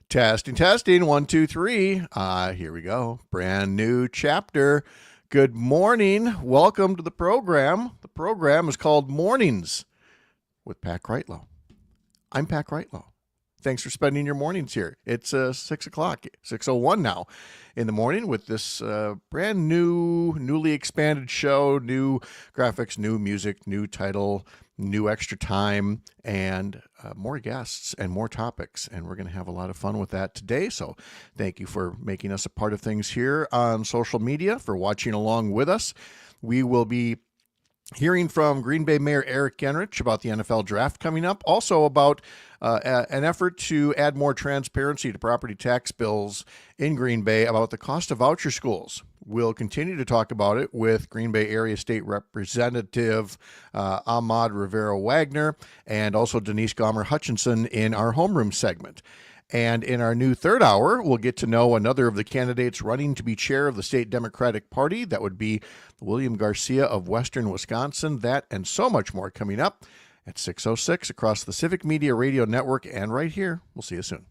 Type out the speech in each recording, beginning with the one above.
Testing, testing. One, two, three. Here we go. Brand new chapter. Good morning. Welcome to the program. The program is called Mornings with Pat Kreitlow. I'm Pat Kreitlow. Thanks for spending your mornings here. It's 6 o'clock, 6:01 now in the morning with this brand new, newly expanded show, new graphics, new music, new title, new extra time, and more guests and more topics. And we're going to have a lot of fun with that today. So thank you for making us a part of things here on social media, for watching along with us. We will be hearing from Green Bay Mayor Eric Genrich about the NFL draft coming up, also about an effort to add more transparency to property tax bills in Green Bay, about the cost of voucher schools. We'll continue to talk about it with Green Bay Area State Representative Ahmad Rivera-Wagner and also Denise Gomer-Hutchinson in our homeroom segment. And in our new third hour, we'll get to know another of the candidates running to be chair of the state Democratic Party. That would be William Garcia of Western Wisconsin. That and so much more coming up at 6:06 across the Civic Media Radio Network and right here. We'll see you soon.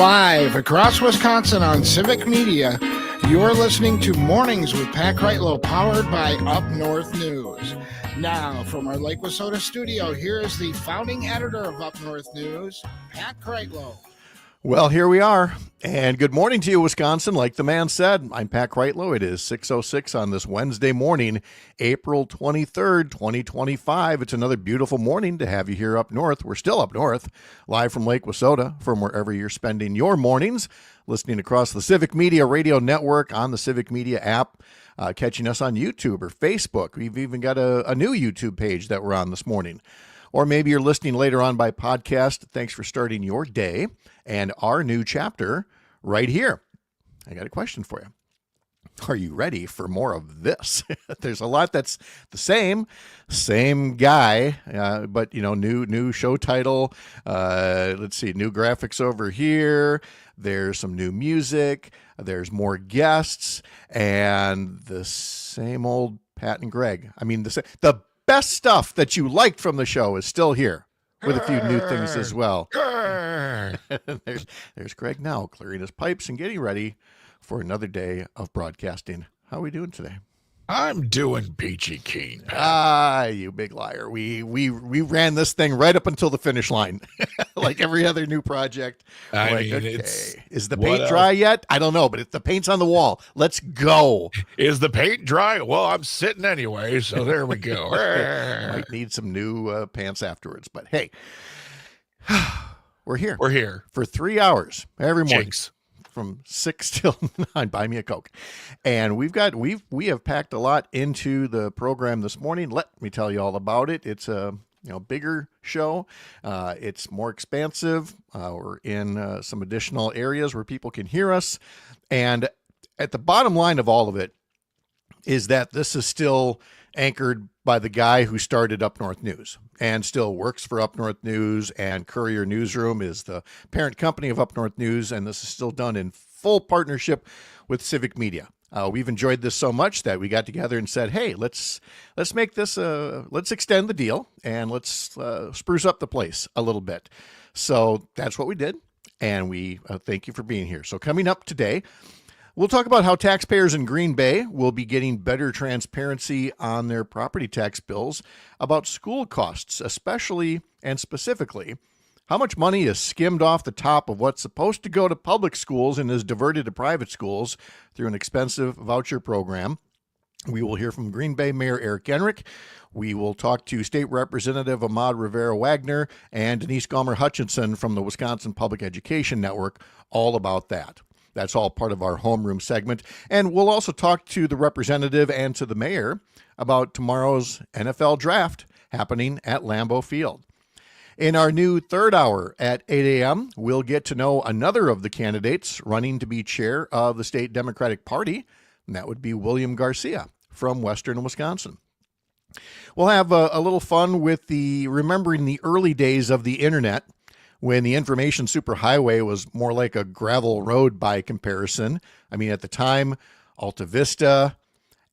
Live across Wisconsin on Civic Media, you're listening to Mornings with Pat Kreitlow, powered by UpNorthNews. Now, from our Lake Wissota studio, here is the founding editor of UpNorthNews, Pat Kreitlow. Well, here we are, and good morning to you, Wisconsin. Like the man said, I'm Pat Kreitlow. It is 6:06 on this Wednesday morning, April 23rd, 2025. It's another beautiful morning to have you here up north. We're still up north, live from Lake Wissota, from wherever you're spending your mornings, listening across the Civic Media Radio Network, on the Civic Media app, catching us on YouTube or Facebook. We've even got a new YouTube page that we're on this morning. Or maybe you're listening later on by podcast. Thanks for starting your day and our new chapter right here. I got a question for you. Are you ready for more of this? There's a lot that's the same guy, but new show title. Let's see, new graphics over here. There's some new music. There's more guests, and the same old Pat and Greg. I mean, the best stuff that you liked from the show is still here, with a few new things as well. There's Greg now, clearing his pipes and getting ready for another day of broadcasting. How are we doing today? I'm doing peachy keen, Pat. You big liar. We ran this thing right up until the finish line, like every other new project. Is the paint dry yet? I don't know, but the paint's on the wall. Let's go. Is the paint dry? Well, I'm sitting anyway, so there we go. Might need some new pants afterwards, but hey, we're here. We're here for 3 hours every morning. Jinx. From 6 till 9. Buy me a Coke. And we have packed a lot into the program this morning. Let me tell you all about it. It's a bigger show. It's more expansive. We're in some additional areas where people can hear us. And at the bottom line of all of it is that this is still anchored by the guy who started Up North News and still works for Up North News, and Courier Newsroom is the parent company of Up North News, and this is still done in full partnership with Civic Media. We've enjoyed this so much that we got together and said, hey, let's make this, let's extend the deal, and let's spruce up the place a little bit. So that's what we did, and we thank you for being here. So coming up today, we'll talk about how taxpayers in Green Bay will be getting better transparency on their property tax bills, about school costs, especially and specifically, how much money is skimmed off the top of what's supposed to go to public schools and is diverted to private schools through an expensive voucher program. We will hear from Green Bay Mayor Eric Enrick. We will talk to State Representative Ahmad Rivera-Wagner and Denise Gomer-Hutchinson from the Wisconsin Public Education Network, all about that. That's all part of our homeroom segment. And we'll also talk to the representative and to the mayor about tomorrow's NFL draft happening at Lambeau Field. In our new third hour at 8 a.m., we'll get to know another of the candidates running to be chair of the state Democratic Party, and that would be William Garcia from Western Wisconsin. We'll have a little fun with remembering the early days of the internet, when the information superhighway was more like a gravel road by comparison. I mean, at the time, Alta Vista,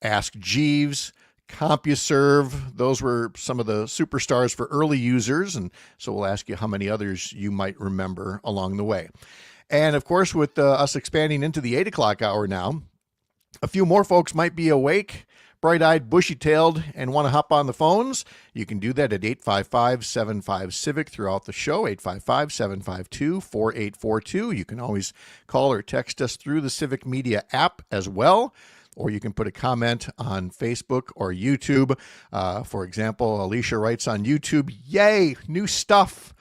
Ask Jeeves, CompuServe, those were some of the superstars for early users. And so we'll ask you how many others you might remember along the way. And of course, with us expanding into the 8 o'clock hour now, a few more folks might be awake, bright-eyed, bushy-tailed, and want to hop on the phones. You can do that at 855-75-CIVIC throughout the show, 855-752-4842. You can always call or text us through the Civic Media app as well, or you can put a comment on Facebook or YouTube. For example, Alicia writes on YouTube, yay, new stuff.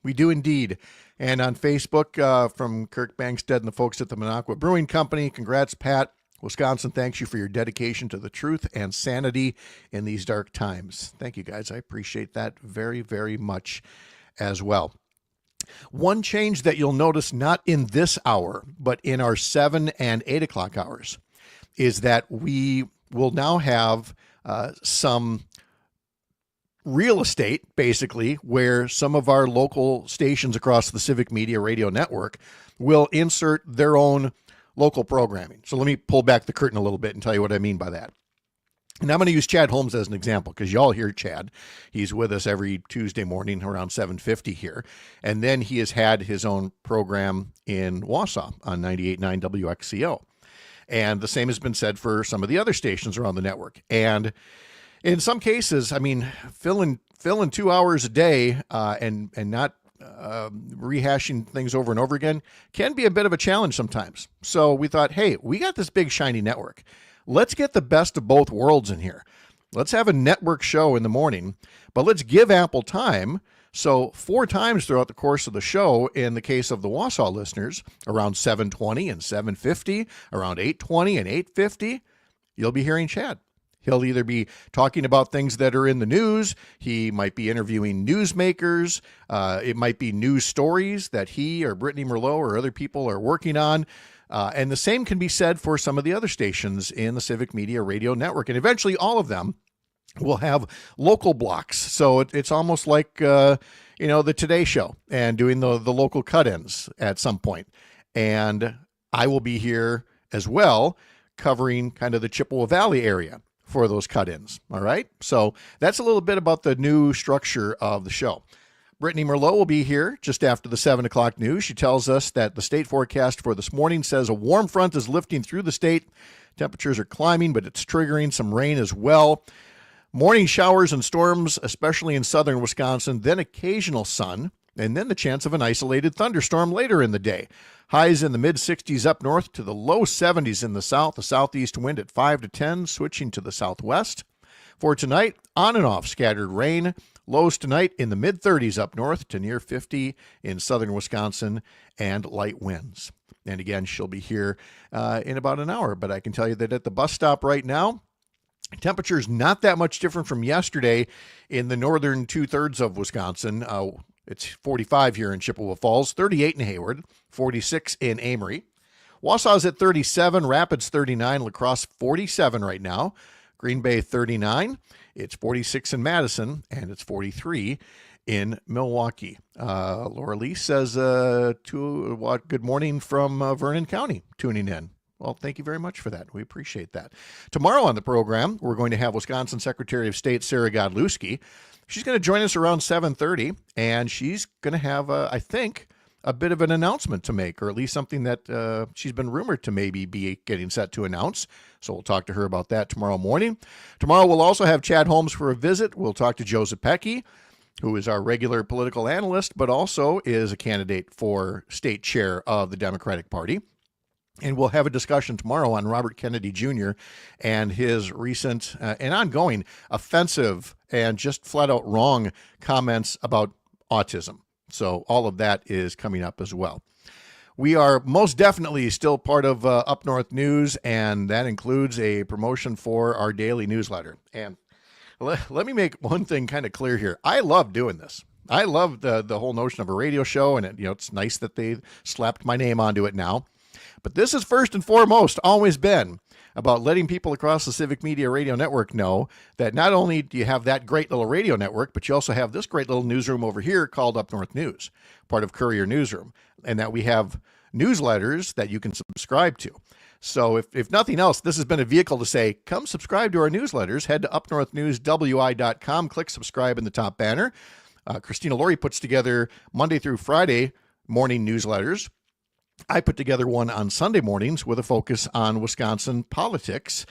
We do indeed. And on Facebook, from Kirk Bangstead and the folks at the Minocqua Brewing Company, congrats, Pat. Wisconsin thanks you for your dedication to the truth and sanity in these dark times. Thank you, guys. I appreciate that very, very much as well. One change that you'll notice not in this hour, but in our 7 and 8 o'clock hours, is that we will now have some real estate, basically, where some of our local stations across the Civic Media Radio Network will insert their own local programming. So let me pull back the curtain a little bit and tell you what I mean by that. And I'm going to use Chad Holmes as an example because y'all hear Chad. He's with us every Tuesday morning around 7:50 here. And then he has had his own program in Wausau on 98.9 WXCO. And the same has been said for some of the other stations around the network. And in some cases, I mean, filling 2 hours a day and not rehashing things over and over again can be a bit of a challenge sometimes. So we thought, hey, we got this big shiny network. Let's get the best of both worlds in here. Let's have a network show in the morning, but let's give ample time. So 4 times throughout the course of the show, in the case of the Wausau listeners, around 7:20 and 7:50, around 8:20 and 8:50, you'll be hearing Chad. He'll either be talking about things that are in the news. He might be interviewing newsmakers. It might be news stories that he or Brittany Merlot or other people are working on. And the same can be said for some of the other stations in the Civic Media Radio Network. And eventually all of them will have local blocks. So it's almost like, the Today Show and doing the local cut-ins at some point. And I will be here as well covering kind of the Chippewa Valley area for those cut-ins. All right. So that's a little bit about the new structure of the show. Brittany Merlot will be here just after the 7 o'clock news. She tells us that the state forecast for this morning says a warm front is lifting through the state. Temperatures are climbing, but it's triggering some rain as well. Morning showers and storms, especially in southern Wisconsin, then occasional sun, and then the chance of an isolated thunderstorm later in the day. Highs in the mid-60s up north to the low 70s in the south. The southeast wind at 5 to 10, switching to the southwest. For tonight, on and off scattered rain. Lows tonight in the mid-30s up north to near 50 in southern Wisconsin, and light winds. And again, she'll be here in about an hour. But I can tell you that at the bus stop right now, temperature's not that much different from yesterday in the northern 2/3 of Wisconsin. It's 45 here in Chippewa Falls, 38 in Hayward, 46 in Amory. Wausau's at 37, Rapids 39, La Crosse 47 right now, Green Bay 39. It's 46 in Madison, and it's 43 in Milwaukee. Laura Lee says, good morning from Vernon County, tuning in. Well, thank you very much for that. We appreciate that. Tomorrow on the program, we're going to have Wisconsin Secretary of State Sarah Godlewski. She's going to join us around 7:30, and she's going to have, I think, a bit of an announcement to make, or at least something that she's been rumored to maybe be getting set to announce. So we'll talk to her about that tomorrow morning. Tomorrow we'll also have Chad Holmes for a visit. We'll talk to Joe Zepecki, who is our regular political analyst, but also is a candidate for state chair of the Democratic Party. And we'll have a discussion tomorrow on Robert Kennedy Jr. and his recent and ongoing offensive and just flat out wrong comments about autism. So all of that is coming up as well. We are most definitely still part of Up North News, and that includes a promotion for our daily newsletter. And let me make one thing kind of clear here. I love doing this. I love the whole notion of a radio show, and it's nice that they slapped my name onto it now. But this is first and foremost always been about letting people across the Civic Media Radio Network know that not only do you have that great little radio network, but you also have this great little newsroom over here called Up North News, part of Courier Newsroom, and that we have newsletters that you can subscribe to. So if nothing else, this has been a vehicle to say, come subscribe to our newsletters. Head to upnorthnewswi.com, click subscribe in the top banner. Christina Laurie puts together Monday through Friday morning newsletters. I put together one on Sunday mornings with a focus on Wisconsin politics.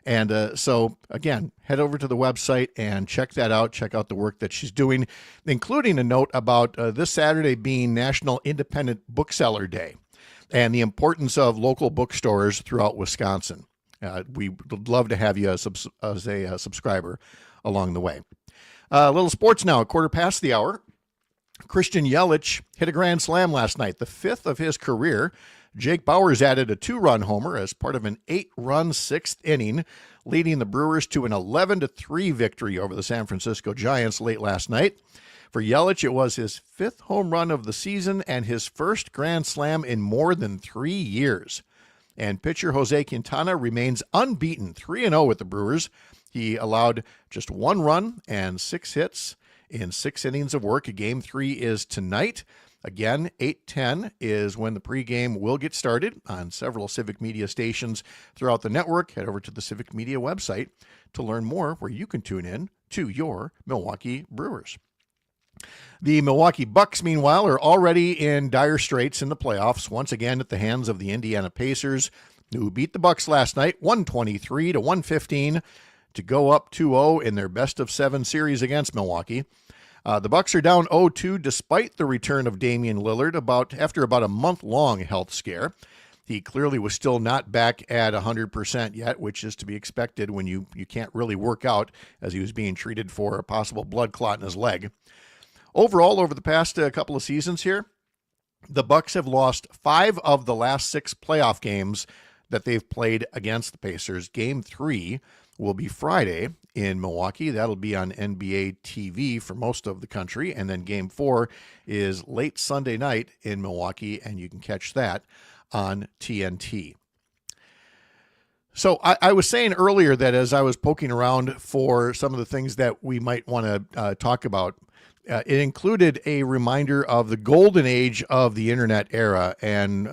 And so, again, head over to the website and check that out. Check out the work that she's doing, including a note about this Saturday being National Independent Bookseller Day and the importance of local bookstores throughout Wisconsin. We would love to have you as a subscriber along the way. A little sports now, 1:15 the hour. Christian Yelich hit a grand slam last night, the 5th of his career. Jake Bauers added a 2-run homer as part of an 8-run 6th inning, leading the Brewers to an 11-3 victory over the San Francisco Giants late last night. For Yelich, it was his 5th home run of the season and his first grand slam in more than 3 years. And pitcher Jose Quintana remains unbeaten, 3-0 with the Brewers. He allowed just 1 run and 6 hits in 6 innings of work. Game 3 is tonight. Again, 8:10 is when the pregame will get started on several Civic Media stations throughout the network. Head over to the Civic Media website to learn more where you can tune in to your Milwaukee Brewers. The Milwaukee Bucks, meanwhile, are already in dire straits in the playoffs, once again at the hands of the Indiana Pacers, who beat the Bucks last night 123-115 to go up 2-0 in their best-of-7 series against Milwaukee. The Bucks are down 0-2 despite the return of Damian Lillard after about a month-long health scare. He clearly was still not back at 100% yet, which is to be expected when you can't really work out, as he was being treated for a possible blood clot in his leg. Overall, over the past couple of seasons here, the Bucks have lost 5 of the last 6 playoff games that they've played against the Pacers. Game 3 will be Friday in Milwaukee. That'll be on NBA TV for most of the country. And then Game 4 is late Sunday night in Milwaukee, and you can catch that on TNT. So I was saying earlier that as I was poking around for some of the things that we might want to talk about, it included a reminder of the golden age of the internet era. And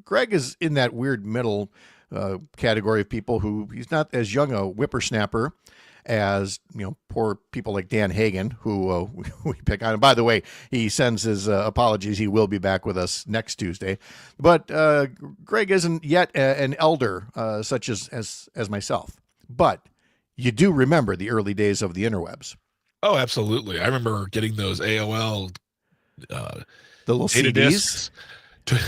Greg is in that weird middle category of people who he's not as young a whippersnapper as, poor people like Dan Hagen, who we pick on. And by the way, he sends his apologies. He will be back with us next Tuesday. But Greg isn't yet an elder such as myself. But you do remember the early days of the interwebs. Oh, absolutely. I remember getting those AOL The little data CDs. discs.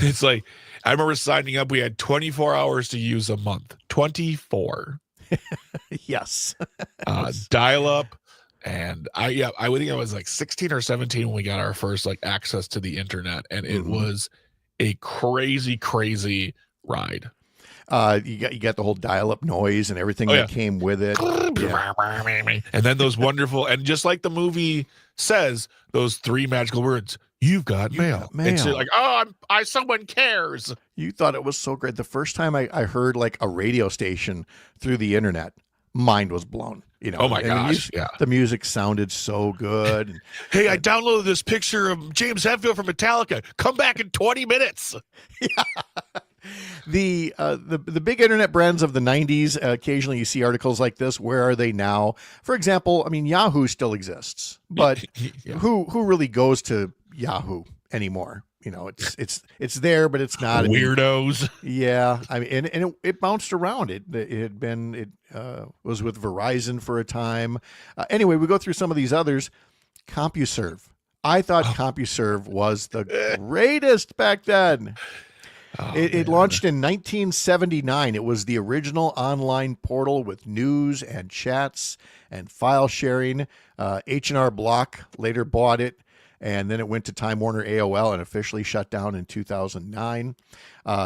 It's like, I remember signing up. We had 24 hours to use a month. 24. Yes. Dial up. And I would think I was like 16 or 17 when we got our first access to the internet. And it was a crazy, crazy ride. You got the whole dial-up noise and everything that came with it. Yeah. And then those wonderful, and just like the movie says, those 3 magical words, "You've got mail." It's like, someone cares. You thought it was so great. The first time I heard a radio station through the internet, mind was blown. Oh my gosh. The music sounded so good. Hey, I downloaded this picture of James Hetfield from Metallica. Come back in 20 minutes. Yeah. The big internet brands of the 90s, occasionally you see articles like this. Where are they now? For example, Yahoo still exists, but who really goes to Yahoo anymore? It's there, but it's not. Weirdos. And it bounced around. It was with Verizon for a time. Anyway, we go through some of these others. CompuServe. I thought CompuServe was the greatest back then. It launched in 1979. It was the original online portal with news and chats and file sharing. H&R Block later bought it, and then it went to Time Warner AOL and officially shut down in 2009.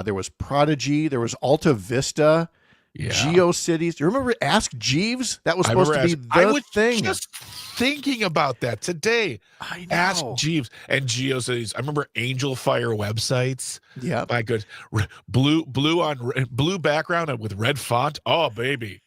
There was Prodigy. There was Alta Vista. GeoCities. Do you remember Ask Jeeves? That was supposed to be the thing. I was just thinking about that today. I know. Ask Jeeves and GeoCities. I remember Angel Fire websites. Yeah. My good. Blue background with red font. Oh, baby.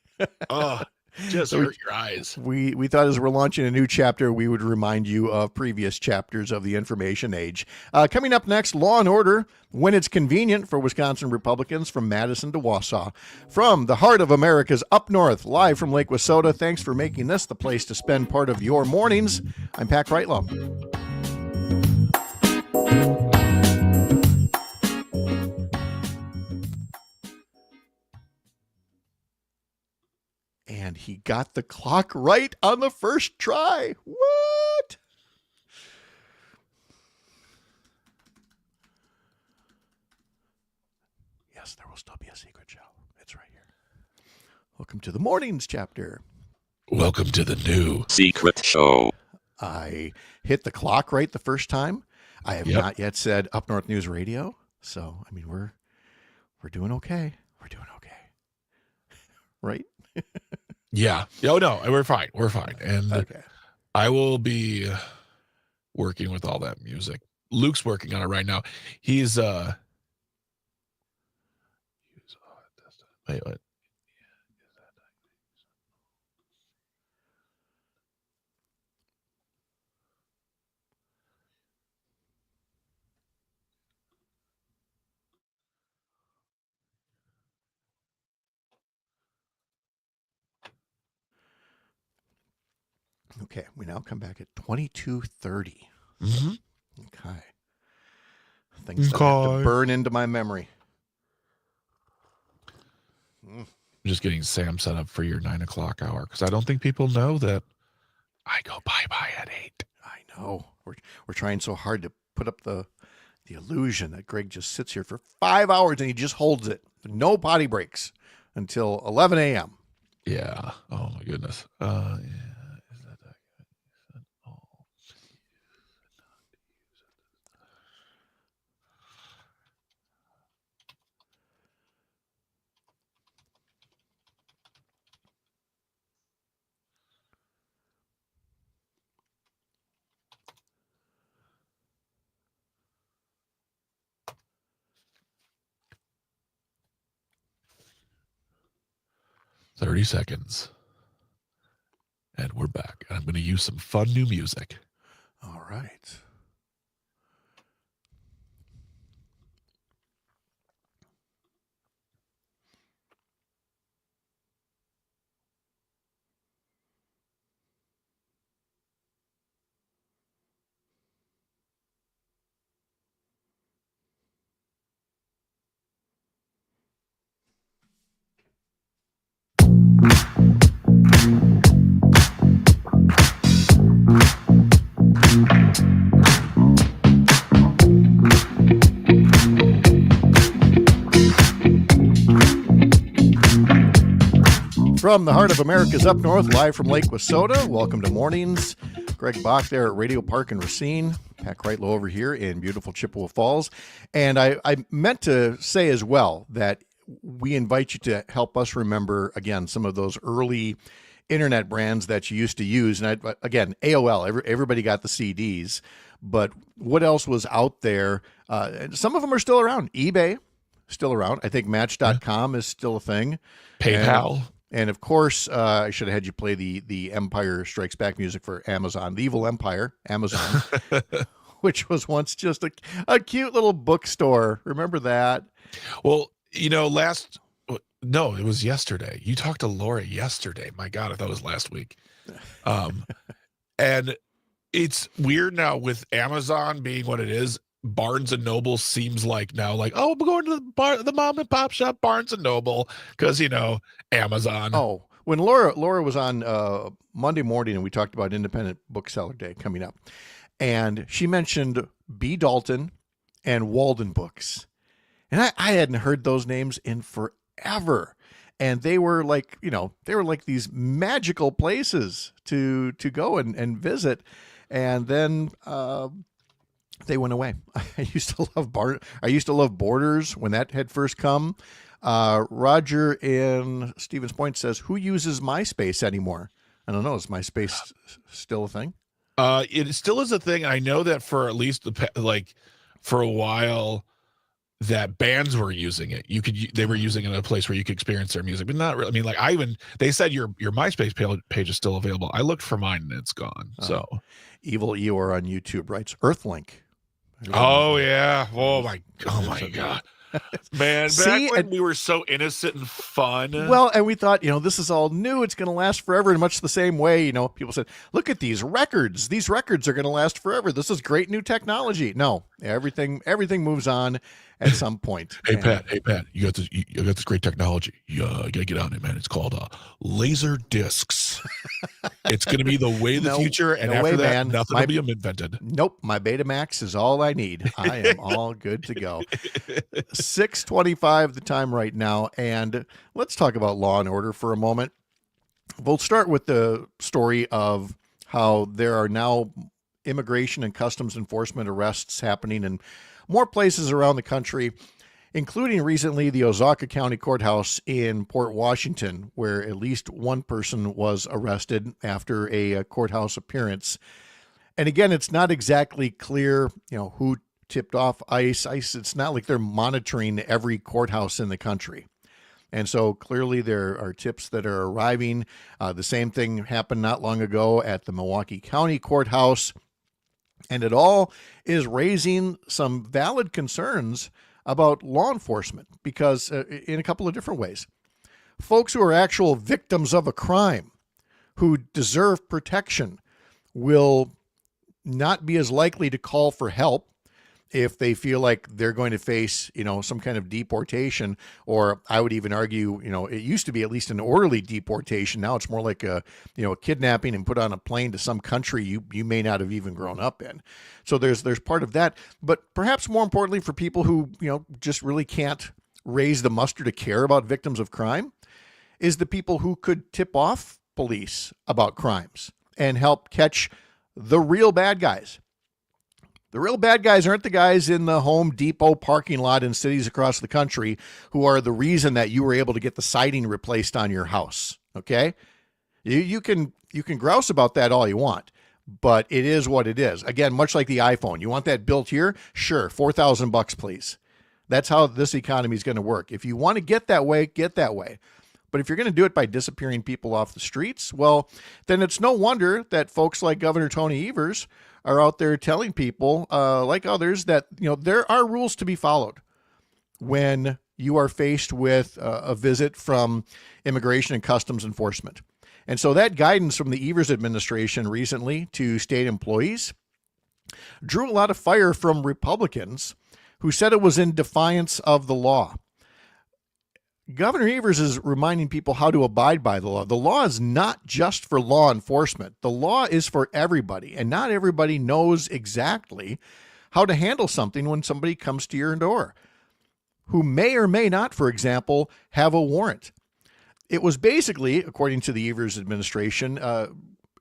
Oh, just hurt your eyes. We thought as we're launching a new chapter, we would remind you of previous chapters of the information age. Coming up next, Law and Order, when it's convenient for Wisconsin Republicans from Madison to Wausau. From the heart of America's up north, live from Lake Wissota, thanks for making this the place to spend part of your mornings. I'm Pat Kreitlow. And he got the clock right on the first try. What? Yes, there will still be a secret show. It's right here. Welcome to the mornings chapter. Welcome to the new secret show. I hit the clock right the first time. I have not yet said Up North News Radio. So, we're doing okay. We're doing okay. Right? Yeah. Oh, no, we're fine. We're fine. And Okay. I will be working with all that music. Luke's working on it right now. He's wait. Okay, we now come back at 22:30. Mm-hmm. Okay. Things that have to burn into my memory. I'm just getting Sam set up for your 9 o'clock hour because I don't think people know that I go bye-bye at 8. I know. We're trying so hard to put up the illusion that Greg just sits here for 5 hours and he just holds it. No potty breaks until 11 a.m. Yeah. Oh, my goodness. Yeah. Is that good? Oh. 30 seconds. And we're back. I'm going to use some fun new music. All right. From the heart of America's up north, live from Lake Wissota, welcome to Mornings. Greg Bach there at Radio Park in Racine. Pat Kreitlow over here in beautiful Chippewa Falls. And I meant to say as well that we invite you to help us remember, again, some of those early internet brands that you used to use. And again, AOL, everybody got the CDs. But what else was out there? Some of them are still around. eBay, still around. I think Match.com is still a thing. PayPal. And of course, I should have had you play the Empire Strikes Back music for Amazon, the Evil Empire, Amazon, which was once just a cute little bookstore. Remember that? Well, it was yesterday. You talked to Laura yesterday. My God, I thought it was last week. And it's weird now with Amazon being what it is. Barnes and Noble seems like now we're going to the mom and pop shop Barnes and Noble because Amazon. Oh, when Laura was on Monday morning and we talked about Independent Bookseller Day coming up, and she mentioned B. Dalton and Walden Books, and I hadn't heard those names in forever, and they were like these magical places to go and visit, and then they went away. I used to love Borders when that had first come. Roger in Stevens Point says, "Who uses MySpace anymore?" I don't know. Is MySpace still a thing? It still is a thing. I know that for at least for a while, that bands were using it. They were using it in a place where you could experience their music, but not really. I mean, they said your MySpace page is still available. I looked for mine and it's gone. So, Evil Eeyore on YouTube writes Earthlink. Oh yeah. Oh my God. Man, back when we were so innocent and fun. Well, and we thought, this is all new. It's going to last forever in much the same way. People said, look at these records. These records are going to last forever. This is great new technology. No, everything moves on at some point. Hey, Pat, you got this great technology. You got to get on it, man. It's called laser discs. It's going to be the way of the future. And after that, nothing will be invented. Nope. My Betamax is all I need. I am all good to go. 6:25 the time right now. And let's talk about Law and Order for a moment. We'll start with the story of how there are now immigration and customs enforcement arrests happening in more places around the country, including recently the Osaka County Courthouse in Port Washington, where at least one person was arrested after a courthouse appearance. And again, it's not exactly clear, who tipped off ICE. It's not like they're monitoring every courthouse in the country. And so clearly there are tips that are arriving. The same thing happened not long ago at the Milwaukee County Courthouse. And it all is raising some valid concerns about law enforcement because in a couple of different ways. Folks who are actual victims of a crime, who deserve protection, will not be as likely to call for help if they feel like they're going to face, some kind of deportation, or I would even argue, it used to be at least an orderly deportation. Now it's more like a kidnapping and put on a plane to some country you may not have even grown up in. So there's part of that, but perhaps more importantly for people who, just really can't raise the muster to care about victims of crime is the people who could tip off police about crimes and help catch the real bad guys. The real bad guys aren't the guys in the Home Depot parking lot in cities across the country who are the reason that you were able to get the siding replaced on your house. Okay? You can grouse about that all you want, but it is what it is. Again, much like the iPhone, you want that built here? Sure, $4,000, please. That's how this economy is going to work. If you want to get that way, get that way. But if you're going to do it by disappearing people off the streets, well, then it's no wonder that folks like Governor Tony Evers are out there telling people, like others, that there are rules to be followed when you are faced with a visit from Immigration and Customs Enforcement. And so that guidance from the Evers administration recently to state employees drew a lot of fire from Republicans who said it was in defiance of the law. Governor Evers is reminding people how to abide by the law. The law is not just for law enforcement. The law is for everybody, and not everybody knows exactly how to handle something when somebody comes to your door, who may or may not, for example, have a warrant. It was basically, according to the Evers administration,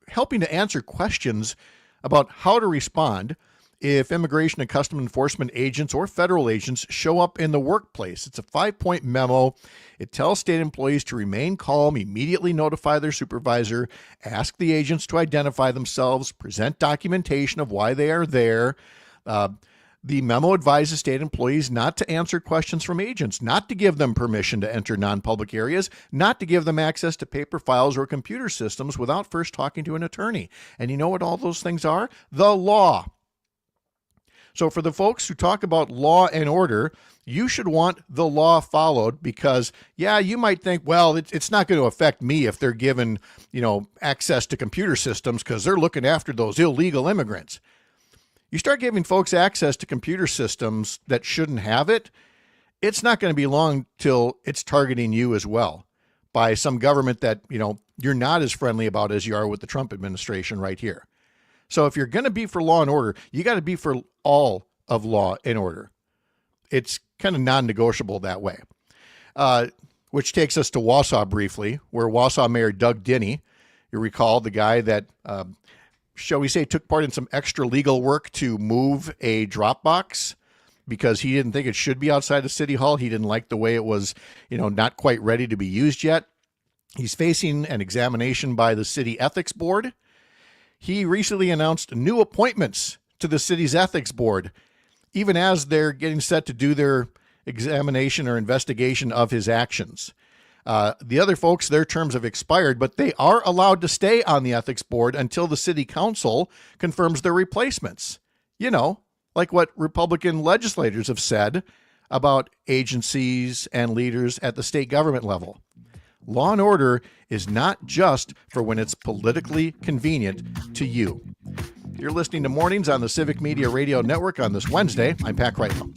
helping to answer questions about how to respond if Immigration and Customs Enforcement agents or federal agents show up in the workplace. It's a 5-point memo. It tells state employees to remain calm, immediately notify their supervisor, ask the agents to identify themselves, present documentation of why they are there. The memo advises state employees not to answer questions from agents, not to give them permission to enter non-public areas, not to give them access to paper files or computer systems without first talking to an attorney. And you know what all those things are? The law. So for the folks who talk about law and order, you should want the law followed because, yeah, you might think, well, it's not going to affect me if they're given, access to computer systems because they're looking after those illegal immigrants. You start giving folks access to computer systems that shouldn't have it, it's not going to be long till it's targeting you as well by some government that, you're not as friendly about as you are with the Trump administration right here. So if you're going to be for law and order, you got to be for all of law and order. It's kind of non-negotiable that way. Which takes us to Wausau briefly, where Wausau Mayor Doug Dinney, you recall the guy that, shall we say, took part in some extra legal work to move a drop box because he didn't think it should be outside of City Hall. He didn't like the way it was, not quite ready to be used yet. He's facing an examination by the City Ethics Board. He recently announced new appointments to the city's ethics board, even as they're getting set to do their examination or investigation of his actions. The other folks, their terms have expired, but they are allowed to stay on the ethics board until the city council confirms their replacements. Like what Republican legislators have said about agencies and leaders at the state government level. Law and order is not just for when it's politically convenient to you. You're listening to Mornings on the Civic Media Radio Network on this Wednesday. I'm Pat Kreitlow.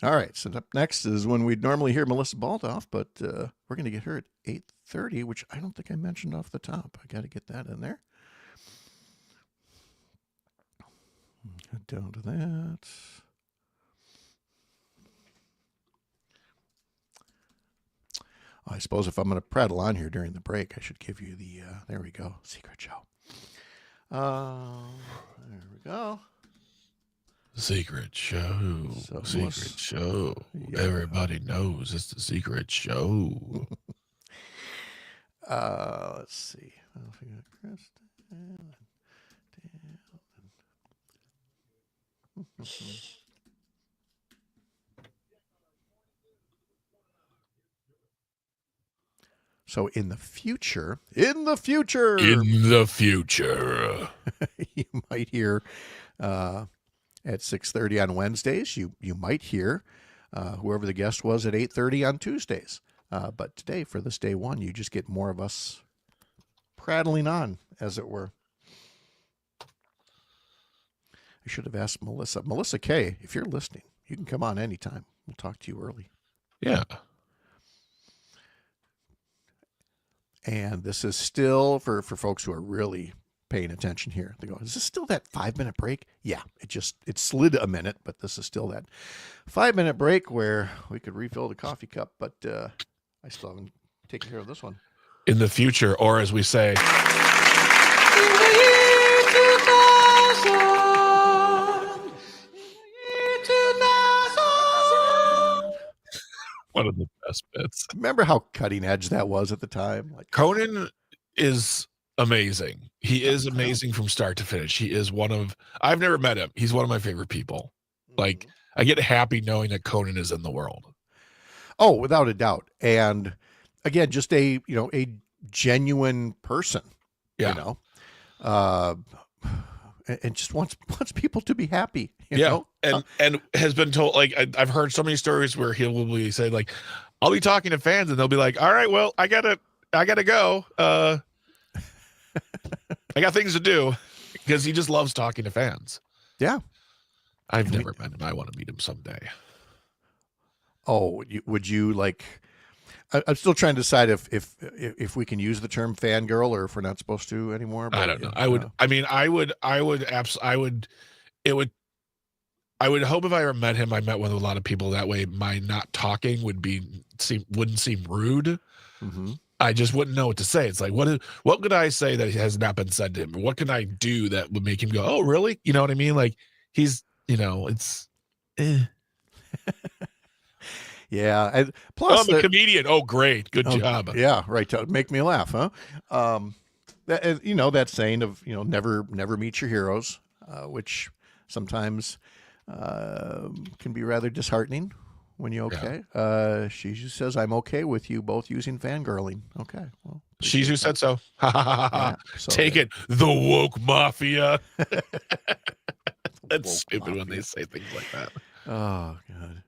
All right, so up next is when we'd normally hear Melissa Baldoff, but we're going to get her at 8:30, which I don't think I mentioned off the top. I got to get that in there. Head down to that. I suppose if I'm going to prattle on here during the break, I should give you the, there we go, secret show. There we go. Secret show. So secret show. Yeah. Everybody knows it's the secret show. Let's see. So in the future, you might hear at 6:30 on Wednesdays. You might hear whoever the guest was at 8:30 on Tuesdays. But today, for this day one, you just get more of us prattling on, as it were. I should have asked Melissa. Melissa K., if you're listening, you can come on anytime. We'll talk to you early. Yeah. And this is still for folks who are really paying attention here. They go, is this still that 5-minute break? Yeah, it slid a minute, but this is still that 5-minute break where we could refill the coffee cup, but I still haven't taken care of this one. In the future, or as we say, one of the best bits. Remember how cutting edge that was at the time? Like, Conan is amazing. He is amazing from start to finish. He is I've never met him. He's one of my favorite people. Like, I get happy knowing that Conan is in the world. Oh, without a doubt. And again, just a genuine person, Yeah. And just wants people to be happy. You Yeah. know? And has been told, like, I've heard so many stories where he'll be say, like, I'll be talking to fans and they'll be like, all right, well, I gotta go. I got things to do, because he just loves talking to fans. Yeah. I've never met him. I want to meet him someday. Oh, would you like? I'm still trying to decide if we can use the term fangirl or if we're not supposed to anymore. But I don't know. I would hope if I ever met him, I met with a lot of people. That way, my not talking wouldn't seem rude. Mm-hmm. I just wouldn't know what to say. It's like, what could I say that has not been said to him? What can I do that would make him go, oh, really? You know what I mean? Like, he's, it's. Yeah. Plus, I'm a comedian. Oh, great. Good job. Yeah. Right. To make me laugh. Huh? That saying of, never meet your heroes, which sometimes can be rather disheartening when you're okay. Yeah. She just says, I'm okay with you both using fangirling. Okay. Well, she's who said so. Yeah, Take it. The woke mafia. That's stupid when they say things like that. Oh, God.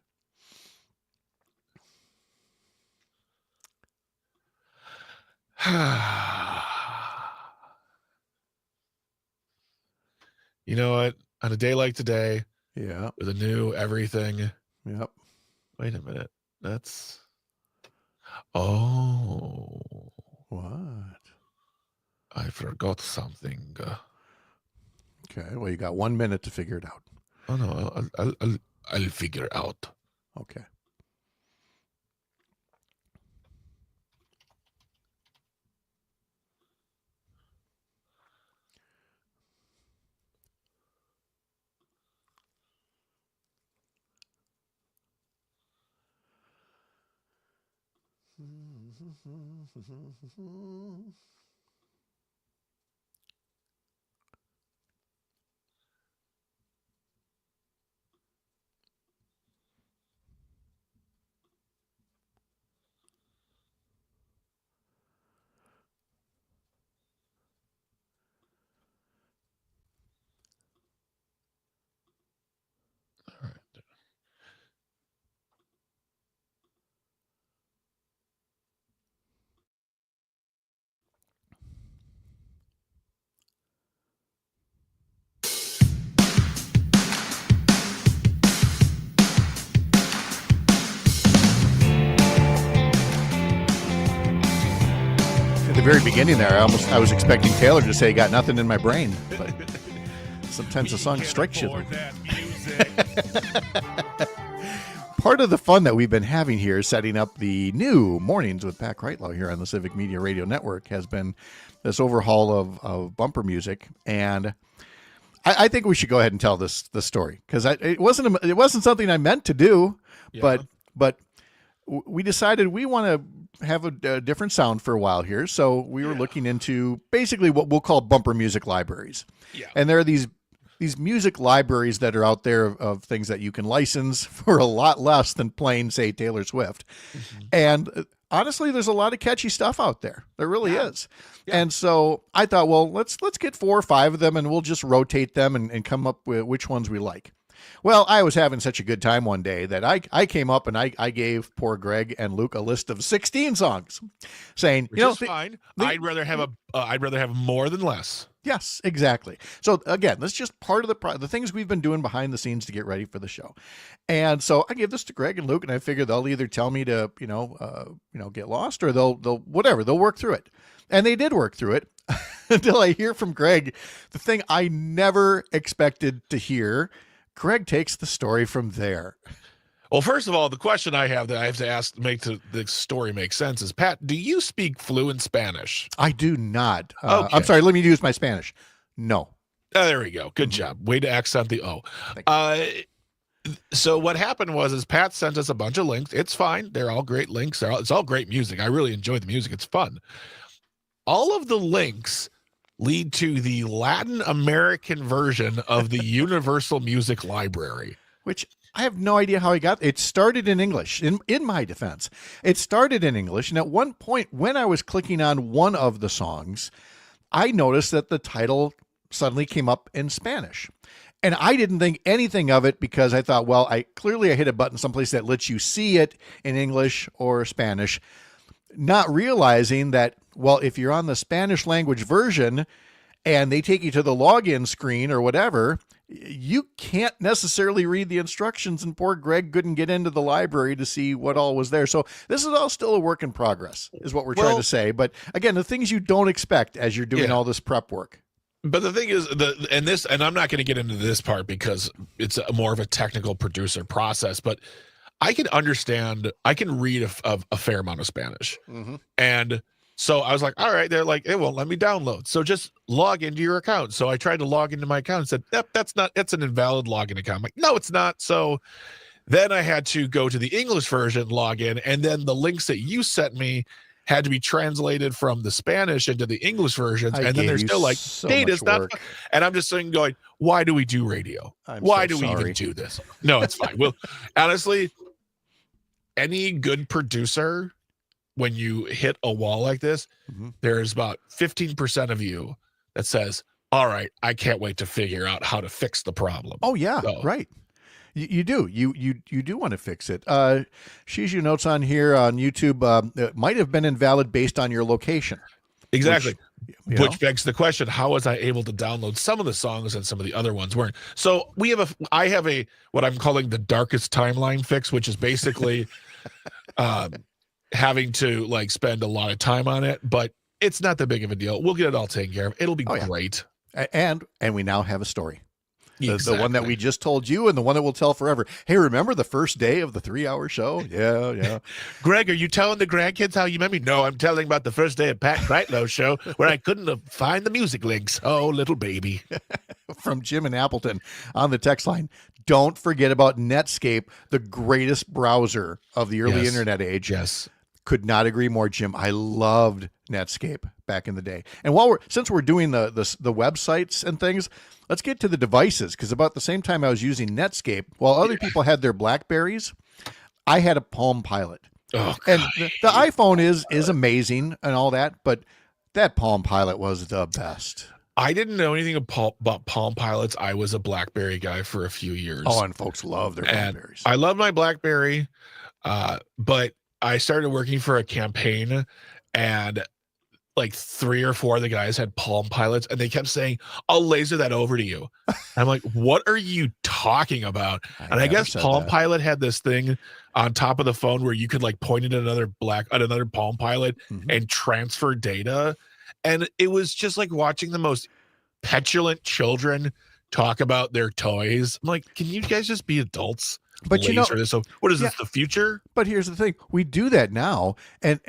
You know what? On a day like today, yeah, with a new everything. Yep. Wait a minute. That's. Oh. What? I forgot something. Okay. Well, you got 1 minute to figure it out. Oh no, I'll figure out. Okay. Very beginning there, I was expecting Taylor to say, "Got nothing in my brain," but sometimes the song strikes you. Part of the fun that we've been having here, setting up the new Mornings with Pat Kreitlow here on the Civic Media Radio Network, has been this overhaul of bumper music, and I think we should go ahead and tell this story, because it wasn't something I meant to do, but we decided we want to have a different sound for a while here. So we were looking into basically what we'll call bumper music libraries. Yeah. And there are these music libraries that are out there of things that you can license for a lot less than plain, say, Taylor Swift. Mm-hmm. And honestly, there's a lot of catchy stuff out there. There really is. Yeah. And so I thought, well, let's get 4 or 5 of them and we'll just rotate them and come up with which ones we like. Well, I was having such a good time one day that I came up and I gave poor Greg and Luke a list of 16 songs, saying, Which is fine. I'd rather have more than less. Yes, exactly. So again, this is just part of the things we've been doing behind the scenes to get ready for the show. And so I gave this to Greg and Luke, and I figured they'll either tell me to, get lost, or they'll work through it. And they did work through it until I hear from Greg the thing I never expected to hear. Greg takes the story from there. Well, first of all, the question I have that I have to ask to make the story make sense is, Pat, do you speak fluent Spanish? I do not. Okay. I'm sorry. Let me use my Spanish. No. Oh, there we go. Good job. Way to accent the O. So what happened is Pat sent us a bunch of links. It's fine. They're all great links. It's all great music. I really enjoy the music. It's fun. All of the links lead to the Latin American version of the Universal Music Library, which I have no idea how he got. It started in English. In my defense, it started in English, and at one point when I was clicking on one of the songs, I noticed that the title suddenly came up in Spanish. And I didn't think anything of it because I thought, well, I hit a button someplace that lets you see it in English or Spanish, not realizing that, well, if you're on the Spanish language version and they take you to the login screen or whatever, you can't necessarily read the instructions, and poor Greg couldn't get into the library to see what all was there. So this is all still a work in progress, is what we're trying to say. But again, the things you don't expect as you're doing all this prep work. But the thing is, and I'm not going to get into this part because it's more of a technical producer process, but I can read a fair amount of Spanish. Mm-hmm. And so I was like, all right, they're like, it won't let me download. So just log into your account. So I tried to log into my account and said, yep, that's an invalid login account. I'm like, no, it's not. So then I had to go to the English version, log in, and then the links that you sent me had to be translated from the Spanish into the English versions. And then they're still like, data's not. And I'm just sitting going, why do we do radio? Why do we even do this? No, it's fine. Well, honestly, any good producer, when you hit a wall like this, there's about 15% of you that says, all right, I can't wait to figure out how to fix the problem. Oh, yeah, right. You do. You do want to fix it. Shizu notes on here on YouTube, it might have been invalid based on your location. Exactly. Which begs the question, how was I able to download some of the songs and some of the other ones weren't? So I have what I'm calling the darkest timeline fix, which is basically having to spend a lot of time on it, but it's not that big of a deal. We'll get it all taken care of. It'll be great. And we now have a story. Exactly. The one that we just told you and the one that we'll tell forever. Hey, remember the first day of the 3-hour show? Yeah. Greg, are you telling the grandkids how you met me? No, I'm telling about the first day of Pat Kreitlow show where I couldn't find the music links. Oh, little baby. From Jim in Appleton on the text line. Don't forget about Netscape, the greatest browser of the early internet age. Yes. Could not agree more, Jim. I loved Netscape back in the day. And since we're doing the websites and things, let's get to the devices, because about the same time I was using Netscape, while other people had their BlackBerries, I had a Palm Pilot. Oh, and the iPhone is amazing and all that, but that Palm Pilot was the best. I didn't know anything about Palm Pilots. I was a BlackBerry guy for a few years. Oh, and folks love their BlackBerries. I love my BlackBerry, but I started working for a campaign, and 3 or 4 of the guys had Palm Pilots, and they kept saying, I'll laser that over to you. I'm like, what are you talking about? I guess Palm Pilot had this thing on top of the phone where you could point it at another Palm Pilot and transfer data. And it was just like watching the most petulant children talk about their toys. I'm like, can you guys just be adults? But So what is this, the future? But here's the thing. We do that now. And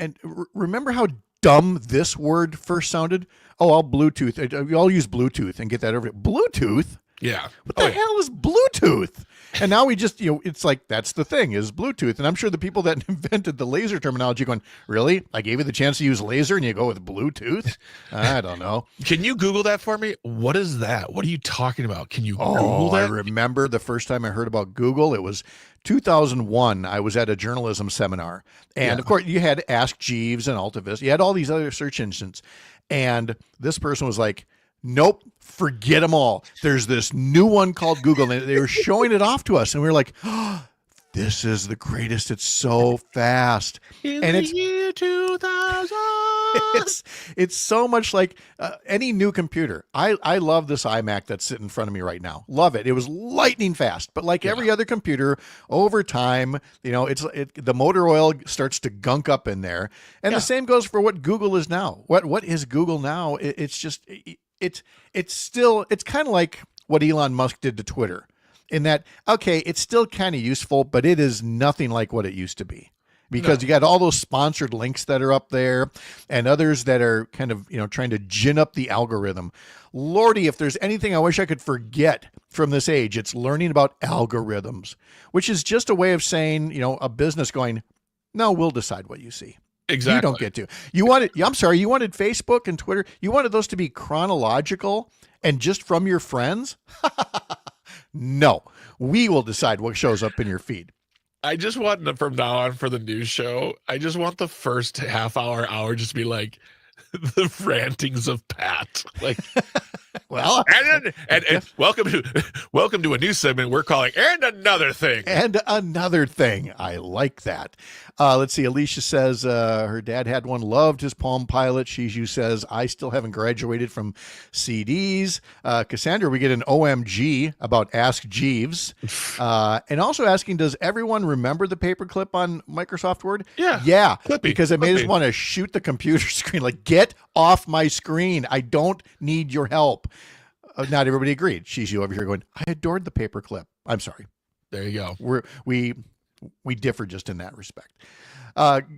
remember how dumb this word first sounded? Oh, I'll Bluetooth. I'll use Bluetooth and get that over. Bluetooth? Yeah. What the hell is Bluetooth? And now we just, it's like, that's the thing, is Bluetooth. And I'm sure the people that invented the laser terminology going, really? I gave you the chance to use laser and you go with Bluetooth? I don't know. Can you Google that for me? What is that? What are you talking about? Can you Google that? I remember the first time I heard about Google. It was 2001. I was at a journalism seminar. And of course, you had Ask Jeeves and Alta Vista. You had all these other search engines. And this person was like, Nope, forget them all. There's this new one called Google, and they were showing it off to us, and we were like, oh, this is the greatest. It's so fast. In and the it's year 2000. it's so much like any new computer. I love this iMac that's sitting in front of me right now. Love it. It was lightning fast, but like every other computer, over time, the motor oil starts to gunk up in there, and the same goes for what Google is now. What is Google now? It's kind of like what Elon Musk did to Twitter, in that, okay, it's still kind of useful, but it is nothing like what it used to be. Because you got all those sponsored links that are up there and others that are kind of, trying to gin up the algorithm. Lordy, if there's anything I wish I could forget from this age, it's learning about algorithms, which is just a way of saying, a business going, no, we'll decide what you see. Exactly. You don't get to. You wanted Facebook and Twitter. You wanted those to be chronological and just from your friends? No, we will decide what shows up in your feed. I just want, from now on for the news show, I just want the first half hour just to be like the rantings of Pat. Like, well, and welcome to a new segment we're calling "And Another Thing." And another thing. I like that. Let's see. Alicia says her dad had one, loved his Palm Pilot. Shiju says, I still haven't graduated from CDs. Cassandra, we get an OMG about Ask Jeeves. And also asking, does everyone remember the paperclip on Microsoft Word? Yeah. Clippy. Because it made us want to shoot the computer screen. Like, get off my screen. I don't need your help. Not everybody agreed. Shiju over here going, I adored the paperclip. I'm sorry. There you go. We differ just in that respect.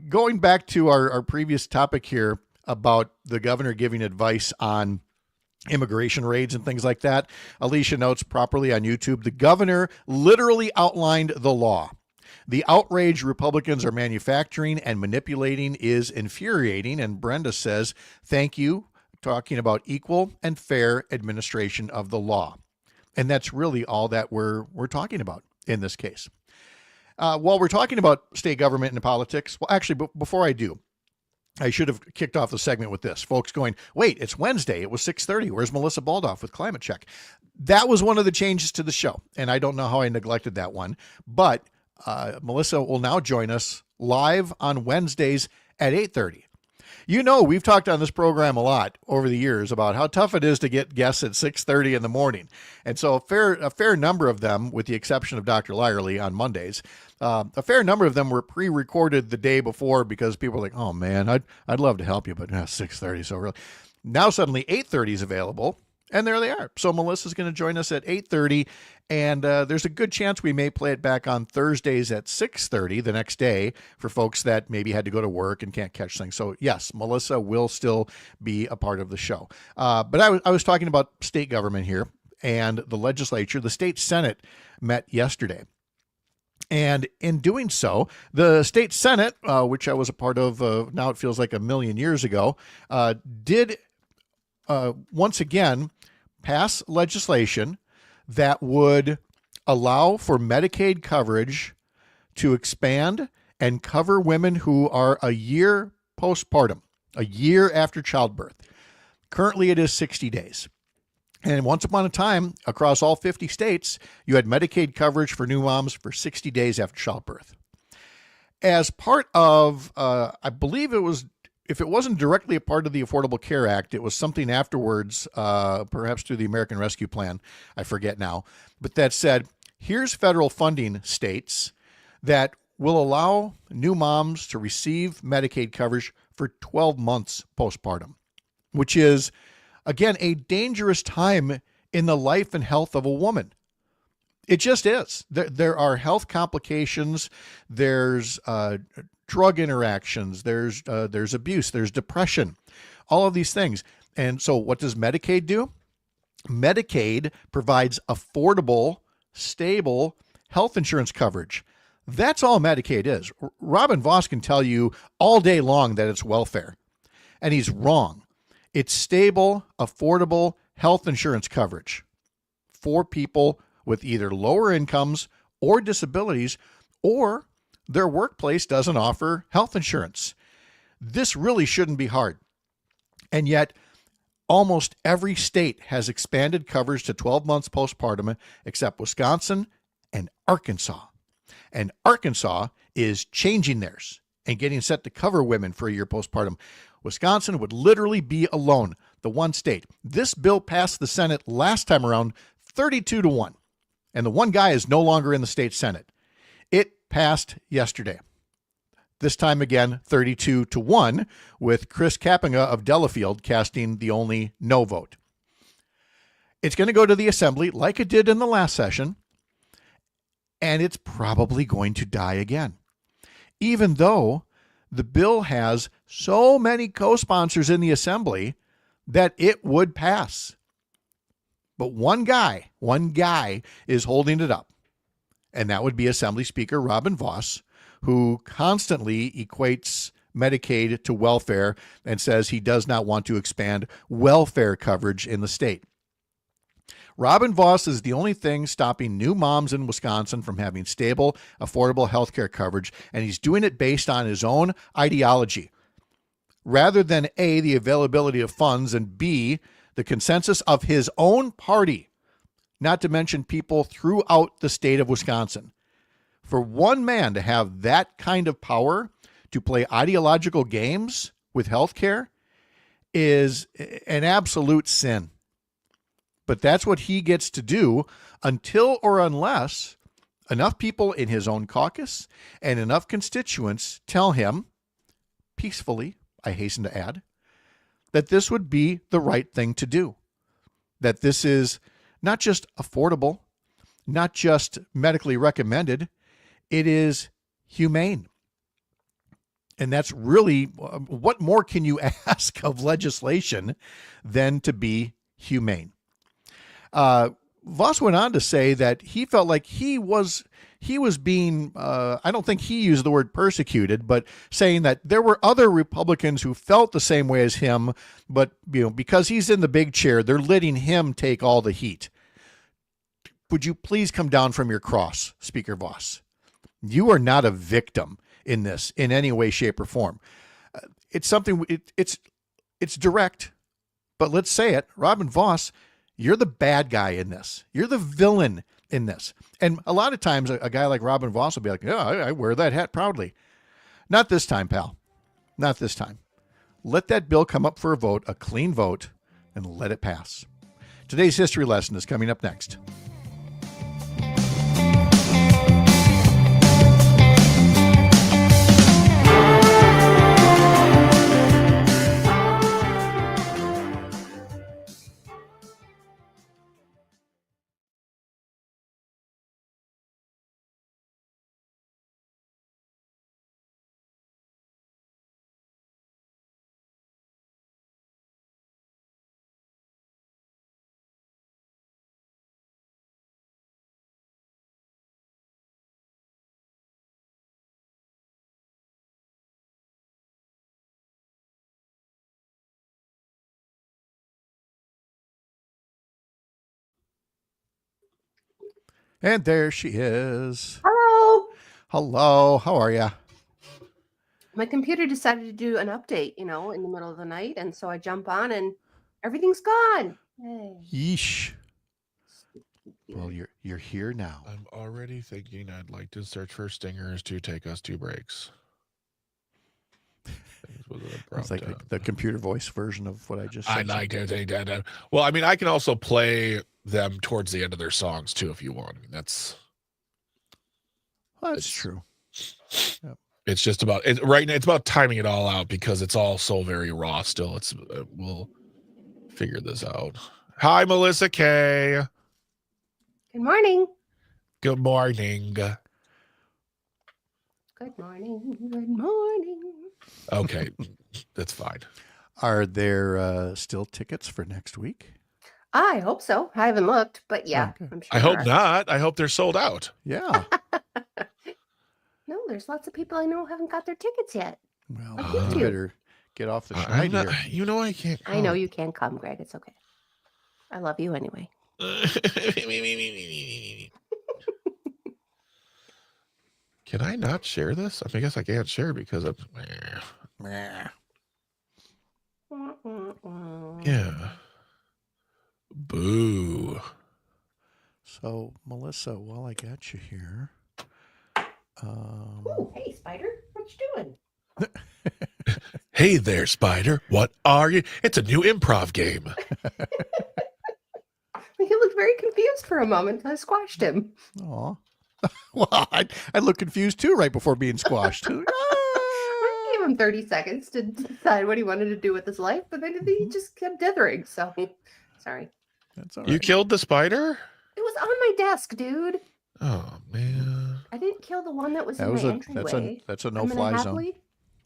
Going back to our previous topic here about the governor giving advice on immigration raids and things like that, Alicia notes properly on YouTube, the governor literally outlined the law. The outrage Republicans are manufacturing and manipulating is infuriating. And Brenda says, thank you, talking about equal and fair administration of the law. And that's really all that we're talking about in this case. While we're talking about state government and politics, well, actually, before I do, I should have kicked off the segment with this. Folks going, wait, it's Wednesday. It was 6:30. Where's Melissa Baldoff with Climate Check? That was one of the changes to the show, and I don't know how I neglected that one. But Melissa will now join us live on Wednesdays at 8:30. We've talked on this program a lot over the years about how tough it is to get guests at 6:30 in the morning. And so a fair number of them, with the exception of Dr. Lyerly on Mondays, a fair number of them were pre-recorded the day before because people were like, oh man, I'd love to help you, but 6:30. So really now suddenly 8:30 is available. And there they are. So Melissa's going to join us at 8:30, and there's a good chance we may play it back on Thursdays at 6:30 the next day for folks that maybe had to go to work and can't catch things. So yes, Melissa will still be a part of the show. But I was talking about state government here, and the legislature, the state Senate met yesterday. And in doing so, the state Senate, which I was a part of, now it feels like a million years ago, did once again pass legislation that would allow for Medicaid coverage to expand and cover women who are a year postpartum, a year after childbirth. Currently, it is 60 days. And once upon a time, across all 50 states, you had Medicaid coverage for new moms for 60 days after childbirth. As part of, I believe it was, if it wasn't directly a part of the Affordable Care Act, it was something afterwards, perhaps through the American Rescue Plan. I forget now. But that said, here's federal funding, states, that will allow new moms to receive Medicaid coverage for 12 months postpartum, which is, again, a dangerous time in the life and health of a woman. It just is. There are health complications. There's drug interactions, there's abuse, there's depression, all of these things. And so what does Medicaid do? Medicaid provides affordable, stable health insurance coverage. That's all Medicaid is. Robin Voss can tell you all day long that it's welfare, and he's wrong. It's stable, affordable health insurance coverage for people with either lower incomes or disabilities, or their workplace doesn't offer health insurance. This really shouldn't be hard. And yet, almost every state has expanded coverage to 12 months postpartum except Wisconsin and Arkansas. And Arkansas is changing theirs and getting set to cover women for a year postpartum. Wisconsin would literally be alone, the one state. This bill passed the Senate last time around 32-1, and the one guy is no longer in the state Senate. It passed yesterday. This time again, 32-1, with Chris Kapenga of Delafield casting the only no vote. It's going to go to the Assembly like it did in the last session, and it's probably going to die again. Even though the bill has so many co-sponsors in the Assembly that it would pass. But one guy is holding it up, and that would be Assembly Speaker Robin Vos, who constantly equates Medicaid to welfare and says he does not want to expand welfare coverage in the state. Robin Vos is the only thing stopping new moms in Wisconsin from having stable, affordable health care coverage, and he's doing it based on his own ideology. Rather than A, the availability of funds, and B, the consensus of his own party, not to mention people throughout the state of Wisconsin. For one man to have that kind of power to play ideological games with healthcare is an absolute sin. But that's what he gets to do until or unless enough people in his own caucus and enough constituents tell him, peacefully, I hasten to add, that this would be the right thing to do. That this is not just affordable, not just medically recommended, it is humane. And that's really, what more can you ask of legislation than to be humane? Vos went on to say that he felt like he was being, I don't think he used the word persecuted, but saying that there were other Republicans who felt the same way as him, but because he's in the big chair, they're letting him take all the heat. Would you please come down from your cross, Speaker Vos? You are not a victim in this in any way, shape, or form. It's something, it's direct, but let's say it. Robin Vos, you're the bad guy in this. You're the villain in this. And a lot of times a guy like Robin Vos will be like, yeah, I wear that hat proudly. Not this time, pal. Not this time. Let that bill come up for a vote, a clean vote, and let it pass. Today's history lesson is coming up next. And there she is. Hello. Hello. How are you? My computer decided to do an update, in the middle of the night, and so I jump on and everything's gone. Hey. Yeesh. Well, you're here now. I'm already thinking I'd like to search for stingers to take us to breaks. It's like the computer voice version of what I just said. I like to. Well, I mean, I can also play them towards the end of their songs too, if you want. I mean, that's true. Yep. It's just about it right now. It's about timing it all out because it's all so very raw still. We'll figure this out. Hi, Melissa K. Good morning. Good morning. Good morning. Good morning. Okay, that's fine. Are there still tickets for next week? I hope so. I haven't looked, but yeah, Okay. I'm sure. I hope not. I hope they're sold out. Yeah. No, there's lots of people I know who haven't got their tickets yet. Well, you better get off the schneid here. You know I can't come. I know you can't come, Greg. It's okay. I love you anyway. Can I not share this? I guess I can't share because of... Meh. Yeah. So, Melissa, while I got you here. Oh, hey, Spider. What you doing? Hey there, Spider. What are you? It's a new improv game. He looked very confused for a moment. I squashed him. Aw. Well, I look confused too right before being squashed. I gave him 30 seconds to decide what he wanted to do with his life, but then he just kept dithering. So, sorry. That's all right. You killed the spider? It was on my desk, dude. Oh, man. I didn't kill the one that was That in was the a entryway. that's a I'm gonna no-fly zone. happily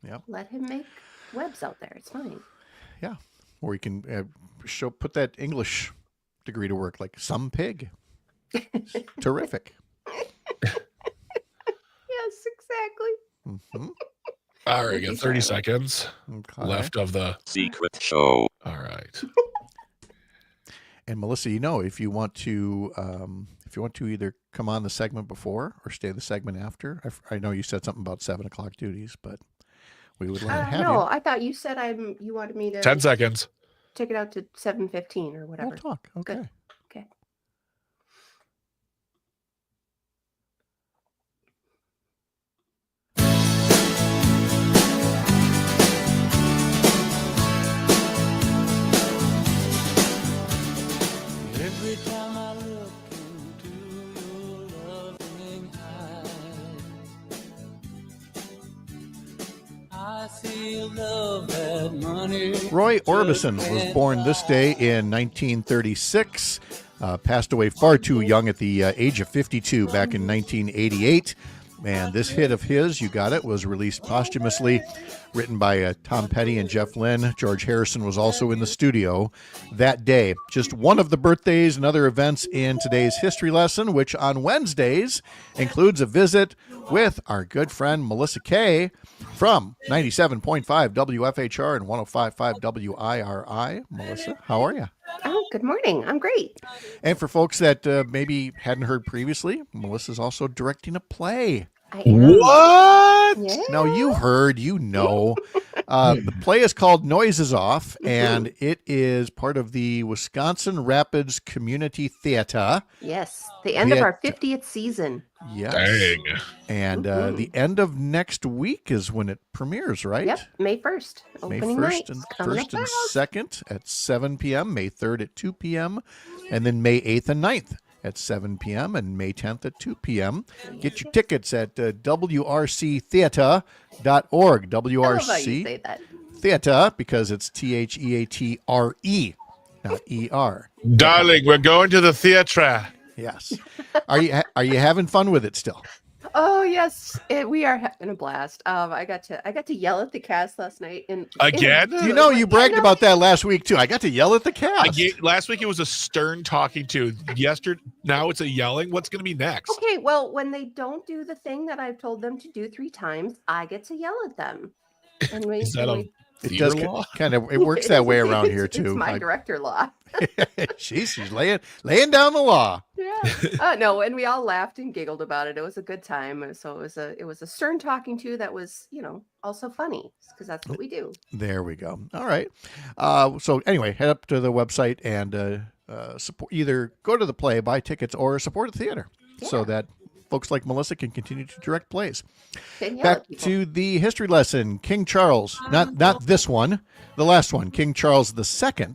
Yep. let him make webs out there. It's fine. Yeah, or you can put that English degree to work, like some pig. Terrific. Yes, exactly. Mm-hmm. All right, got 30 seconds Okay. left of the secret show. All right. And Melissa, if you want to either come on the segment before or stay the segment after, I know you said something about 7:00 duties, but we would like to have No, you. I thought you said you wanted me to 10 seconds. take it out to 7:15 or We'll whatever. talk. Okay. Good. Okay. Every time I look into your loving eyes, I see a love that money. Roy Orbison was born this day in 1936. Passed away far too young at the age of 52 back in 1988. And this hit of his, You Got It, was released posthumously, written by Tom Petty and Jeff Lynne. George Harrison was also in the studio that day. Just one of the birthdays and other events in today's history lesson, which on Wednesdays includes a visit with our good friend Melissa Kay from 97.5 WFHR and 105.5 WIRI. Melissa, how are you? Oh, good morning. I'm great. And for folks that maybe hadn't heard previously, Melissa's also directing a play. I am. What? Yeah. Now, you heard, the play is called Noises Off, and it is part of the Wisconsin Rapids Community Theater. Yes. The end of our 50th season. Yes. Dang. And the end of next week is when it premieres, right? Yep. May 1st. May Opening 1st night. and It's coming up 1st and fast. 2nd at 7 p.m., May 3rd at 2 p.m., and then May 8th and 9th at 7 p.m. and May 10th at 2 p.m. Get your tickets at wrctheater.org. I love how you say that. Theater, because it's THEATRE, not ER. Darling, we're going to the theatre. Yes. Are you having fun with it still? Oh yes, we are having a blast. I got to yell at the cast last night. Again? You bragged about that last week too. I got to yell at the cast. Last week it was a stern talking to. Now it's a yelling. What's going to be next? Okay, well, when they don't do the thing that I've told them to do 3 times, I get to yell at them. And Is that a It theater does law? kind of. It works that way around here It's too. my director law. She's laying down the law. Yeah. No, and we all laughed and giggled about it. It was a good time. So it was a stern talking to that was, also funny because that's what we do. There we go. All right. So anyway, head up to the website and support. Either go to the play, buy tickets, or support the theater, so that folks like Melissa can continue to direct plays. Back to the history lesson. King Charles, not this one, the last one. King Charles II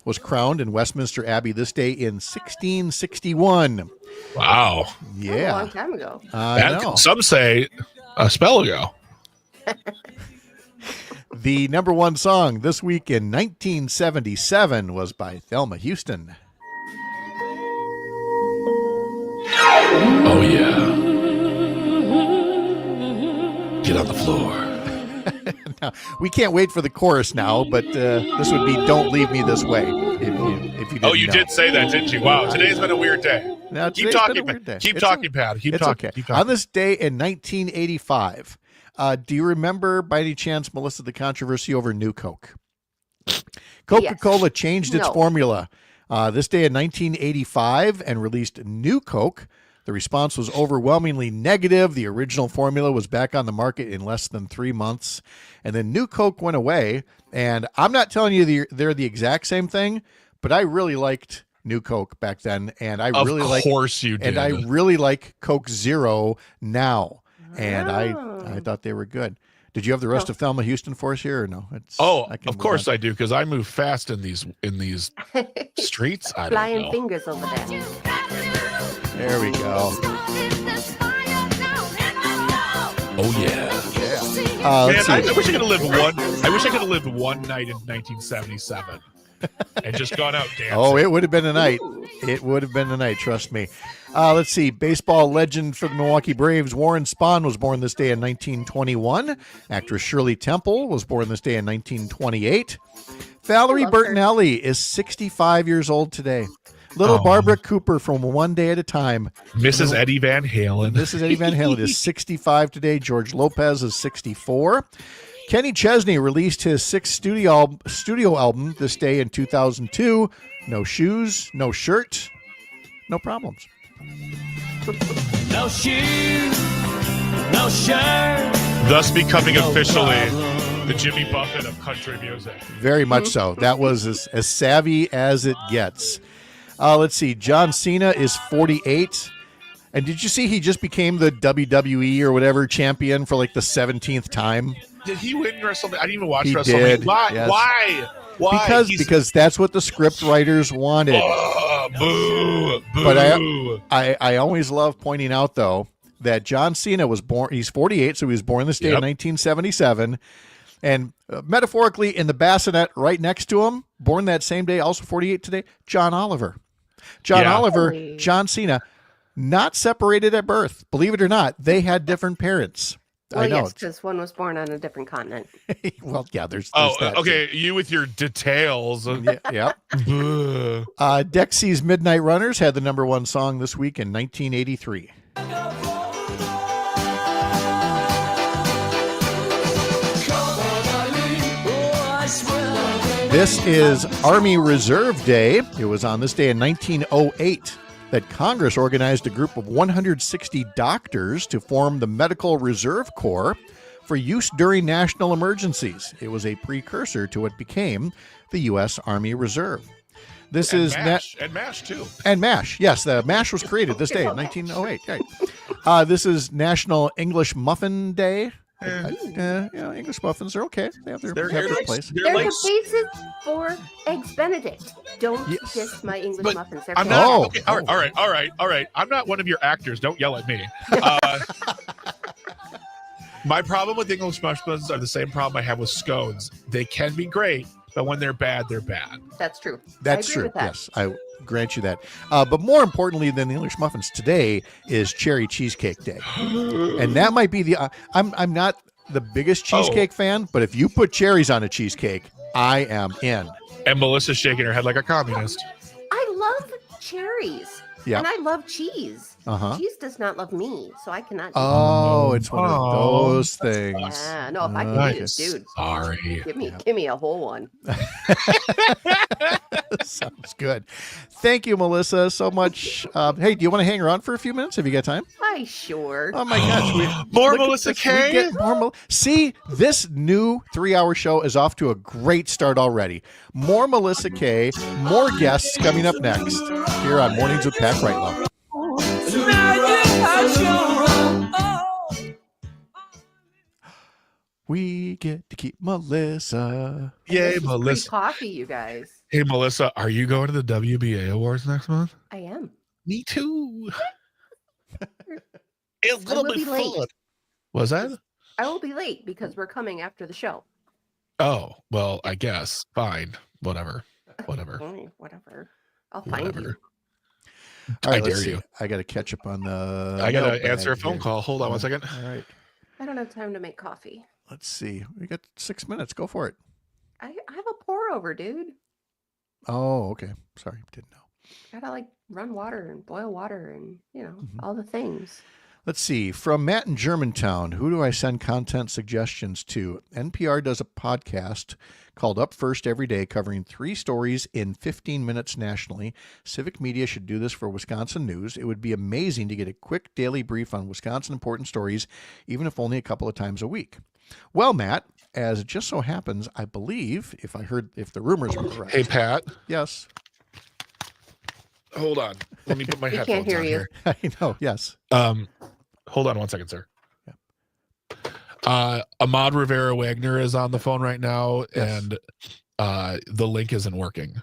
was crowned in Westminster Abbey this day in 1661. Wow. Yeah, a long time ago. I know. Some say a spell ago. The number one song this week in 1977 was by Thelma Houston. Oh, yeah. Get on the floor. Now, we can't wait for the chorus now, but this would be "Don't Leave Me This Way." If you didn't Oh, you know. did say that, didn't you? Wow, today's been a weird day. Now, Keep today's been talking, a weird day. Keep It's talking, Pat. Keep It's talking. okay. Keep talking. On this day in 1985, do you remember by any chance, Melissa, the controversy over New Coke? Coca-Cola changed its formula this day in 1985 and released New Coke. The response was overwhelmingly negative. The original formula was back on the market in less than 3 months. And then New Coke went away. And I'm not telling you they're the exact same thing, but I really liked New Coke back then, and I Of really like. course you did. And I really like Coke Zero now, and I Oh. thought they were good. Did you have the rest of Thelma Houston for us here, or no? of course I do, because I move fast in these streets. I don't Flying know. fingers over there. There we go. Oh yeah. Let's Man, see. I wish I could have lived one. I wish I could have lived one night in 1977 and just gone out dancing. Oh, it would have been a night. Ooh. It would have been a night, trust me. Let's see. Baseball legend for the Milwaukee Braves, Warren Spahn, was born this day in 1921. Actress Shirley Temple was born this day in 1928. Valerie love her. Bertinelli is 65 years old today. Little Barbara Cooper from One Day at a Time. Mrs. Eddie Van Halen. Mrs. Eddie Van Halen is 65 today. George Lopez is 64. Kenny Chesney released his sixth studio album this day in 2002. No shoes, no shirt, no problems. No shoes, no shirt. Thus becoming officially the Jimmy Buffett of country music. Very much so. That was as savvy as it gets. Let's see. John Cena is 48. And did you see he just became the WWE or whatever champion for like the 17th time? Did he win WrestleMania? I didn't even watch He WrestleMania. did, Why? yes. Why? Because that's what the script writers wanted. Boo! But I always love pointing out, though, that John Cena was born, he's 48, so he was born this day in 1977. And metaphorically, in the bassinet right next to him, born that same day, also 48 today, John Oliver. John Yeah. Oliver, Really? John Cena, not separated at birth. Believe it or not, they had different parents. Well, I know. yes, because one was born on a different continent. Well, yeah, there's Oh, that, okay. You with your details. too. Yeah. Boo. Dexy's Midnight Runners had the #1 song this week in 1983. This is Army Reserve Day. It was on this day in 1908 that Congress organized a group of 160 doctors to form the Medical Reserve Corps for use during national emergencies. It was a precursor to what became the U.S. Army Reserve. This And is MASH. And MASH, too. and MASH. Yes, the MASH was created this day in 1908. Right. This is National English Muffin Day. English muffins are okay. They have their place. They're the basis for Eggs Benedict. Don't Yes. diss my English But muffins. They're I'm fantastic. not. Oh. Okay, all right. I'm not one of your actors. Don't yell at me. My problem with English muffins are the same problem I have with scones. They can be great, but when they're bad, they're bad. That's true. That's I agree true. with that. Yes, I grant you that. But more importantly than the English muffins today is Cherry Cheesecake Day, and that might be the. I'm not the biggest cheesecake fan, but if you put cherries on a cheesecake, I am in. And Melissa's shaking her head like a communist. I love cherries. Yeah. And I love cheese. Uh-huh. Cheese does not love me, so I cannot. eat Oh, it's one of Oh, those things. Yeah, no, if I can eat it, Nice. dude, Sorry. give me a whole one. Sounds good. Thank you, Melissa, so much. Hey, do you want to hang around for a few minutes? Have you got time? Why, sure. Oh my gosh, More look at Melissa this. We Kay? get more See, this new 3-hour show is off to a great start already. More Melissa Kay, more guests coming up next here on Mornings with Pat Kreitlow. We get to keep Melissa. Yay, This is free Melissa. coffee, you guys. Hey, Melissa, are you going to the WBA Awards next month? I am. Me too. It's I will be late. Was that? I will be late because we're coming after the show. Oh, well, I guess. Fine. Whatever. Whatever. I'll find you. Whatever. All right, I let's dare see. you. I got to catch up on the. I got to mailbag answer a phone here. call. Hold on 1 second. All right. I don't have time to make coffee. Let's see. We got 6 minutes. Go for it. I have a pour over, dude. Oh, okay. Sorry, didn't know. Gotta like run water and boil water and Mhm. all the things. Let's see. From Matt in Germantown, who do I send content suggestions to? NPR does a podcast called Up First Every Day, covering 3 stories in 15 minutes nationally. Civic Media should do this for Wisconsin news. It would be amazing to get a quick daily brief on Wisconsin important stories, even if only a couple of times a week. Well, Matt, as it just so happens, I believe, if the rumors were correct. Hey, Pat. Yes. Hold on. Let me put my We headphones can't hear on you. here. I know. Yes. Hold on one second, sir. Ahmad Rivera-Wagner is on the phone right now, Yes. and the link isn't working.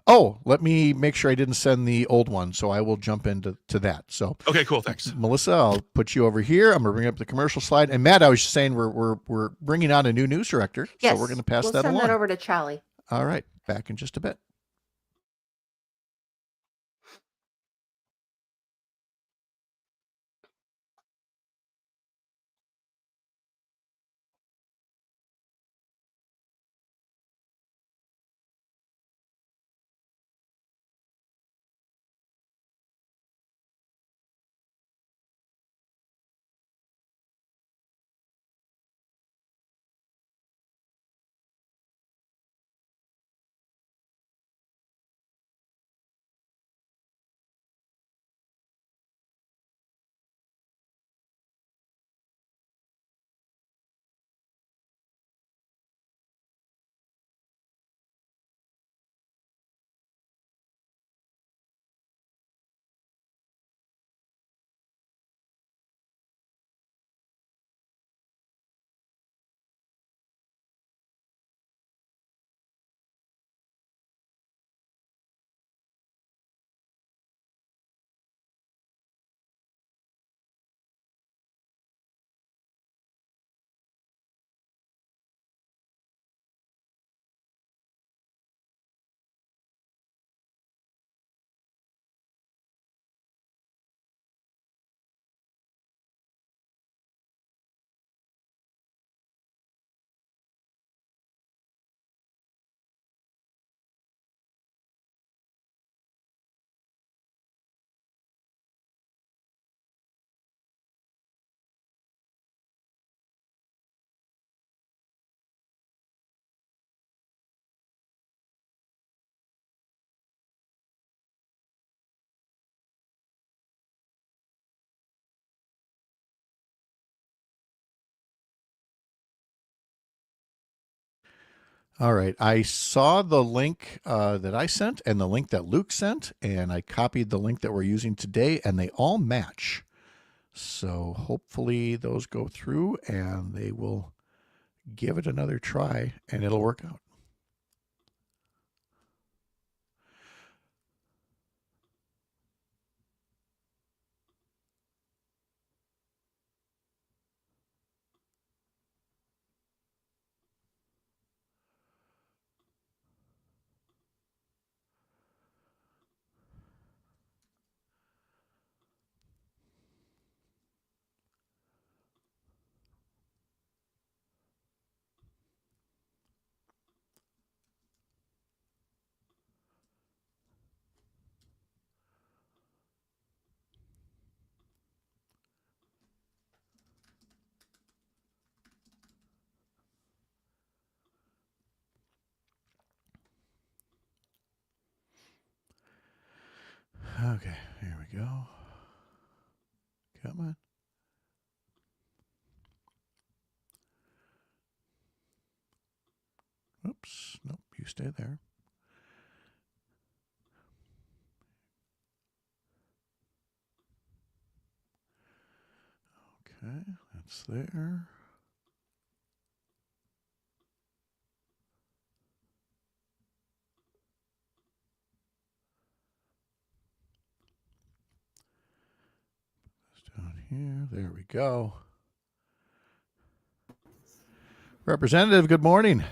Oh, let me make sure I didn't send the old one, so I will jump into that. So, Okay, cool. Thanks. Melissa, I'll put you over here. I'm gonna bring up the commercial slide. And Matt, I was just saying we're bringing on a new news director, Yes. so we're going to pass we'll that send along. that over to Charlie. All right, back in just a bit. All right. I saw the link that I sent and the link that Luke sent, and I copied the link that we're using today, and they all match. So hopefully those go through and they will give it another try and it'll work out. Okay, here we go. Come on. Oops. Nope, you stay there. Okay, that's there. It's down here. There we go. Representative, good morning.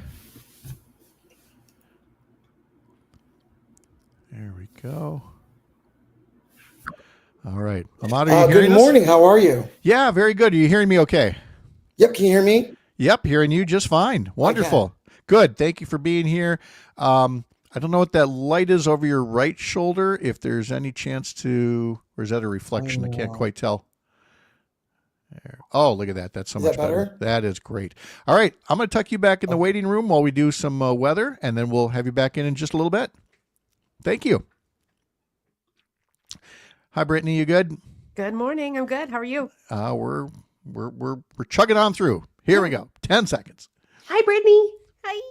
There we go. All right. Ahmad, are you hearing Good us? morning. How are you? Yeah, very good. Are you hearing me okay? Yep. Can you hear me? Yep, hearing you just fine. Wonderful. Good. Thank you for being here. I don't know what that light is over your right shoulder. If there's any chance to, or is that a reflection? I can't quite tell. There. Oh, look at that. That's so Is much that better. better? That is great. All right. I'm going to tuck you back in the waiting room while we do some weather, and then we'll have you back in just a little bit. Thank you. Hi, Brittany. You good? Good morning. I'm good. How are you? We're chugging on through. Here we go. 10 seconds. Hi, Brittany. Hi.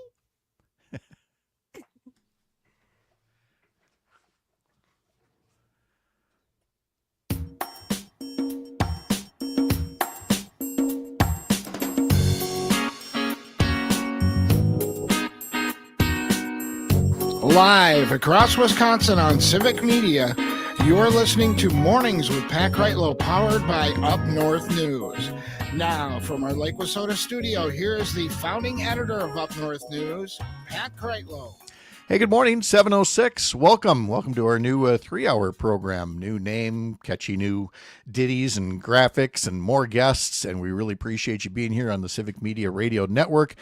Live across Wisconsin on Civic Media, you're listening to Mornings with Pat Kreitlow, powered by Up North News. Now, from our Lake Wissota studio, here is the founding editor of Up North News, Pat Kreitlow. Hey, good morning, 7:06. Welcome to our new 3-hour program. New name, catchy new ditties and graphics and more guests, and we really appreciate you being here on the Civic Media Radio Network.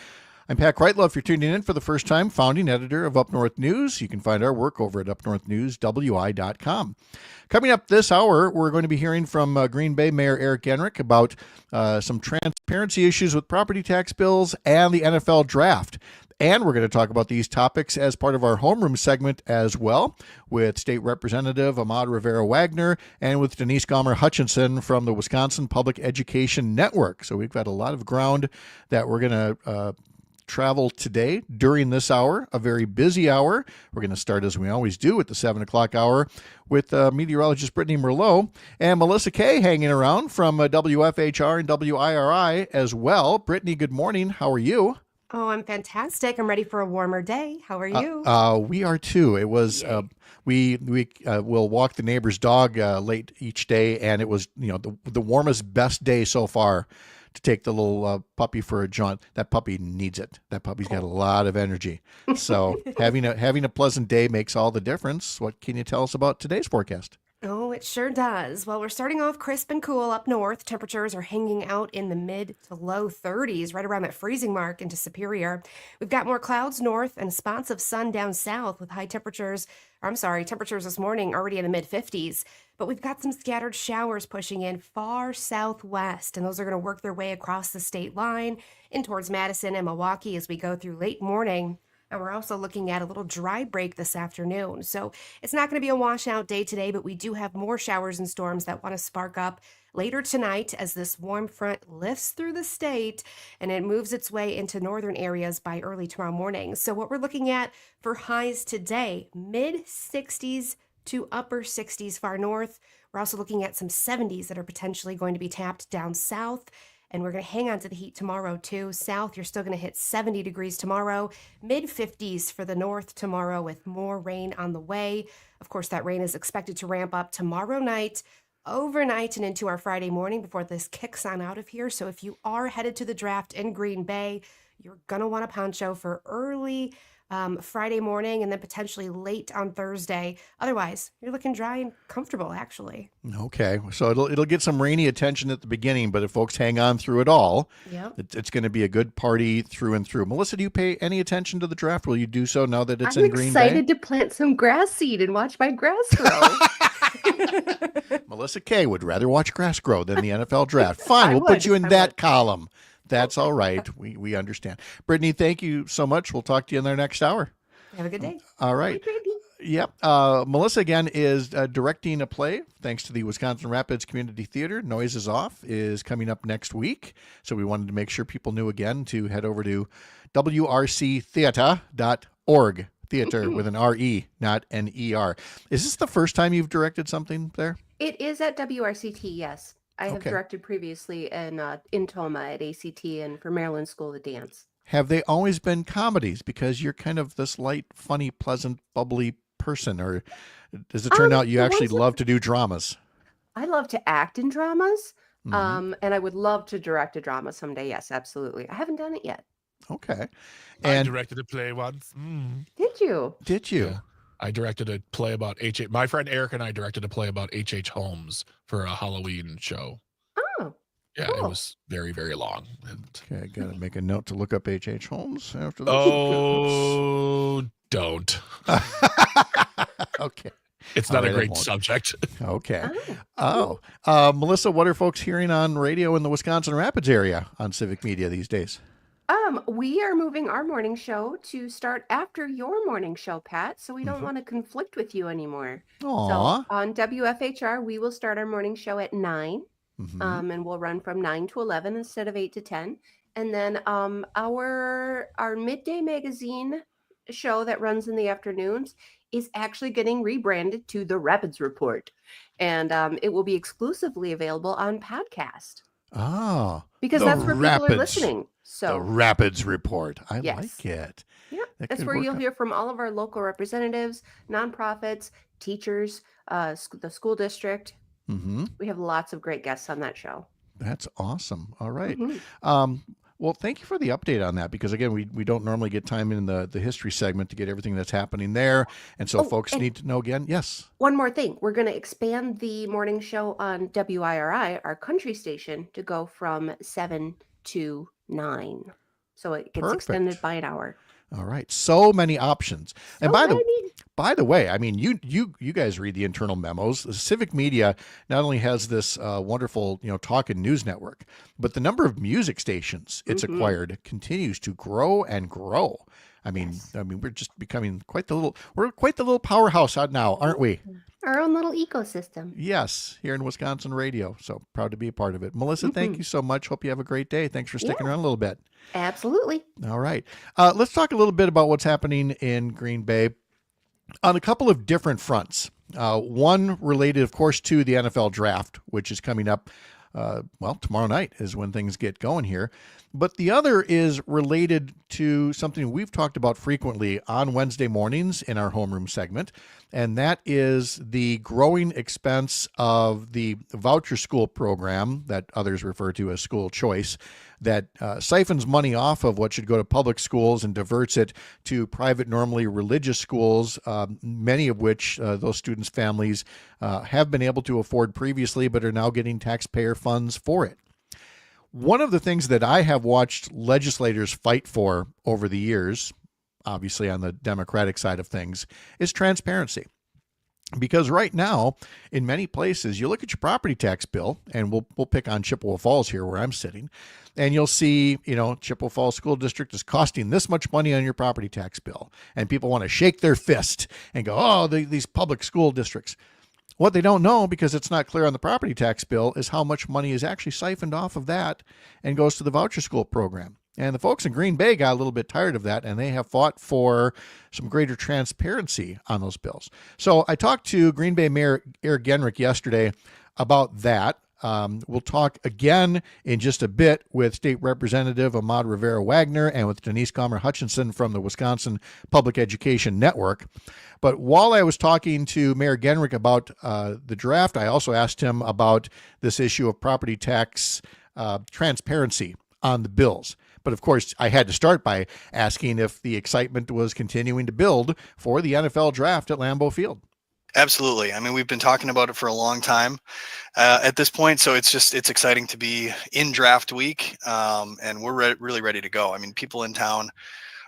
I'm Pat Kreitlow. If you're tuning in for the first time, founding editor of Up North News. You can find our work over at UpNorthNewsWI.com. Coming up this hour, we're going to be hearing from Green Bay Mayor Eric Enrick about some transparency issues with property tax bills and the NFL draft. And we're going to talk about these topics as part of our homeroom segment as well with State Representative Ahmad Rivera-Wagner and with Denise Gomer-Hutchinson from the Wisconsin Public Education Network. So we've got a lot of ground that we're going to travel today during this hour, a very busy hour. We're going to start, as we always do, at the 7 o'clock hour with meteorologist Brittany Merlot and Melissa Kay hanging around from WFHR and WIRI as well. Brittany, good morning. How are you? Oh, I'm fantastic. I'm ready for a warmer day. How are you? We are too. It was we will walk the neighbor's dog late each day, and it was the warmest, best day so far to take the little puppy for a jaunt. That puppy needs it. That puppy's got a lot of energy. So having a pleasant day makes all the difference. What can you tell us about today's forecast? Oh, it sure does. Well, we're starting off crisp and cool up north. Temperatures are hanging out in the mid to low 30s, right around that freezing mark into Superior. We've got more clouds north and spots of sun down south with temperatures this morning already in the mid 50s. But we've got some scattered showers pushing in far southwest, and those are going to work their way across the state line in towards Madison and Milwaukee as we go through late morning. And we're also looking at a little dry break this afternoon. So it's not going to be a washout day today, but we do have more showers and storms that want to spark up later tonight as this warm front lifts through the state and it moves its way into northern areas by early tomorrow morning. So what we're looking at for highs today, mid 60s to upper 60s far north. We're also looking at some 70s that are potentially going to be tapped down south. And we're going to hang on to the heat tomorrow, too. South, you're still going to hit 70 degrees tomorrow. Mid-50s for the north tomorrow with more rain on the way. Of course, that rain is expected to ramp up tomorrow night, overnight, and into our Friday morning before this kicks on out of here. So if you are headed to the draft in Green Bay, you're going to want a poncho for early Friday morning and then potentially late on Thursday. Otherwise, you're looking dry and comfortable, actually. Okay, so it'll get some rainy attention at the beginning, but if folks hang on through it all, it's going to be a good party through and through. Melissa, do you pay any attention to the draft? Will you do so now that it's in Green Bay? I'm excited to plant some grass seed and watch my grass grow. Melissa Kay would rather watch grass grow than the NFL draft. Fine, we'll put you in that column. That's all right. We understand. Brittany, thank you so much. We'll talk to you in our next hour. Have a good day. All right. Yep. Melissa, again, is directing a play thanks to the Wisconsin Rapids Community Theater. Noises Off is coming up next week. So we wanted to make sure people knew again to head over to wrctheater.org. Theater with an R-E, not an E-R. Is this the first time you've directed something there? It is at WRCT, yes. I have directed previously in Toma at ACT and for Maryland School of Dance. Have they always been comedies? Because you're kind of this light, funny, pleasant, bubbly person. Or does it turn out you actually love to do dramas? I love to act in dramas. And I would love to direct a drama someday. Yes, absolutely. I haven't done it yet. Okay. And I directed a play once. Did you? Yeah. I directed a play about H.H. My friend Eric and I directed a play about H.H. Holmes for a Halloween show. Oh, yeah, cool. It was very, very long. Okay, I got to make a note to look up H.H. Holmes after this. Oh, don't. Okay. It's not a great subject. Okay. Melissa, what are folks hearing on radio in the Wisconsin Rapids area on Civic Media these days? We are moving our morning show to start after your morning show, Pat, so we don't want to conflict with you anymore. Aww. So on WFHR, we will start our morning show at 9, and we'll run from 9 to 11 instead of 8 to 10. And then our midday magazine show that runs in the afternoons is actually getting rebranded to the Rapids Report, and it will be exclusively available on podcast. Oh, because the that's where people are Rapids. listening. The So Rapids Report. I Yes. like it. yeah, That that's could where work you'll out. hear from all of our local representatives, nonprofits, teachers, the school district. Mm-hmm. We have lots of great guests on that show. That's awesome. All right. Mhm. Well, thank you for the update on that, because again, we don't normally get time in the history segment to get everything that's happening there. And so Oh, folks and- need to know again. Yes. One more thing, we're going to expand the morning show on WIRI, our country station, to go from 7 to 9. So it gets extended Perfect. by an hour. All right. So many options. And So by many. the way, I mean, you guys read the internal memos. The Civic Media not only has this wonderful, talk and news network, but the number of music stations it's Mhm. acquired continues to grow and grow. I mean, Yes. we're just becoming quite the little powerhouse out now, aren't we? Our own little ecosystem. Yes, here in Wisconsin Radio. So proud to be a part of it. Melissa, thank you so much. Hope you have a great day. Thanks for sticking around a little bit. Absolutely. All right. Let's talk a little bit about what's happening in Green Bay on a couple of different fronts. One related, of course, to the NFL draft, which is coming up. Tomorrow night is when things get going here. But the other is related to something we've talked about frequently on Wednesday mornings in our homeroom segment, and that is the growing expense of the voucher school program that others refer to as school choice, that siphons money off of what should go to public schools and diverts it to private, normally religious schools, many of which those students' families have been able to afford previously, but are now getting taxpayer funds for it. One of the things that I have watched legislators fight for over the years, obviously on the Democratic side of things, is transparency. Because right now, in many places, you look at your property tax bill, and we'll pick on Chippewa Falls here where I'm sitting, and you'll see, Chippewa Falls School District is costing this much money on your property tax bill. And people want to shake their fist and go, oh, these public school districts. What they don't know, because it's not clear on the property tax bill, is how much money is actually siphoned off of that and goes to the voucher school program. And the folks in Green Bay got a little bit tired of that, and they have fought for some greater transparency on those bills. So I talked to Green Bay Mayor Eric Genrich yesterday about that. We'll talk again in just a bit with State Representative Ahmad Rivera-Wagner and with Denise Comer-Hutchinson from the Wisconsin Public Education Network. But while I was talking to Mayor Genrich about the draft, I also asked him about this issue of property tax transparency on the bills. But of course, I had to start by asking if the excitement was continuing to build for the NFL draft at Lambeau Field. Absolutely. I mean, we've been talking about it for a long time at this point. So it's exciting to be in draft week, and we're really ready to go. I mean, people in town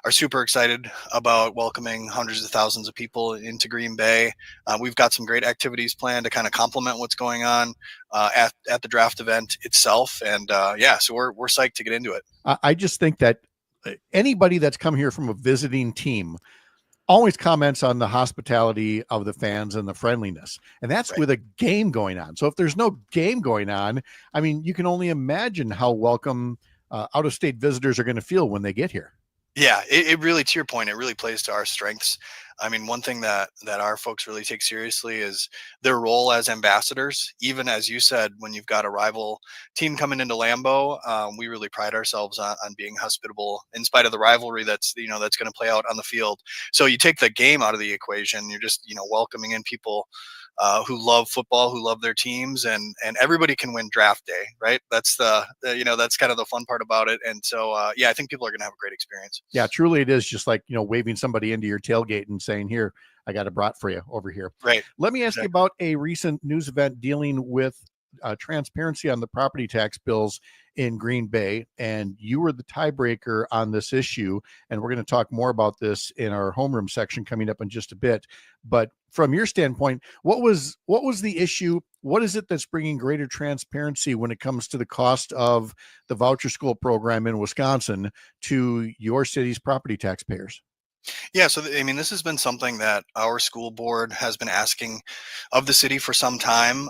are super excited about welcoming hundreds of thousands of people into Green Bay. We've got some great activities planned to kind of complement what's going on at the draft event itself. And so we're psyched to get into it. I just think that anybody that's come here from a visiting team always comments on the hospitality of the fans and the friendliness. And that's right, with a game going on. So if there's no game going on, I mean, you can only imagine how welcome out-of-state visitors are going to feel when they get here. Yeah, it really, to your point, it really plays to our strengths. I mean, one thing that our folks really take seriously is their role as ambassadors. Even as you said, when you've got a rival team coming into Lambeau, we really pride ourselves on being hospitable in spite of the rivalry that's going to play out on the field. So you take the game out of the equation, you're just welcoming in people who love football, who love their teams, and everybody can win draft day, right? That's that's kind of the fun part about it. And so, I think people are going to have a great experience. Yeah, truly it is just like, waving somebody into your tailgate and saying, here, I got a brat for you over here. Right. Let me ask you about a recent news event dealing with transparency on the property tax bills in Green Bay, and you were the tiebreaker on this issue, and we're going to talk more about this in our homeroom section coming up in just a bit. But from your standpoint, what was the issue? What is it that's bringing greater transparency when it comes to the cost of the voucher school program in Wisconsin to your city's property taxpayers? Yeah, so I mean, this has been something that our school board has been asking of the city for some time.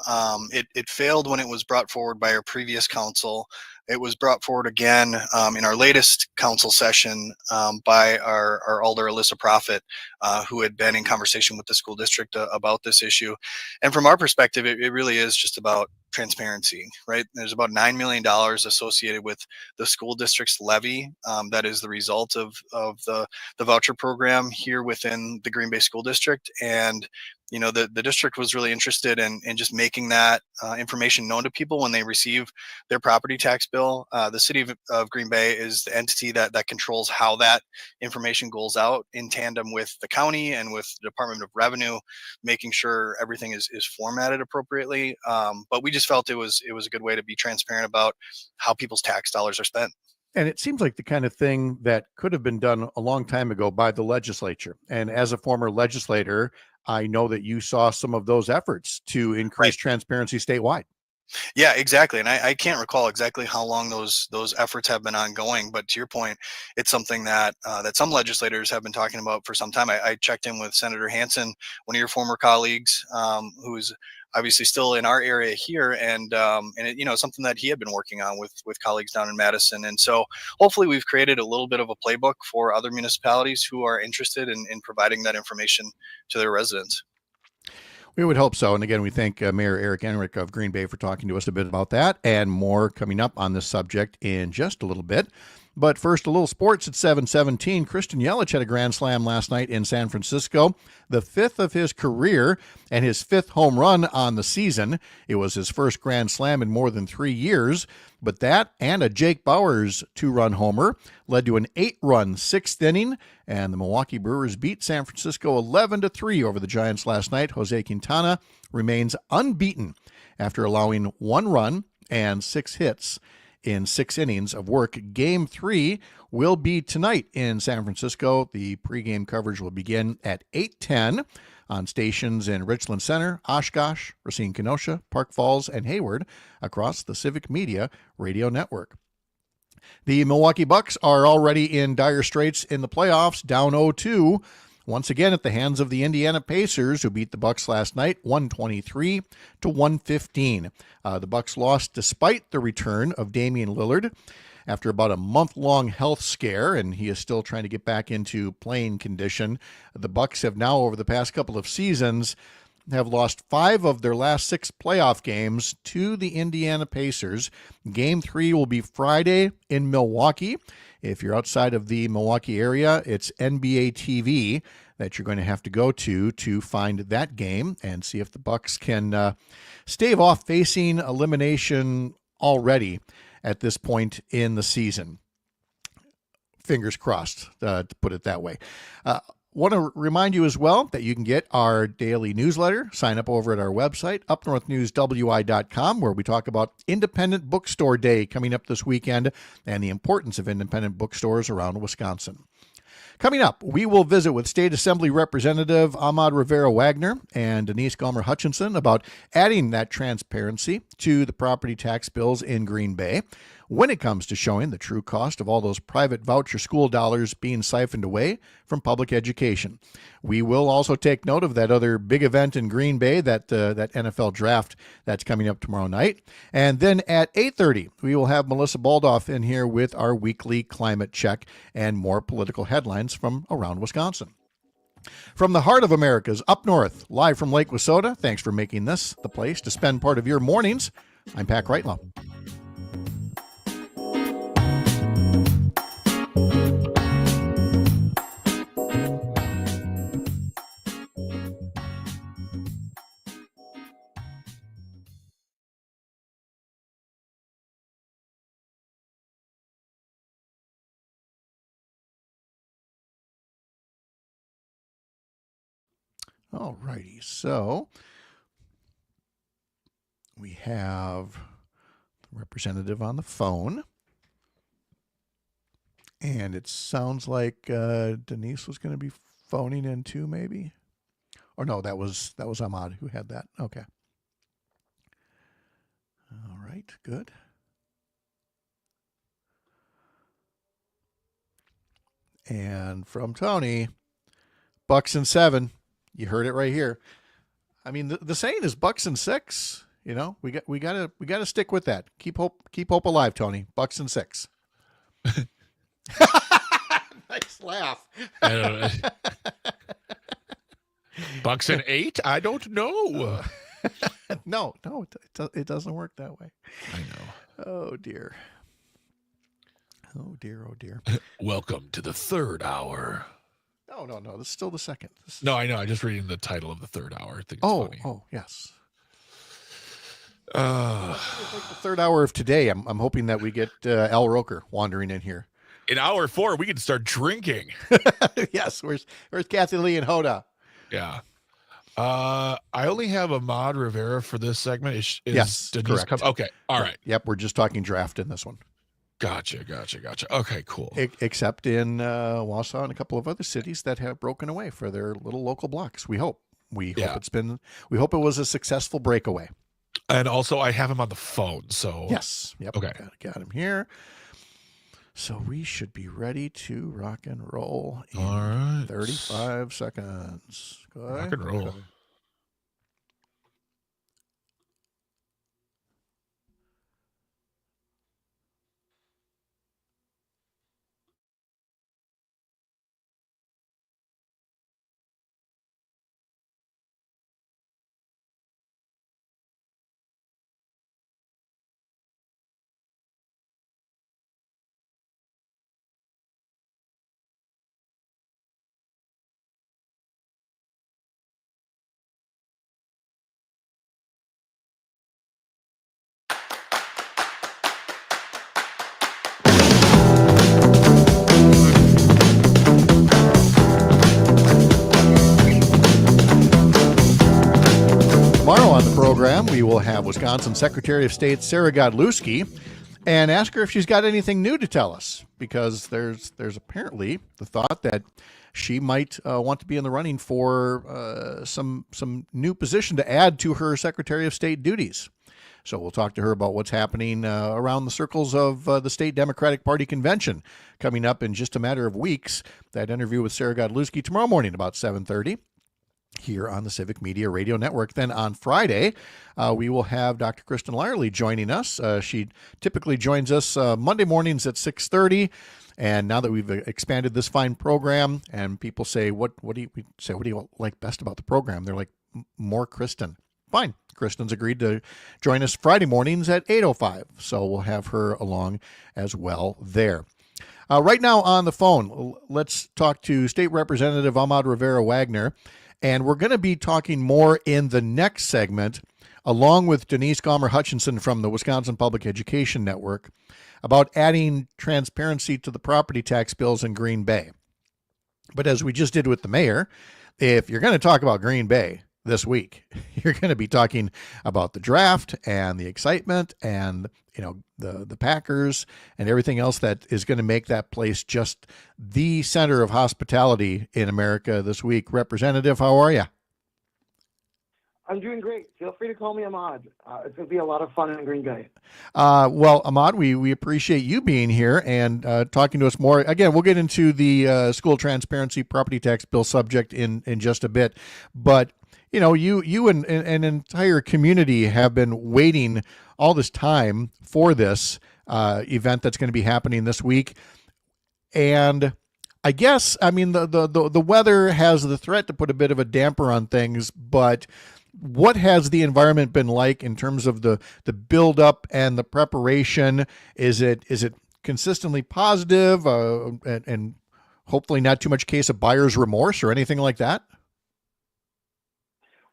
It failed when it was brought forward by our previous council. It was brought forward again in our latest council session by our alder Alyssa Prophet, who had been in conversation with the school district about this issue. And from our perspective, it really is just about transparency, right? There's about $9 million associated with the school district's levy. That is the result of the voucher program here within the Green Bay School District. And the district was really interested in just making that information known to people when they receive their property tax bill. The city of Green Bay is the entity that controls how that information goes out in tandem with the county and with the Department of Revenue, making sure everything is formatted appropriately. But we just felt it was a good way to be transparent about how people's tax dollars are spent. And it seems like the kind of thing that could have been done a long time ago by the legislature. And as a former legislator, I know that you saw some of those efforts to increase transparency statewide. Yeah, exactly. And I can't recall exactly how long those efforts have been ongoing, but to your point, it's something that some legislators have been talking about for some time. I checked in with Senator Hansen, one of your former colleagues, who's obviously still in our area here, and it, something that he had been working on with colleagues down in Madison. And so hopefully we've created a little bit of a playbook for other municipalities who are interested in providing that information to their residents. We would hope so. And again, we thank Mayor Eric Enrick of Green Bay for talking to us a bit about that, and more coming up on this subject in just a little bit. But first, a little sports at 7:17. Christian Yelich had a grand slam last night in San Francisco, the 5th of his career and his 5th home run on the season. It was his first grand slam in more than 3 years, but that and a Jake Bauers 2-run homer led to an 8-run 6th inning, and the Milwaukee Brewers beat San Francisco 11-3 over the Giants last night. Jose Quintana remains unbeaten after allowing 1 run and 6 hits in 6 innings of work. Game 3 will be tonight in San Francisco. The pregame coverage will begin at 8:10 on stations in Richland Center, Oshkosh, Racine, Kenosha, Park Falls, and Hayward across the Civic Media radio network. The Milwaukee Bucks are already in dire straits in the playoffs, down 0-2. Once again at the hands of the Indiana Pacers, who beat the Bucks last night 123-115. The Bucks lost despite the return of Damian Lillard after about a month-long health scare, and he is still trying to get back into playing condition. The Bucks have now, over the past couple of seasons, have lost 5 of their last 6 playoff games to the Indiana Pacers. Game 3 will be Friday in Milwaukee. If you're outside of the Milwaukee area, it's NBA TV that you're going to have to go to find that game and see if the Bucks can stave off facing elimination already at this point in the season. Fingers crossed, to put it that way. Want to remind you as well that you can get our daily newsletter. Sign up over at our website, UpNorthNewsWI.com, where we talk about Independent Bookstore Day coming up this weekend and the importance of independent bookstores around Wisconsin. Coming up, we will visit with State Assembly Representative Ahmad Rivera-Wagner and Denise Gomer-Hutchinson about adding that transparency to the property tax bills in Green Bay when it comes to showing the true cost of all those private voucher school dollars being siphoned away from public education. We will also take note of that other big event in Green Bay, that NFL draft that's coming up tomorrow night. And then at 8:30, we will have Melissa Baldoff in here with our weekly climate check and more political headlines from around Wisconsin. From the heart of America's up north, live from Lake Wissota, thanks for making this the place to spend part of your mornings. I'm Pat Kreitlow. All righty, so we have the representative on the phone, and it sounds like Denise was going to be phoning in too, maybe. Or no, that was Ahmad who had that. Okay. All right, good. And from Tony, Bucks and 7. You heard it right here. I mean, the saying is Bucks and 6. You know, we gotta stick with that. Keep hope alive, Tony. Bucks and 6. Nice laugh. I don't know. Bucks and 8? I don't know. No, it doesn't work that way. I know. Oh dear. Oh dear. Oh dear. Welcome to the third hour. No. This is still the second. No, I know. I'm just reading the title of the third hour. I think it's funny. Oh, yes. Uh, It's like the third hour of today. I'm hoping that we get Al Roker wandering in here. in hour 4, we can start drinking. Yes. Where's Kathy Lee and Hoda? Yeah. I only have Ahmad Rivera for this segment. Is Yes, Denise correct. Okay. All right. Yep. We're just talking draft in this one. Gotcha. Okay, cool. Except in Wausau and a couple of other cities that have broken away for their little local blocks. We hope. We hope it was a successful breakaway. And also, I have him on the phone. So Yes. Yep. Okay. Got him here. So we should be ready to rock and roll in All right. 35 seconds. Go ahead. Rock and roll. Tomorrow on the program, we will have Wisconsin Secretary of State Sarah Godlewski and ask her if she's got anything new to tell us, because there's apparently the thought that she might want to be in the running for some new position to add to her Secretary of State duties. So we'll talk to her about what's happening around the circles of the State Democratic Party convention coming up in just a matter of weeks. That interview with Sarah Godlewski tomorrow morning about 7:30. Here on the Civic Media Radio Network. Then on Friday, we will have Dr. Kristen Lyerly joining us. She typically joins us Monday mornings at 6:30. And now that we've expanded this fine program, and people say, what do you like best about the program? They're like, more Kristen. Fine. Kristen's agreed to join us Friday mornings at 8:05. So we'll have her along as well there. Right now on the phone, let's talk to State Representative Ahmad Rivera-Wagner. And we're going to be talking more in the next segment, along with Denise Gomer Hutchinson from the Wisconsin Public Education Network, about adding transparency to the property tax bills in Green Bay. But as we just did with the mayor, if you're going to talk about Green Bay this week, you're going to be talking about the draft and the excitement and the Packers and everything else that is going to make that place just the center of hospitality in America this week. Representative, how are you? I'm doing great. Feel free to call me Ahmad. It's going to be a lot of fun in Green Bay. Well, Ahmad, we appreciate you being here and talking to us more. Again, we'll get into the school transparency property tax bill subject in just a bit. But, you and an entire community have been waiting all this time for this event that's going to be happening this week. And I guess, the weather has the threat to put a bit of a damper on things, but what has the environment been like in terms of the build up and the preparation? Is it consistently positive and hopefully not too much case of buyer's remorse or anything like that?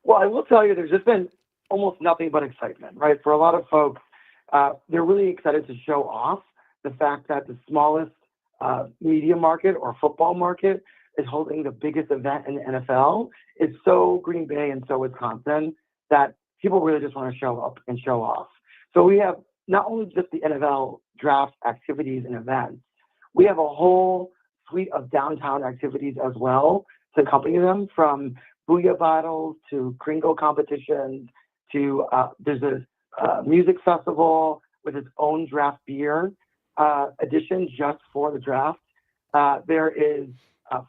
Well, I will tell you, there's just been almost nothing but excitement, right? For a lot of folks, they're really excited to show off the fact that the smallest media market or football market is holding the biggest event in the NFL. It's so Green Bay and so Wisconsin that people really just want to show up and show off. So we have not only just the NFL draft activities and events, we have a whole suite of downtown activities as well to accompany them, from booyah battles to Kringle competitions to there's a music festival with its own draft beer edition just for the draft. There is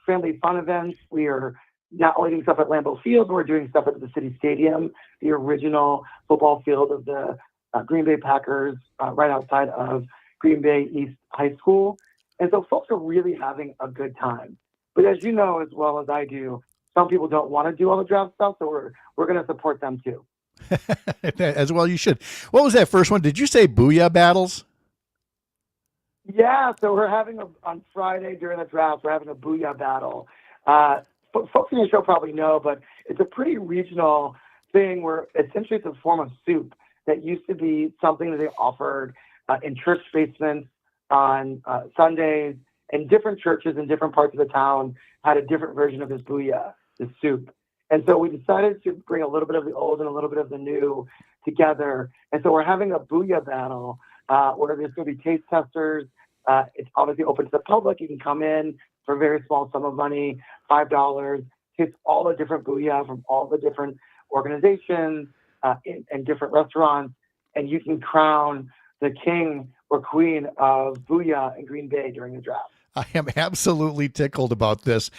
family fun events. We are not only doing stuff at Lambeau Field, but we're doing stuff at the City Stadium, the original football field of the Green Bay Packers, right outside of Green Bay East High School. And so folks are really having a good time. But as you know, as well as I do, some people don't want to do all the draft stuff, so we're going to support them too. As well you should. What was that first one? Did you say booyah battles? Yeah, so we're having on Friday during the draft, we're having a booyah battle. Folks in the show probably know, but it's a pretty regional thing where essentially it's a form of soup that used to be something that they offered in church basements on Sundays, and different churches in different parts of the town had a different version of this booyah, this soup. And so we decided to bring a little bit of the old and a little bit of the new together. And so we're having a booyah battle where there's going to be taste testers. It's obviously open to the public. You can come in for a very small sum of money, $5, taste all the different booyah from all the different organizations and different restaurants, and you can crown the king or queen of booyah in Green Bay during the draft. I am absolutely tickled about this.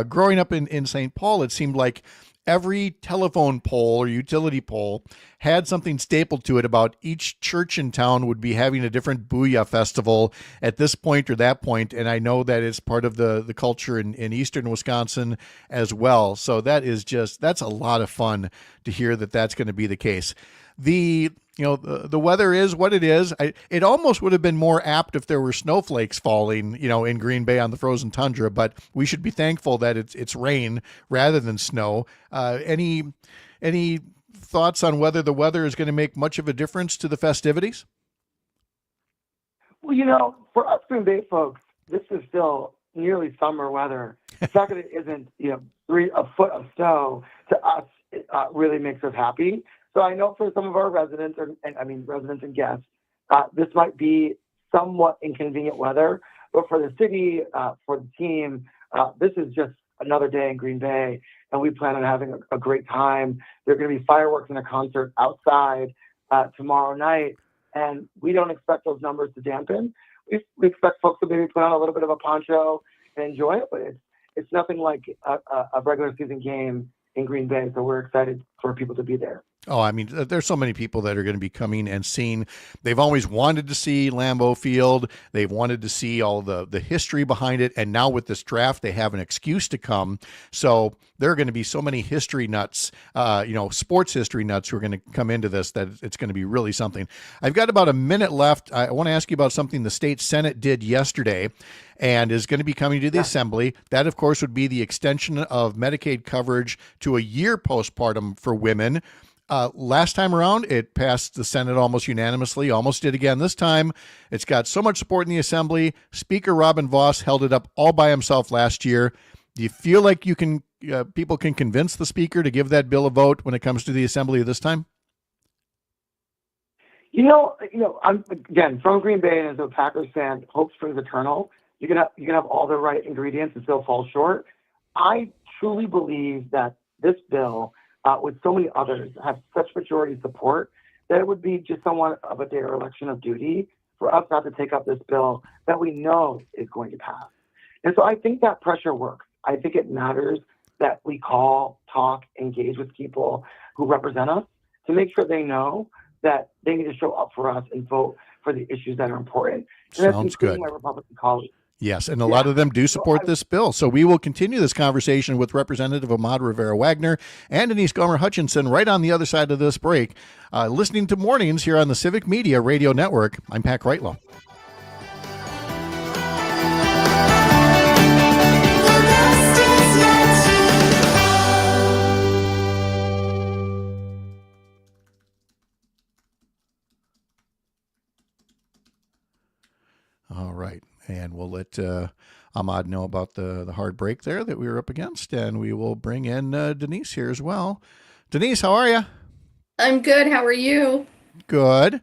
Growing up in St. Paul, it seemed like every telephone pole or utility pole had something stapled to it about each church in town would be having a different booyah festival at this point or that point. And I know that it's part of the culture in eastern Wisconsin as well. So that's a lot of fun to hear that that's going to be the case. The weather is what it is. It almost would have been more apt if there were snowflakes falling, in Green Bay on the frozen tundra, but we should be thankful that it's rain rather than snow. Any thoughts on whether the weather is going to make much of a difference to the festivities? Well, for us Green Bay folks, this is still nearly summer weather. The fact that it isn't, a foot of snow to us, it really makes us happy. So I know for some of our residents, residents and guests, this might be somewhat inconvenient weather, but for the city, for the team, this is just another day in Green Bay, and we plan on having a great time. There are going to be fireworks and a concert outside tomorrow night, and we don't expect those numbers to dampen. We expect folks to maybe put on a little bit of a poncho and enjoy it, but it's nothing like a regular season game in Green Bay, so we're excited for people to be there. Oh, there's so many people that are going to be coming and seeing. They've always wanted to see Lambeau Field. They've wanted to see all the history behind it. And now with this draft, they have an excuse to come. So there are going to be so many history nuts, sports history nuts who are going to come into this that it's going to be really something. I've got about a minute left. I want to ask you about something the state Senate did yesterday and is going to be coming to the Assembly. That, of course, would be the extension of Medicaid coverage to a year postpartum for women. Last time around, it passed the Senate almost unanimously, almost did again this time. It's got so much support in the Assembly. Speaker Robin Vos held it up all by himself last year. Do you feel like people can convince the Speaker to give that bill a vote when it comes to the Assembly this time? I'm again from Green Bay, and as a Packers fan, hope springs eternal. You can have all the right ingredients and still fall short. I truly believe that this bill, with so many others, have such majority support that it would be just somewhat of a dereliction of duty for us not to take up this bill that we know is going to pass. And so I think that pressure works. I think it matters that we call, talk, engage with people who represent us to make sure they know that they need to show up for us and vote for the issues that are important. And Sounds good. My Republican colleagues. Yes, and a lot of them do support this bill. So we will continue this conversation with Representative Ahmad Rivera-Wagner and Denise Gomer-Hutchinson right on the other side of this break. Listening to Mornings here on the Civic Media Radio Network, I'm Pat Kreitlow. All right. And we'll let Ahmad know about the hard break there that we were up against. And we will bring in Denise here as well. Denise, how are you? I'm good. How are you? Good.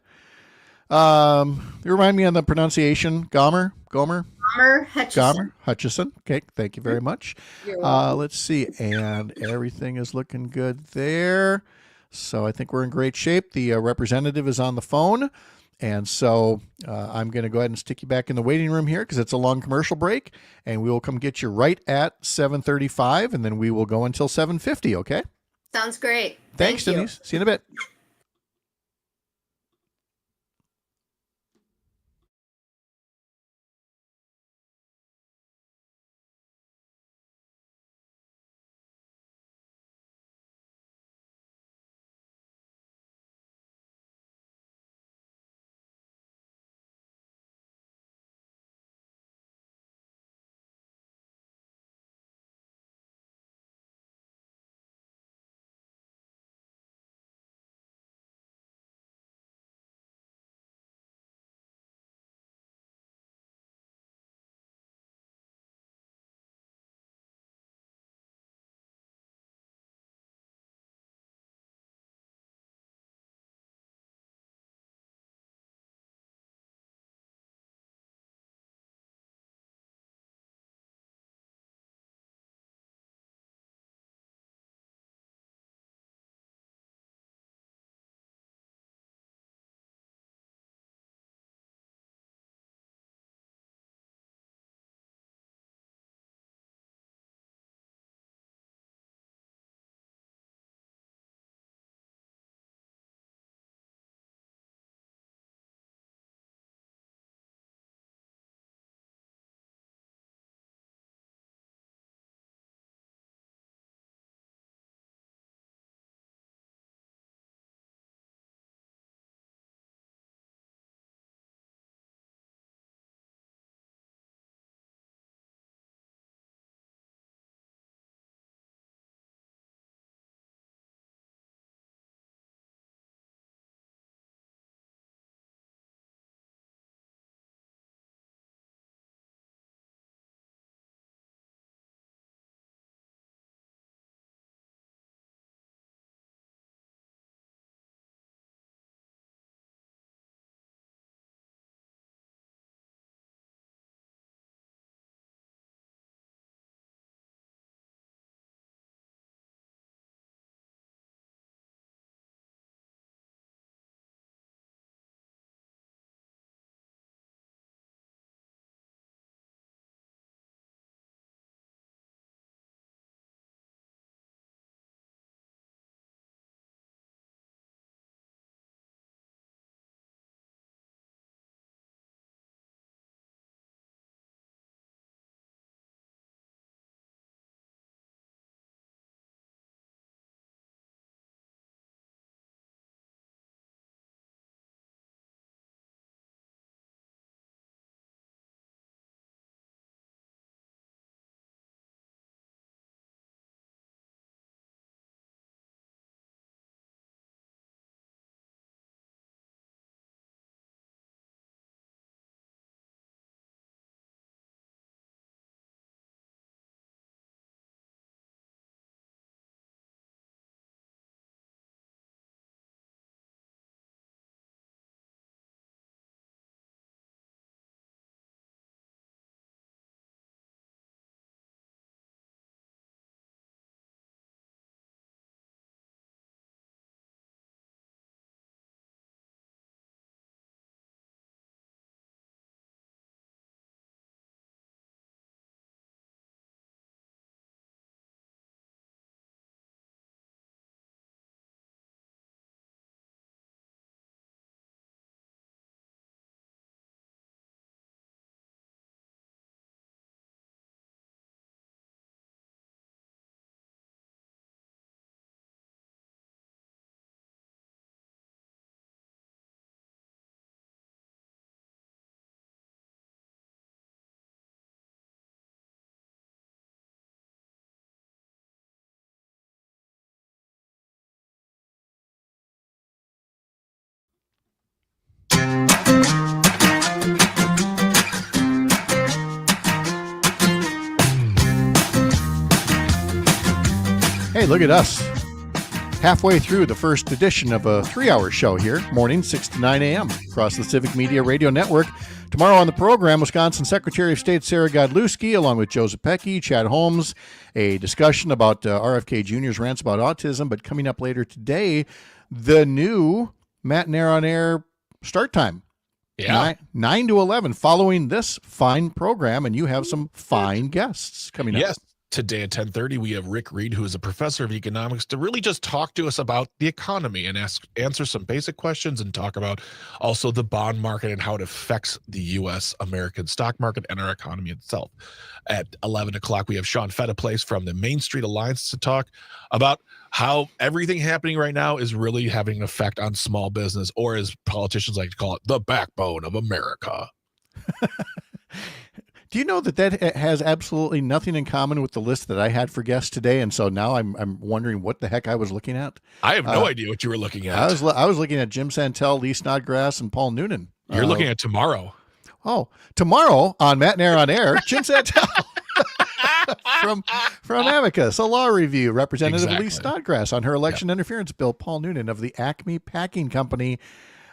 You remind me on the pronunciation. Gomer? Hutchison. Okay, thank you very much. Let's see. And everything is looking good there. So I think we're in great shape. The representative is on the phone. And so I'm going to go ahead and stick you back in the waiting room here because it's a long commercial break, and we will come get you right at 7:35, and then we will go until 7:50, okay? Sounds great. Thanks, Denise. See you in a bit. look at us. Halfway through the first edition of a 3-hour show here, morning 6 to 9 a.m. across the Civic Media Radio Network. Tomorrow on the program, Wisconsin Secretary of State Sarah Godlewski, along with Joe Zepecki, Chad Holmes, a discussion about RFK Jr.'s rants about autism. But coming up later today, the new Matt Nair on Air start time. Yeah. 9 to 11 following this fine program, and you have some fine guests coming up. Yes. Today at 10:30, we have Rick Reed, who is a professor of economics, to really just talk to us about the economy and answer some basic questions and talk about also the bond market and how it affects the U.S. American stock market and our economy itself. At 11 o'clock, we have Sean Fettiplace from the Main Street Alliance to talk about how everything happening right now is really having an effect on small business, or as politicians like to call it, the backbone of America. Do you know that has absolutely nothing in common with the list that I had for guests today? And so now I'm wondering what the heck I was looking at. I have no idea what you were looking at. I was looking at Jim Santel, Lee Snodgrass, and Paul Noonan. You're looking at tomorrow. Oh, tomorrow on Matt Nair on Air, Jim Santel from Amicus, a law review. Representative Lee Snodgrass on her election interference bill. Paul Noonan of the Acme Packing Company,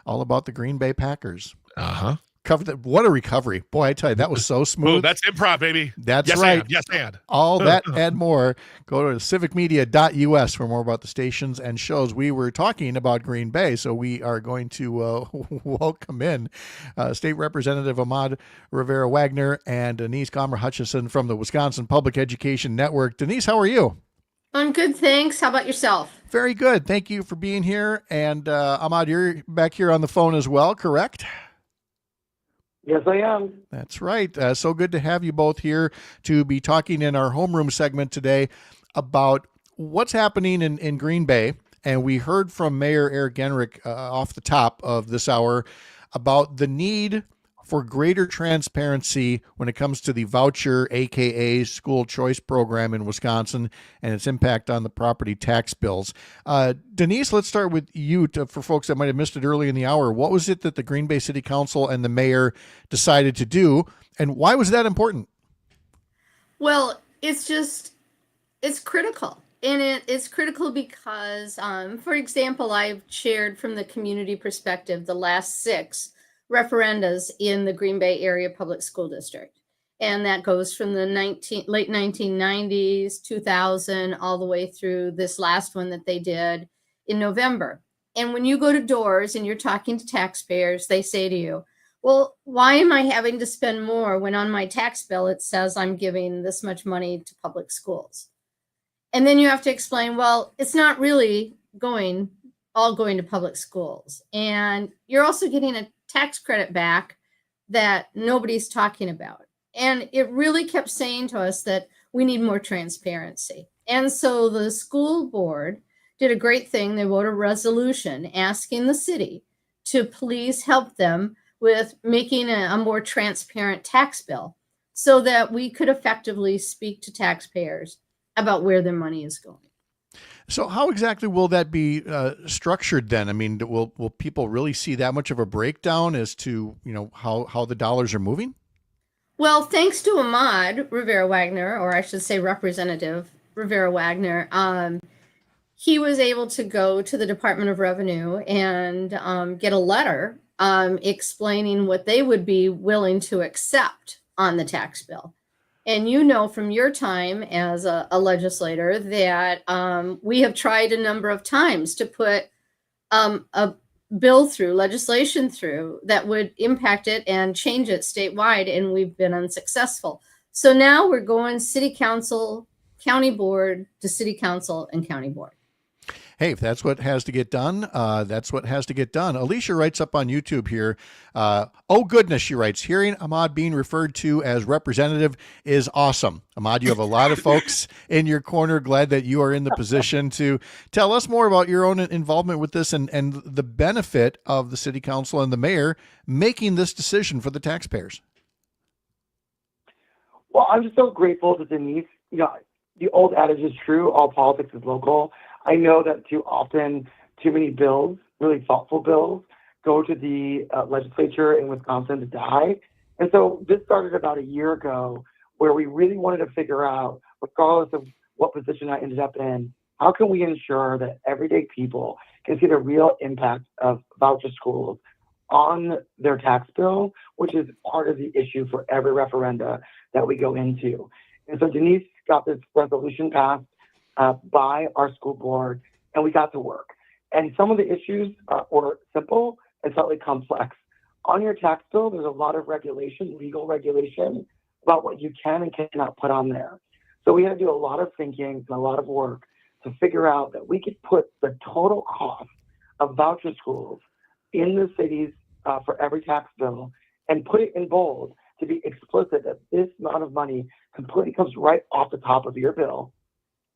all about the Green Bay Packers. Uh-huh. What a recovery. Boy, I tell you, that was so smooth. Oh, that's improv, baby. That's yes, right. And. Yes, and. All that and more. Go to civicmedia.us for more about the stations and shows. We were talking about Green Bay, so we are going to welcome in State Representative Ahmad Rivera-Wagner and Denise Gomer-Hutchison from the Wisconsin Public Education Network. Denise, how are you? I'm good, thanks. How about yourself? Very good. Thank you for being here. And Ahmad, you're back here on the phone as well, correct? Yes, I am. That's right. So good to have you both here to be talking in our homeroom segment today about what's happening in Green Bay. And we heard from Mayor Eric Genrich off the top of this hour about the need for greater transparency when it comes to the voucher, aka school choice program in Wisconsin, and its impact on the property tax bills. Denise, let's start with you for folks that might have missed it early in the hour. What was it that the Green Bay City Council and the mayor decided to do, and why was that important? Well, it's critical. And it's critical because, for example, I've chaired from the community perspective the last 6 referendas in the Green Bay Area Public School District. And that goes from the late 1990s, 2000, all the way through this last one that they did in November. And when you go to doors and you're talking to taxpayers, they say to you, well, why am I having to spend more when on my tax bill it says I'm giving this much money to public schools? And then you have to explain, well, it's not really all going to public schools. And you're also getting a tax credit back that nobody's talking about. And it really kept saying to us that we need more transparency. And so the school board did a great thing. They wrote a resolution asking the city to please help them with making a more transparent tax bill so that we could effectively speak to taxpayers about where their money is going. So how exactly will that be structured then? I mean, will people really see that much of a breakdown as to, how the dollars are moving? Well, thanks to Ahmad Rivera-Wagner, or I should say Representative Rivera-Wagner, he was able to go to the Department of Revenue and get a letter explaining what they would be willing to accept on the tax bill. And you know from your time as a legislator that we have tried a number of times to put a bill through, legislation through, that would impact it and change it statewide, and we've been unsuccessful. So now we're going city council, county board to city council and county board. Hey, if that's what has to get done, that's what has to get done. Alicia writes up on YouTube here. Oh, goodness, she writes, hearing Ahmad being referred to as representative is awesome. Ahmad, you have a lot of folks in your corner. Glad that you are in the position to tell us more about your own involvement with this and the benefit of the city council and the mayor making this decision for the taxpayers. Well, I'm just so grateful to Denise. The old adage is true, all politics is local. I know that too often, too many bills, really thoughtful bills, go to the legislature in Wisconsin to die. And so this started about a year ago where we really wanted to figure out, regardless of what position I ended up in, How can we ensure that everyday people can see the real impact of voucher schools on their tax bill, which is part of the issue for every referenda that we go into. And so Denise got this resolution passed by our school board, and we got to work. And some of the issues were simple and slightly complex. On your tax bill, there's a lot of regulation, legal regulation, about what you can and cannot put on there. So we had to do a lot of thinking and a lot of work to figure out that we could put the total cost of voucher schools in the cities for every tax bill and put it in bold to be explicit that this amount of money completely comes right off the top of your bill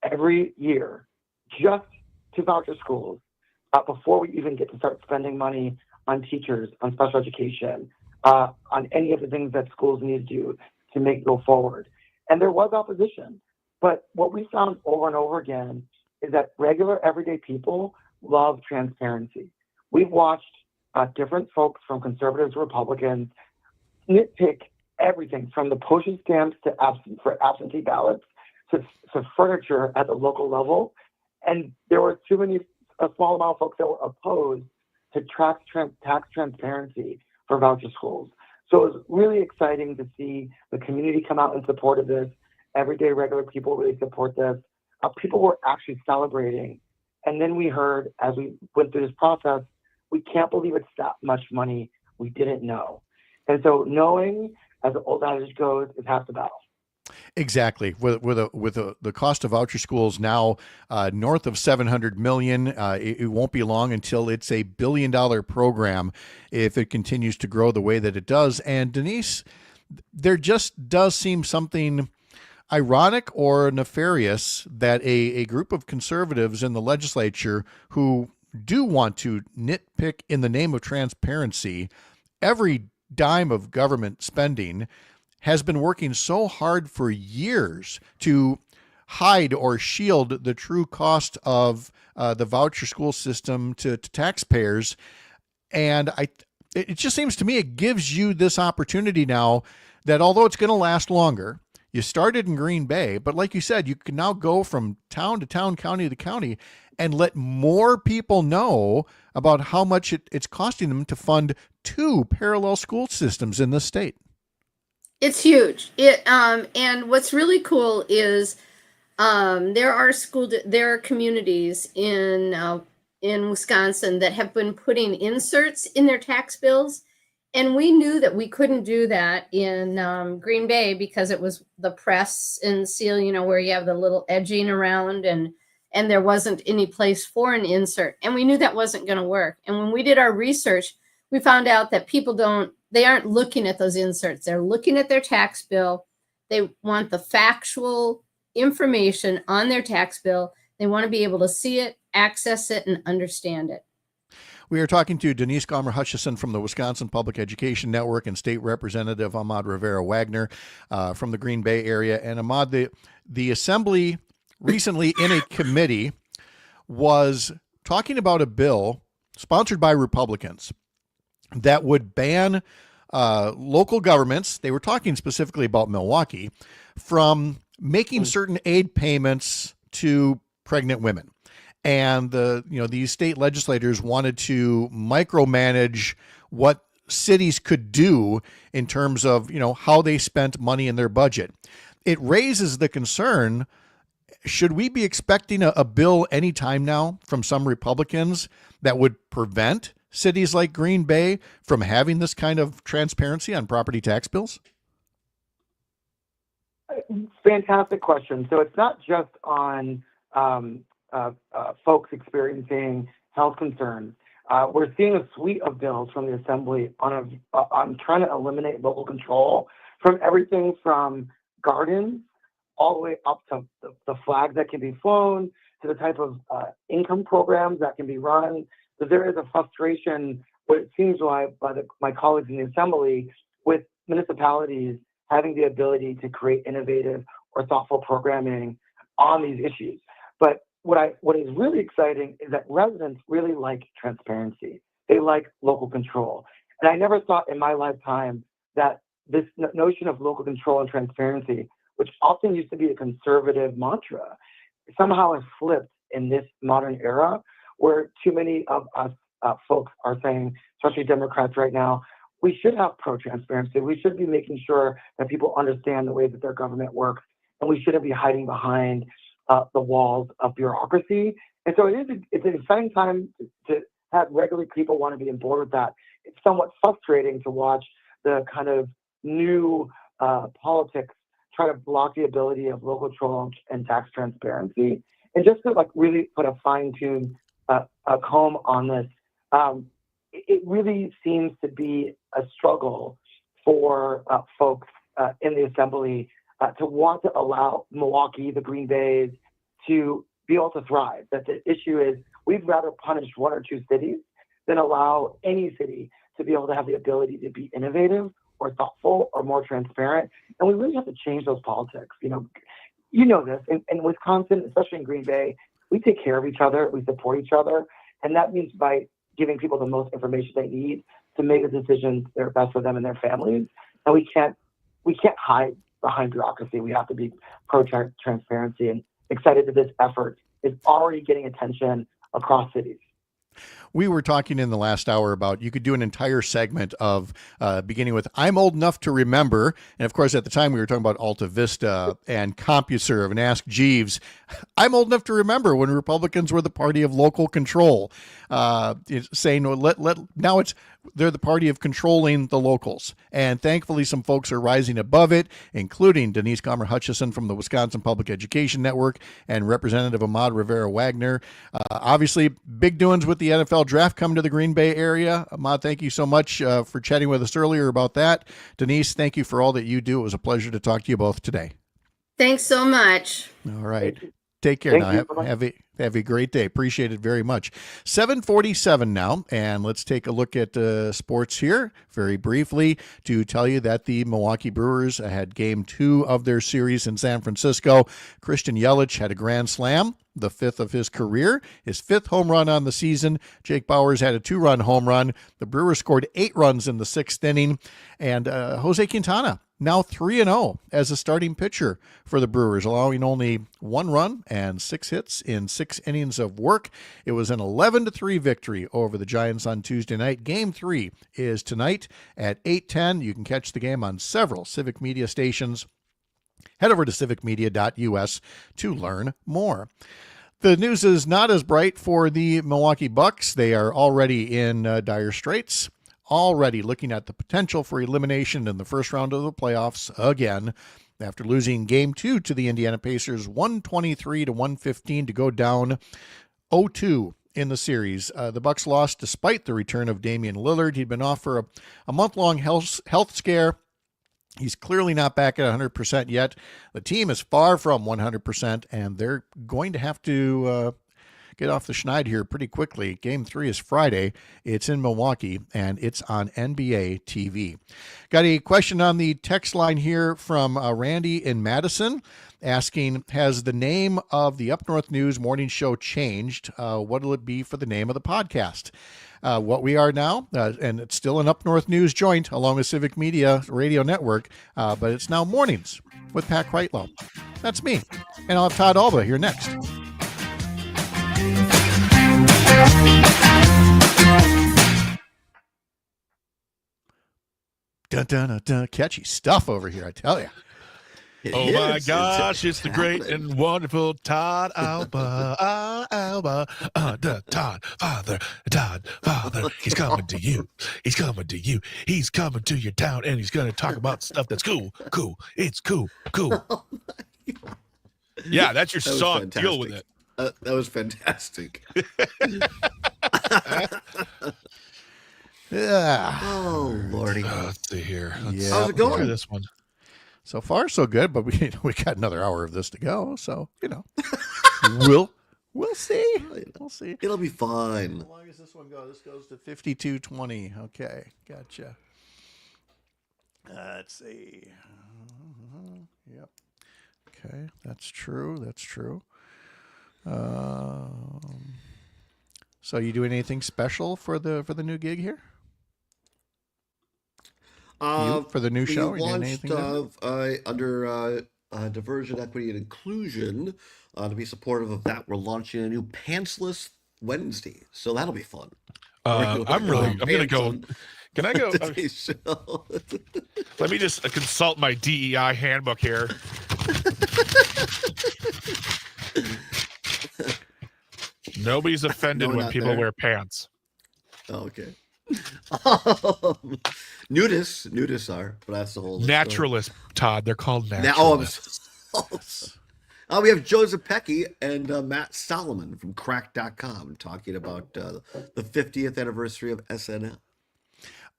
every year just to voucher schools before we even get to start spending money on teachers, on special education, on any of the things that schools need to do to make go forward. And there was opposition. But what we found over and over again is that regular everyday people love transparency. We've watched different folks from conservatives to Republicans nitpick everything from the postage stamps to absentee ballots to furniture at the local level. And there were a small amount of folks that were opposed to tax transparency for voucher schools. So it was really exciting to see the community come out in support of this. Everyday regular people really support this. People were actually celebrating. And then we heard, as we went through this process, we can't believe it's that much money we didn't know. And so knowing, as the old adage goes, is half the battle. Exactly. With the cost of voucher schools now north of $700 million, it won't be long until it's a $1 billion program if it continues to grow the way that it does. And Denise, there just does seem something ironic or nefarious that a group of conservatives in the legislature who do want to nitpick in the name of transparency every dime of government spending has been working so hard for years to hide or shield the true cost of the voucher school system to taxpayers. And it just seems to me it gives you this opportunity now that although it's going to last longer, you started in Green Bay, but like you said, you can now go from town to town, county to county, and let more people know about how much it's costing them to fund 2 parallel school systems in the state. It's huge. And what's really cool is there are communities in Wisconsin that have been putting inserts in their tax bills. And we knew that we couldn't do that in Green Bay because it was the press and seal, where you have the little edging around and there wasn't any place for an insert. And we knew that wasn't going to work. And when we did our research, we found out that people they aren't looking at those inserts. They're looking at their tax bill. They want the factual information on their tax bill. They want to be able to see it, access it, and understand it. We are talking to Denise Gomer-Hutchison from the Wisconsin Public Education Network and State Representative Ahmad Rivera-Wagner from the Green Bay area. And Ahmad, the Assembly recently in a committee was talking about a bill sponsored by Republicans that would ban local governments, they were talking specifically about Milwaukee, from making certain aid payments to pregnant women. And these state legislators wanted to micromanage what cities could do in terms of, how they spent money in their budget. It raises the concern, should we be expecting a bill anytime now from some Republicans that would prevent cities like Green Bay from having this kind of transparency on property tax bills? Fantastic question. So it's not just on folks experiencing health concerns. We're seeing a suite of bills from the Assembly on trying to eliminate local control from everything from gardens all the way up to the flags that can be flown to the type of income programs that can be run. So there is a frustration, what it seems like, by my colleagues in the Assembly with municipalities having the ability to create innovative or thoughtful programming on these issues. But what is really exciting is that residents really like transparency. They like local control. And I never thought in my lifetime that this notion of local control and transparency, which often used to be a conservative mantra, somehow has flipped in this modern era where too many of us folks are saying, especially Democrats right now, we should have pro-transparency. We should be making sure that people understand the way that their government works, and we shouldn't be hiding behind the walls of bureaucracy. And so it's an exciting time to have regular people want to be on board with that. It's somewhat frustrating to watch the kind of new politics try to block the ability of local control and tax transparency. And just to like really put a fine-tuned comb on this, it really seems to be a struggle for folks in the assembly to want to allow Milwaukee, the Green Bays, to be able to thrive. That the issue is we'd rather punish one or two cities than allow any city to be able to have the ability to be innovative or thoughtful or more transparent. And we really have to change those politics. You know this. In Wisconsin, especially in Green Bay, we take care of each other, we support each other. And that means by giving people the most information they need to make the decisions that are best for them and their families. And we can't hide behind bureaucracy. We have to be pro-transparency, and excited that this effort is already getting attention across cities. We were talking in the last hour about you could do an entire segment of beginning with I'm old enough to remember. And of course, at the time we were talking about Alta Vista and CompuServe and Ask Jeeves. I'm old enough to remember when Republicans were the party of local control, saying now they're the party of controlling the locals. And thankfully, some folks are rising above it, including Denise Comer-Hutchison from the Wisconsin Public Education Network and Representative Ahmad Rivera-Wagner. Obviously, big doings with the NFL draft coming to the Green Bay area. Ahmad, thank you so much for chatting with us earlier about that. Denise, thank you for all that you do. It was a pleasure to talk to you both today. Thanks so much. All right. Take care now. Have a great day. Appreciate it very much. 7:47 now, and let's take a look at sports here very briefly to tell you that the Milwaukee Brewers had game 2 of their series in San Francisco. Christian Yelich had a grand slam, the 5th of his career, his 5th home run on the season. Jake Bauers had a 2-run home run. The Brewers scored 8 runs in the 6th inning, and Jose Quintana now 3-0 as a starting pitcher for the Brewers, allowing only 1 run and 6 hits in 6 innings of work. It was an 11-3 victory over the Giants on Tuesday night. Game 3 is tonight at 8:10. You can catch the game on several Civic Media stations. Head over to civicmedia.us to learn more. The news is not as bright for the Milwaukee Bucks. They are already in dire straits. Already looking at the potential for elimination in the first round of the playoffs again after losing game 2 to the Indiana Pacers 123-115 to go down 0-2 in the series. The Bucks lost despite the return of Damian Lillard. He'd been off for a month-long health scare. He's clearly not back at 100% yet. The team is far from 100%, and they're going to have to get off the schneid here pretty quickly. Game 3 is Friday. It's in Milwaukee, and it's on NBA TV. Got a question on the text line here from Randy in Madison asking, has the name of the Up North News morning show changed? What will it be for the name of the podcast? What we are now, and it's still an Up North News joint along with Civic Media Radio Network, but it's now Mornings with Pat Kreitlow. That's me. And I'll have Todd Alba here next. Dun, dun, dun, dun. Catchy stuff over here, I tell you. Oh my gosh, it's the great and wonderful Todd Alba. Todd Father. He's coming to you. He's coming to you. He's coming to your town, and he's going to talk about stuff that's cool. It's cool. Oh Yeah, that's your That was song. fantastic. Deal with it. That was fantastic. Yeah. Oh, Lordy. Let's see here. Yeah. How's it going? Try this one. So far, so good, but we got another hour of this to go. So, we'll see. We'll see. It'll be fine. How long does this one go? This goes to 52:20. Okay, gotcha. Let's see. Yep. Okay, that's true. So, you doing anything special for the new gig here? For the new show? We You doing launched anything different? under diversion, equity, and inclusion. To be supportive of that, we're launching a new Pantsless Wednesday, so that'll be fun. I'm gonna go. Can I go? Today's show. Let me just consult my DEI handbook here. Nobody's offended No, when not people there. wear pants. Oh, okay. Nudists are, but that's the whole other story. Naturalists, Todd. They're called Now, naturalists. we have Joseph Pecky and Matt Solomon from Crack.com talking about the 50th anniversary of SNL.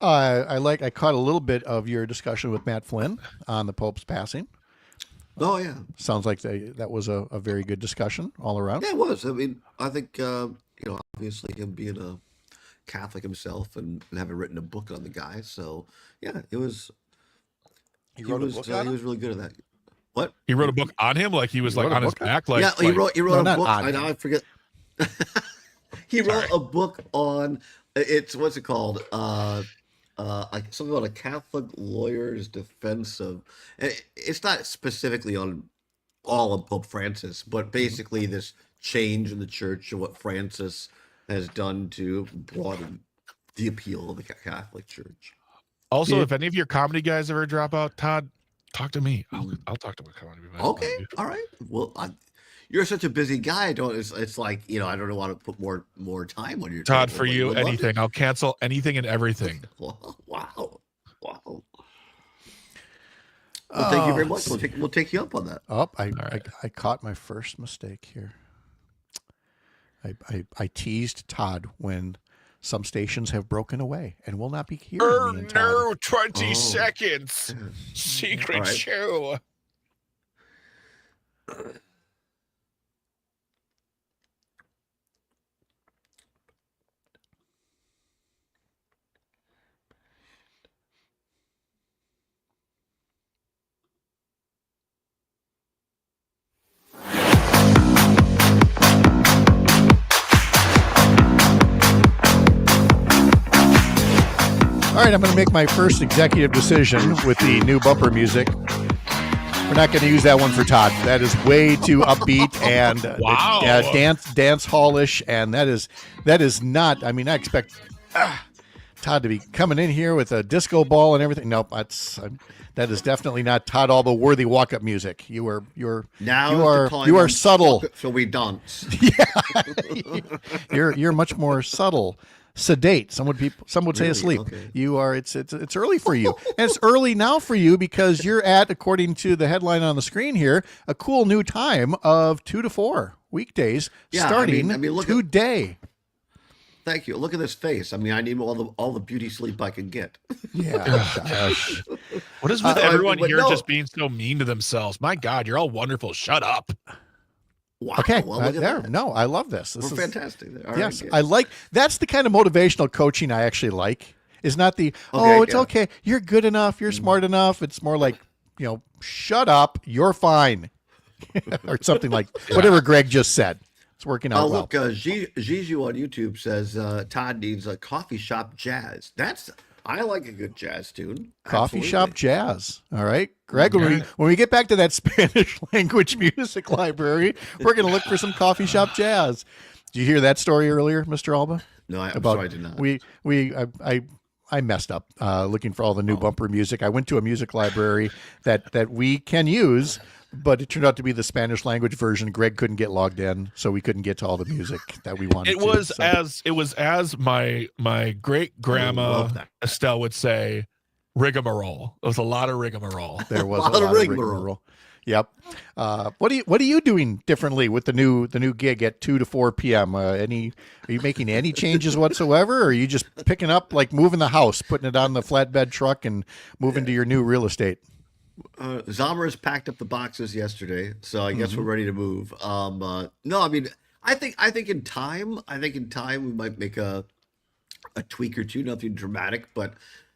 I caught a little bit of your discussion with Matt Flynn on the Pope's passing. Oh, yeah. Sounds like that was a very good discussion all around. Yeah, it was. I mean, I think, obviously him being a Catholic himself and having written a book on the guy. So, yeah, it was. He wrote a book on he him? was really good at that. What? He wrote a book on him, like he was He like wrote a on his book? back. Like, Yeah, he wrote No, a not book. on Now him. I forget. He wrote a book on what's it called? Like something about a Catholic lawyer's defense of. It's not specifically on all of Pope Francis, but basically this change in the church and what Francis has done to broaden the appeal of the Catholic Church. Also, Yeah. if any of your comedy guys ever drop out, Todd, talk to me. I'll talk to my comedy guys. Okay, all right. Well, you're such a busy guy. It's like I don't want to put more time on your Todd, table, for but you, would love to. anything. I'll cancel anything and everything. Wow. Well, thank you very much. We'll take you up on that. Oh, right. I caught my first mistake here. I teased Todd when some stations have broken away and will not be hearing me and Todd. 20 seconds. Secret All right. show. All right, I'm going to make my first executive decision with the new bumper music. We're not going to use that one for Todd. That is way too upbeat and Wow. dance hallish, and that is not. I mean, I expect Todd to be coming in here with a disco ball and everything. Nope, that is definitely not Todd Alba worthy walk up music. You are subtle. So we dance. You're much more subtle. Sedate. Some would say Really? asleep. Okay. You are. It's early for you, and it's early now for you because you're at, according to the headline on the screen here, a cool new time of 2 to 4 weekdays Yeah, starting look today. Thank you. Look at this face. I mean, I need all the beauty sleep I can get. Yeah. Gosh. What is with everyone but here no. just being so mean to themselves? My God, you're all wonderful. Shut up. Wow. Okay. Well, look at there. that. No, I love this. This We're is fantastic. All right, yes, good. I like. That's the kind of motivational coaching I actually like. Is not the Okay, it's yeah. okay. You're good enough. You're smart enough. It's more like shut up. You're fine, or something like whatever Greg just said. It's working out Oh, well. look, Jiju on YouTube says Todd needs a coffee shop jazz. I like a good jazz tune. Coffee Absolutely. shop jazz. All right, Greg. When we get back to that Spanish language music library, we're going to look for some coffee shop jazz. Did you hear that story earlier, Mr. Alba? No, I'm sorry, I did not. I messed up looking for all the new bumper music. I went to a music library that we can use, but it turned out to be the Spanish language version. Greg couldn't get logged in, so we couldn't get to all the music that we wanted. It was as my great grandma Estelle would say, rigmarole. It was a lot of rigmarole. There was a lot of rigmarole. Yep. What are you doing differently with the new gig at 2 to 4 p.m.? Are you making any changes whatsoever, or are you just picking up, like moving the house, putting it on the flatbed truck, and moving to your new real estate? Zomers packed up the boxes yesterday, so I guess we're ready to move. No, I mean, I think in time we might make a tweak or two, nothing dramatic, but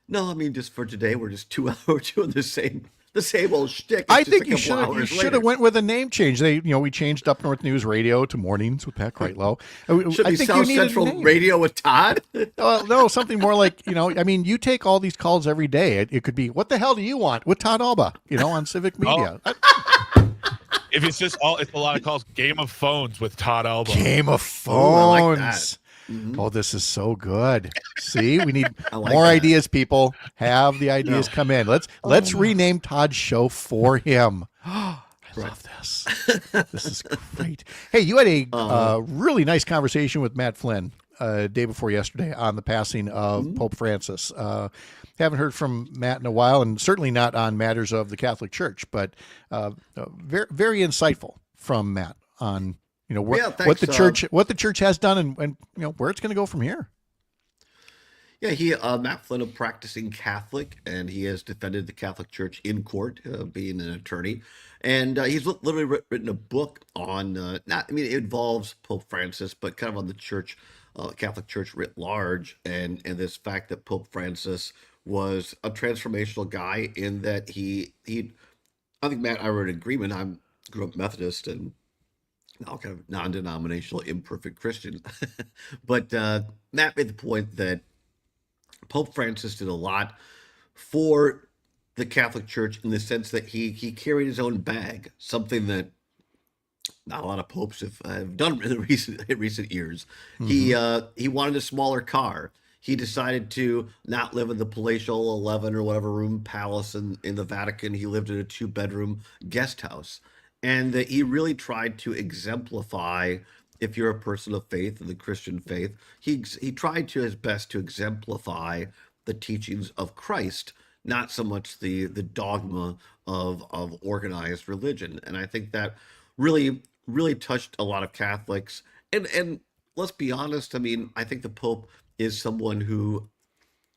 no, I mean, just for today, we're just 2 hours doing the same old shtick. I think you should have went with a name change. We changed Up North News Radio to Mornings with Pat Kreitlow. Should I be think South you needed a Central name. Radio with Todd. No, something more like, I mean, you take all these calls every day. It could be, what the hell do you want with Todd Alba, on Civic Media. if it's just it's a lot of calls. Game of Phones with Todd Alba. Game of Oh, I like that. Phones. Mhm. Oh, this is so good. See, we need I like more that. ideas, people. Have the ideas No. come in. Let's rename Todd's show for him. I love this. This is great. Hey, you had a really nice conversation with Matt Flynn day before yesterday on the passing of Pope Francis. Haven't heard from Matt in a while, and certainly not on matters of the Catholic Church, but very, very insightful from Matt on what the church has done and where it's going to go from here. Yeah, Matt Flynn, a practicing Catholic, and he has defended the Catholic Church in court, being an attorney. And he's literally written a book on, it involves Pope Francis, but kind of on the church, Catholic Church writ large, and this fact that Pope Francis was a transformational guy in that I think Matt and I were in agreement. I grew up Methodist and now kind of non-denominational, imperfect Christian. But Matt made the point that Pope Francis did a lot for the Catholic Church in the sense that he carried his own bag, something that not a lot of popes have done in recent years. Mm-hmm. He wanted a smaller car. He decided to not live in the palatial 11 or whatever room palace in the Vatican. He lived in a 2-bedroom guest house. And that he really tried to exemplify, if you're a person of faith in the Christian faith, he tried to his best to exemplify the teachings of Christ, not so much the dogma of organized religion. And I think that really, really touched a lot of Catholics. And let's be honest, I think the Pope is someone who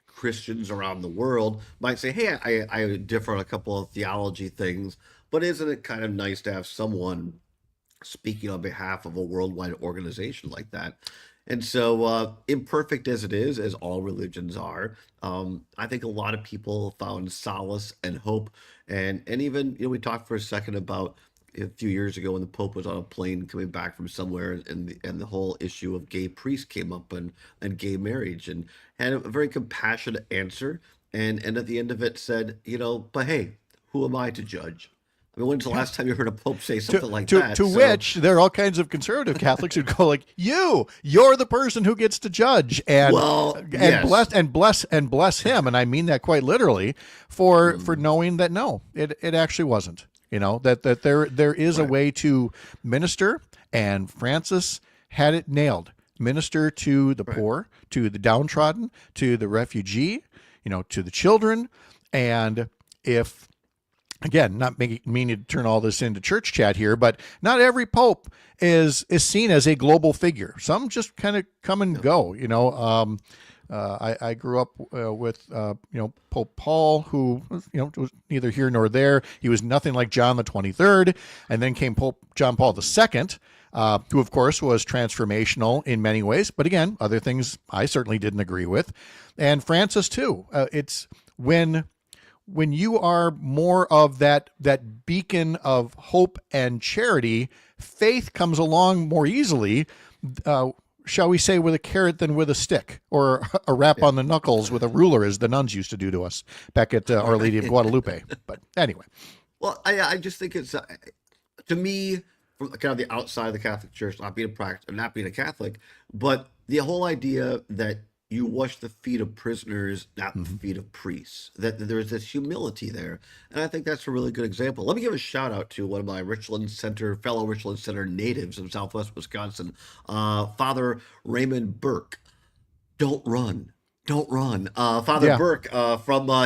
Christians around the world might say, hey, I differ on a couple of theology things, but isn't it kind of nice to have someone speaking on behalf of a worldwide organization like that? And so imperfect as it is, as all religions are, I think a lot of people found solace and hope. And even, we talked for a second about a few years ago when the Pope was on a plane coming back from somewhere, and the whole issue of gay priests came up and gay marriage, and had a very compassionate answer. And at the end of it said, but hey, who am I to judge? When's the last time you heard a Pope say something like that? To which there are all kinds of conservative Catholics who go like, you're the person who gets to judge and bless him. And I mean that quite literally for knowing that no, it actually wasn't. That there is a way to minister, and Francis had it nailed. Minister to the poor, to the downtrodden, to the refugee, to the children. And if, again, not meaning to turn all this into church chat here, but not every pope is seen as a global figure. Some just kind of come and go. I grew up with Pope Paul, who was neither here nor there. He was nothing like John the 23rd, and then came Pope John Paul II, who of course was transformational in many ways, but again, other things I certainly didn't agree with, and Francis too. It's when you are more of that beacon of hope and charity, faith comes along more easily, shall we say, with a carrot than with a stick, or a rap on the knuckles with a ruler, as the nuns used to do to us back at Our Lady of Guadalupe. But anyway. Well, I just think it's, to me, from kind of the outside of the Catholic Church, not being a Catholic, but the whole idea that you wash the feet of prisoners, not the feet of priests. That there's this humility there. And I think that's a really good example. Let me give a shout out to one of my fellow Richland Center natives of Southwest Wisconsin, Father Raymond Burke. Don't run. Father Burke,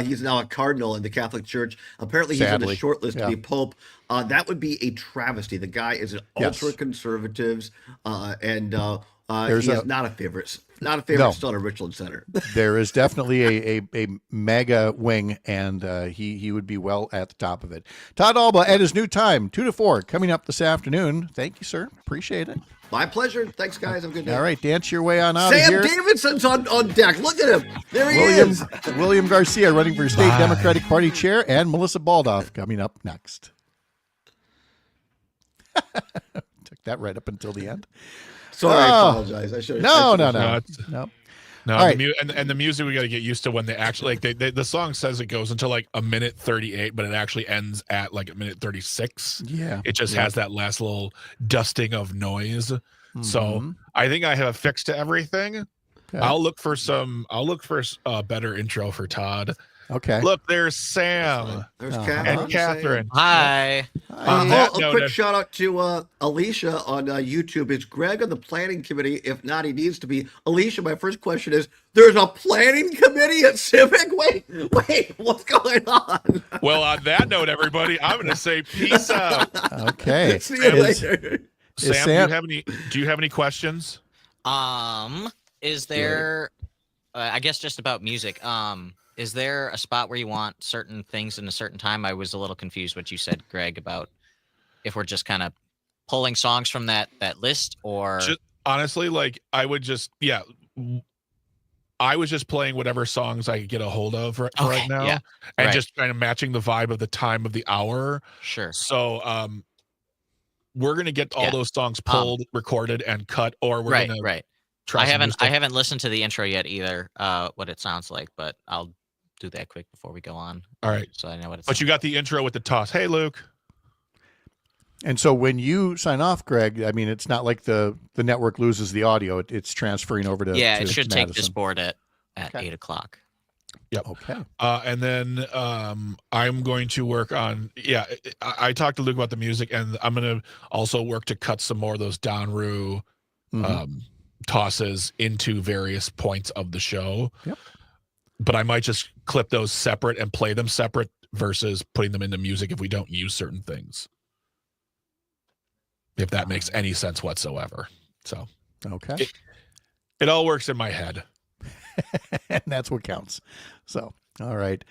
he's now a cardinal in the Catholic Church. Apparently he's on the short list to be Pope. That would be a travesty. The guy is an ultra-conservative, and he is not a favorite. Not a favorite still at Richland Center. There is definitely a MAGA wing, and he would be well at the top of it. Todd Alba at his new time, 2 to 4, coming up this afternoon. Thank you, sir. Appreciate it. My pleasure. Thanks, guys. Have a good day. All right, dance your way on out of here. Sam Davidson's on deck. Look at him. There he is. William Garcia running for state Democratic Party chair, and Melissa Baldoff coming up next. Took that right up until the end. Sorry, I apologize. I should have. No. No, All right. and the music we got to get used to when they actually like the song says it goes until like a minute 38, but it actually ends at like a minute 36. Yeah. It just has that last little dusting of noise. So Mhm. I think I have a fix to everything. Okay. I'll look for a better intro for Todd. Okay. Look, there's Sam There's Uh-huh. Catherine. and Catherine. Hi. On that A note, quick shout out to Alicia on YouTube. Is Greg on the planning committee? If not, he needs to be. Alicia, my first question is: there's a planning committee at Civic? Wait, what's going on? well, on that note, everybody, I'm going to say peace out. Okay. See you later. Sam, do you have any questions? Is there? I guess just about music. Is there a spot where you want certain things in a certain time? I was a little confused what you said, Greg, about if we're just kind of pulling songs from that list, or Honestly, like I was just playing whatever songs I could get a hold of right now, yeah. and Right. just kind of matching the vibe of the time of the hour. Sure. So, we're gonna get all those songs pulled, recorded, and cut, or we're gonna right. try. I some new haven't stuff. listened to the intro yet either. What it sounds like, but I'll do that quick before we go on. All right. So I know what it's. But you got the intro with the toss. Hey, Luke. And so when you sign off, Greg, I mean, it's not like the network loses the audio. It's transferring over to Yeah, to it should take this Madison. board at Okay. 8:00. Yep. Okay. And then I'm going to work on. Yeah, I talked to Luke about the music, and I'm gonna also work to cut some more of those Donru tosses into various points of the show. Yep. But I might just clip those separate and play them separate versus putting them into music if we don't use certain things. If that makes any sense whatsoever. So Okay. it all works in my head. And that's what counts. So, all right.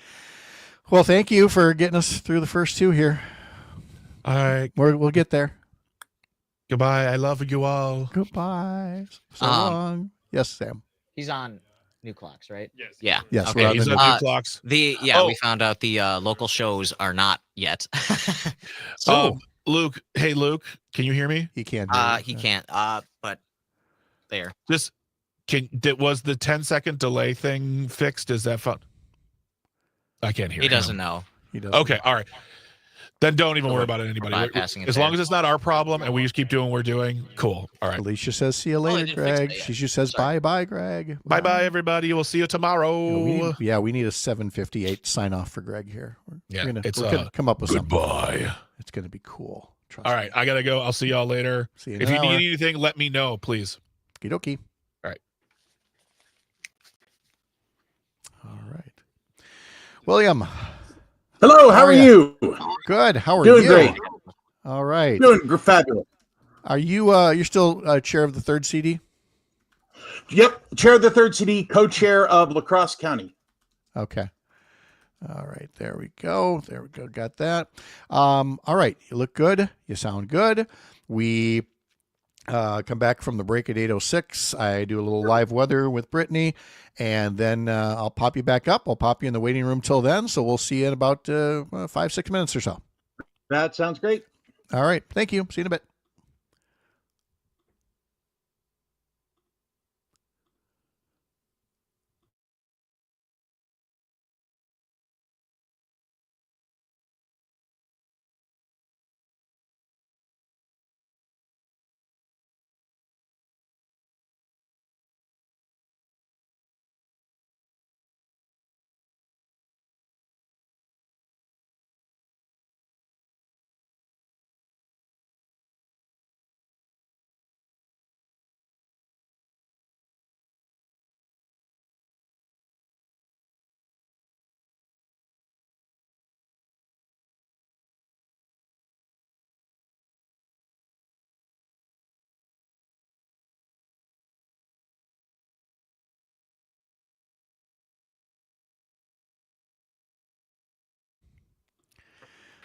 Well, thank you for getting us through the first two here. All right. We'll get there. Goodbye. I love you all. Goodbye. So long. Yes, Sam. He's on New Clocks, right? Yes. Yeah. Yes, Okay. we're on He's the on New Clocks. We found out the local shows are not yet. Luke. Hey, Luke. Can you hear me? He can't. hear you. He can't. But there. Just was the 10-second delay thing fixed? Is that fun? I can't hear. He him. doesn't know. He doesn't. Okay. All right. Then don't even worry about it, anybody. bypassing it As there. long as it's not our problem and we just keep doing what we're doing, cool. All right. Alicia says, "See you I later, didn't fix Greg." that yet. She just says, Sorry. "Bye, Greg." Bye, everybody. We'll see you tomorrow. We need a 7:58 sign off for Greg here. Yeah, We're it's gonna come up with something. goodbye. It's gonna be cool. Trust All right. I got to go. I'll see y'all later. See you in If an you need hour. anything, let me know, please. Okie dokie. All right. All right. William. Hello, how are ya? you? Good. How are Doing you? great. All right. Doing fabulous. Are you you're still chair of the third CD? Yep, chair of the third CD, co-chair of La Crosse County. Okay. All right. There we go. Got that. All right. You look good. You sound good. We come back from the break at 8:06. I do a little live weather with Brittany, and then I'll pop you back up. I'll pop you in the waiting room till then. So we'll see you in about 5-6 minutes or so. That sounds great. All right. Thank you. See you in a bit.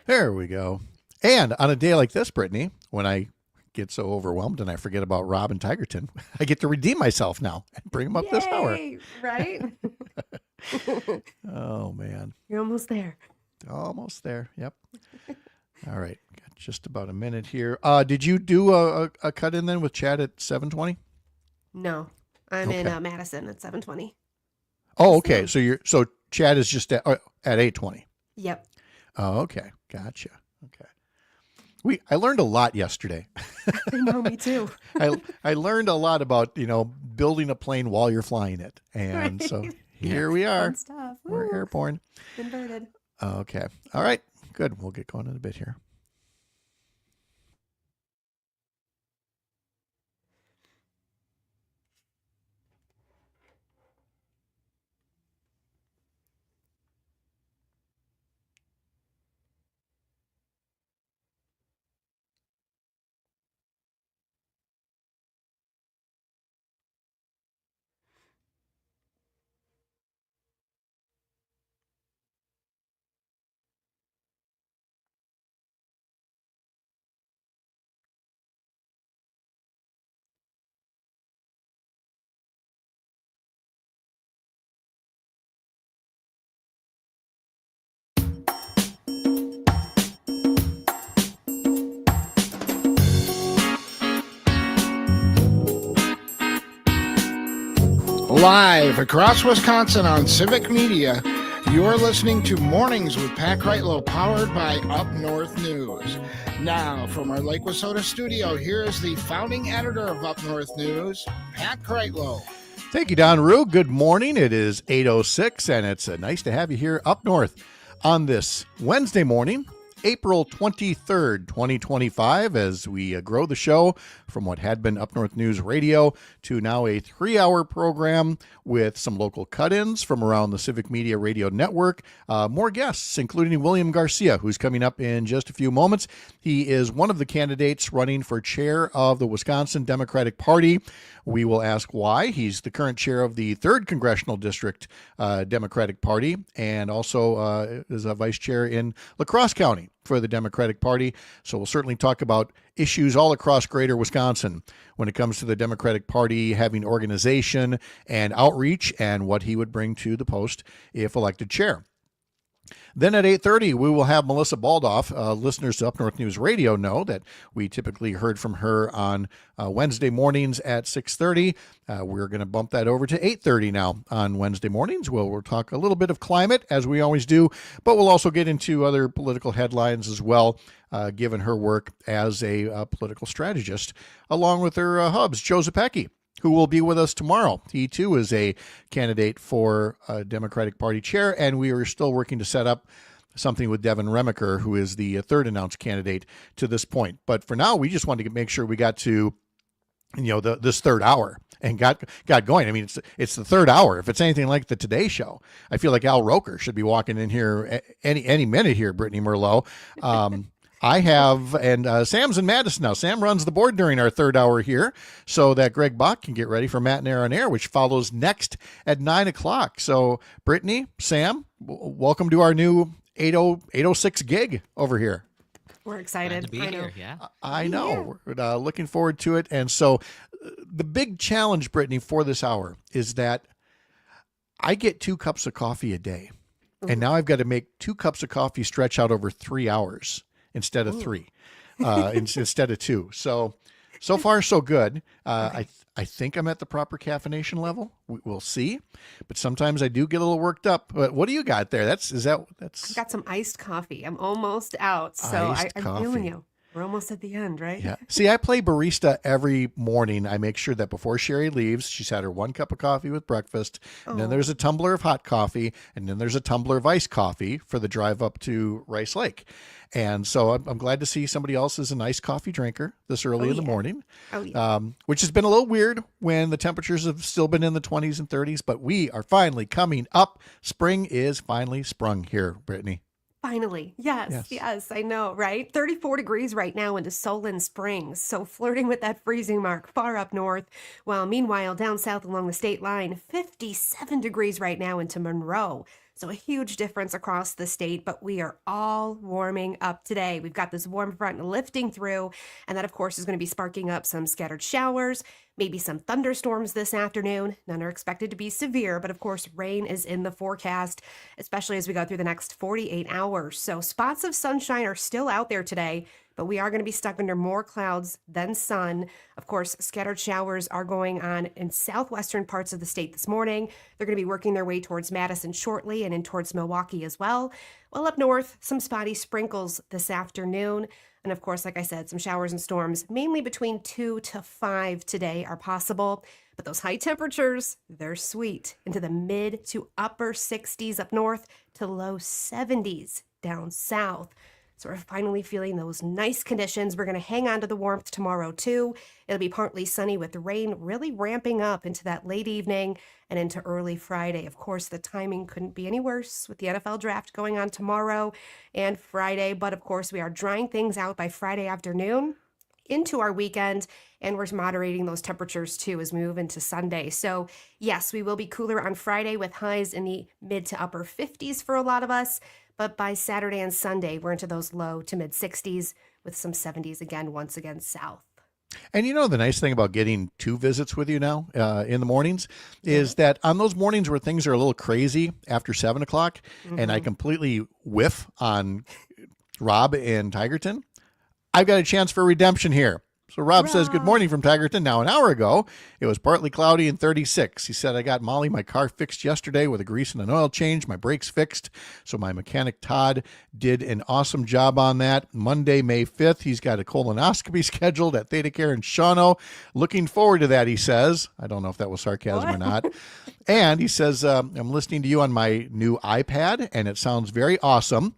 There we go. And on a day like this, Brittany, when I get so overwhelmed and I forget about Rob and Tigerton, I get to redeem myself now and bring them up this hour. Yay, right? Oh, man. You're almost there. Almost there. Yep. All right. Got just about a minute here. Did you do a cut in then with Chad at 7:20? No. I'm in Okay. Madison at 7:20. Oh, okay. So Chad is just at 8:20. Yep. Oh, okay. Gotcha. Okay. I learned a lot yesterday. I know, me too. I learned a lot about, building a plane while you're flying it. And so Right. here we are. Fun stuff. We're Woo. airborne. Inverted. Okay. All right. Good. We'll get going in a bit here. Live across Wisconsin on Civic Media, you're listening to Mornings with Pat Kreitlow, powered by Up North News. Now, from our Lake Wissota studio, here is the founding editor of Up North News, Pat Kreitlow. Thank you, Don Rue. Good morning. It is 8:06, and it's nice to have you here up north on this Wednesday morning, April 23rd, 2025, as we grow the show from what had been Up North News Radio to now a 3-hour program with some local cut-ins from around the Civic Media Radio Network. More guests, including William Garcia, who's coming up in just a few moments. He is one of the candidates running for chair of the Wisconsin Democratic Party. We will ask why. He's the current chair of the 3rd Congressional District Democratic Party, and also is a vice chair in La Crosse County for the Democratic Party. So we'll certainly talk about issues all across greater Wisconsin when it comes to the Democratic Party having organization and outreach, and what he would bring to the post if elected chair. Then at 8:30, we will have Melissa Baldoff. Listeners to Up North News Radio know that we typically heard from her on Wednesday mornings at 6:30. We're going to bump that over to 8:30 now on Wednesday mornings. We'll talk a little bit of climate, as we always do, but we'll also get into other political headlines as well, given her work as a political strategist, along with her hubs, Joe Zepecki, who will be with us tomorrow. He, too, is a candidate for Democratic Party chair, and we are still working to set up something with Devin Remaker, who is the 3rd announced candidate to this point. But for now, we just wanted to make sure we got to, this 3rd hour and got going. I mean, it's the 3rd hour. If it's anything like the Today Show, I feel like Al Roker should be walking in here any minute here, Brittany Merlot. I have, and Sam's in Madison now. Sam runs the board during our 3rd hour here so that Greg Bach can get ready for Matt and Air on Air, which follows next at 9 o'clock. So Brittany, Sam, welcome to our new 806 gig over here. We're excited. Glad to be here. Yeah. I know. We're looking forward to it. And so the big challenge, Brittany, for this hour is that I get 2 cups of coffee a day. And now I've got to make 2 cups of coffee stretch out over 3 hours instead of 3, instead of 2. So far, so good. I think I'm at the proper caffeination level. We'll see. But sometimes I do get a little worked up. But what do you got there? That's I've got some iced coffee. I'm almost out. So I'm feeling coffee. you. We're almost at the end, right? Yeah. See, I play barista every morning. I make sure that before Sherry leaves, she's had her 1 cup of coffee with breakfast, and then there's a tumbler of hot coffee, and then there's a tumbler of iced coffee for the drive up to Rice Lake. And so I'm glad to see somebody else is a nice coffee drinker this early in the morning, which has been a little weird when the temperatures have still been in the 20s and 30s, but we are finally coming up. Spring is finally sprung here, Brittany. Finally. Yes, I know, right? 34 degrees right now into Solon Springs. So flirting with that freezing mark far up north. While meanwhile, down south along the state line, 57 degrees right now into Monroe. So a huge difference across the state, but we are all warming up today. We've got this warm front lifting through, and that, of course, is going to be sparking up some scattered showers. Maybe some thunderstorms this afternoon. None are expected to be severe, but of course, rain is in the forecast, especially as we go through the next 48 hours. So spots of sunshine are still out there today, but we are going to be stuck under more clouds than sun. Of course, scattered showers are going on in southwestern parts of the state this morning. They're going to be working their way towards Madison shortly and in towards Milwaukee as well. While up north, some spotty sprinkles this afternoon. And of course, like I said, some showers and storms, mainly between 2 to 5 today, are possible. But those high temperatures, they're sweet, into the mid to upper 60s up north to low 70s down south. So we're finally feeling those nice conditions. We're going to hang on to the warmth tomorrow too. It'll be partly sunny with the rain really ramping up into that late evening and into early Friday. Of course, the timing couldn't be any worse with the NFL draft going on tomorrow and Friday. But of course, we are drying things out by Friday afternoon into our weekend, and we're moderating those temperatures too as we move into Sunday. So yes, we will be cooler on Friday with highs in the mid to upper 50s for a lot of us. But by Saturday and Sunday, we're into those low to mid 60s with some 70s again, once again south. And you know, the nice thing about getting 2 visits with you now in the mornings is that on those mornings where things are a little crazy after 7 o'clock and I completely whiff on Rob in Tigerton, I've got a chance for redemption here. So Rob says, good morning from Tigerton. Now, an hour ago, it was partly cloudy and 36. He said, I got Molly my car fixed yesterday with a grease and an oil change. My brakes fixed. So my mechanic, Todd, did an awesome job on that. Monday, May 5th, he's got a colonoscopy scheduled at Theta Care in Shawano. Looking forward to that, he says. I don't know if that was sarcasm or not. And he says, I'm listening to you on my new iPad, and it sounds very awesome.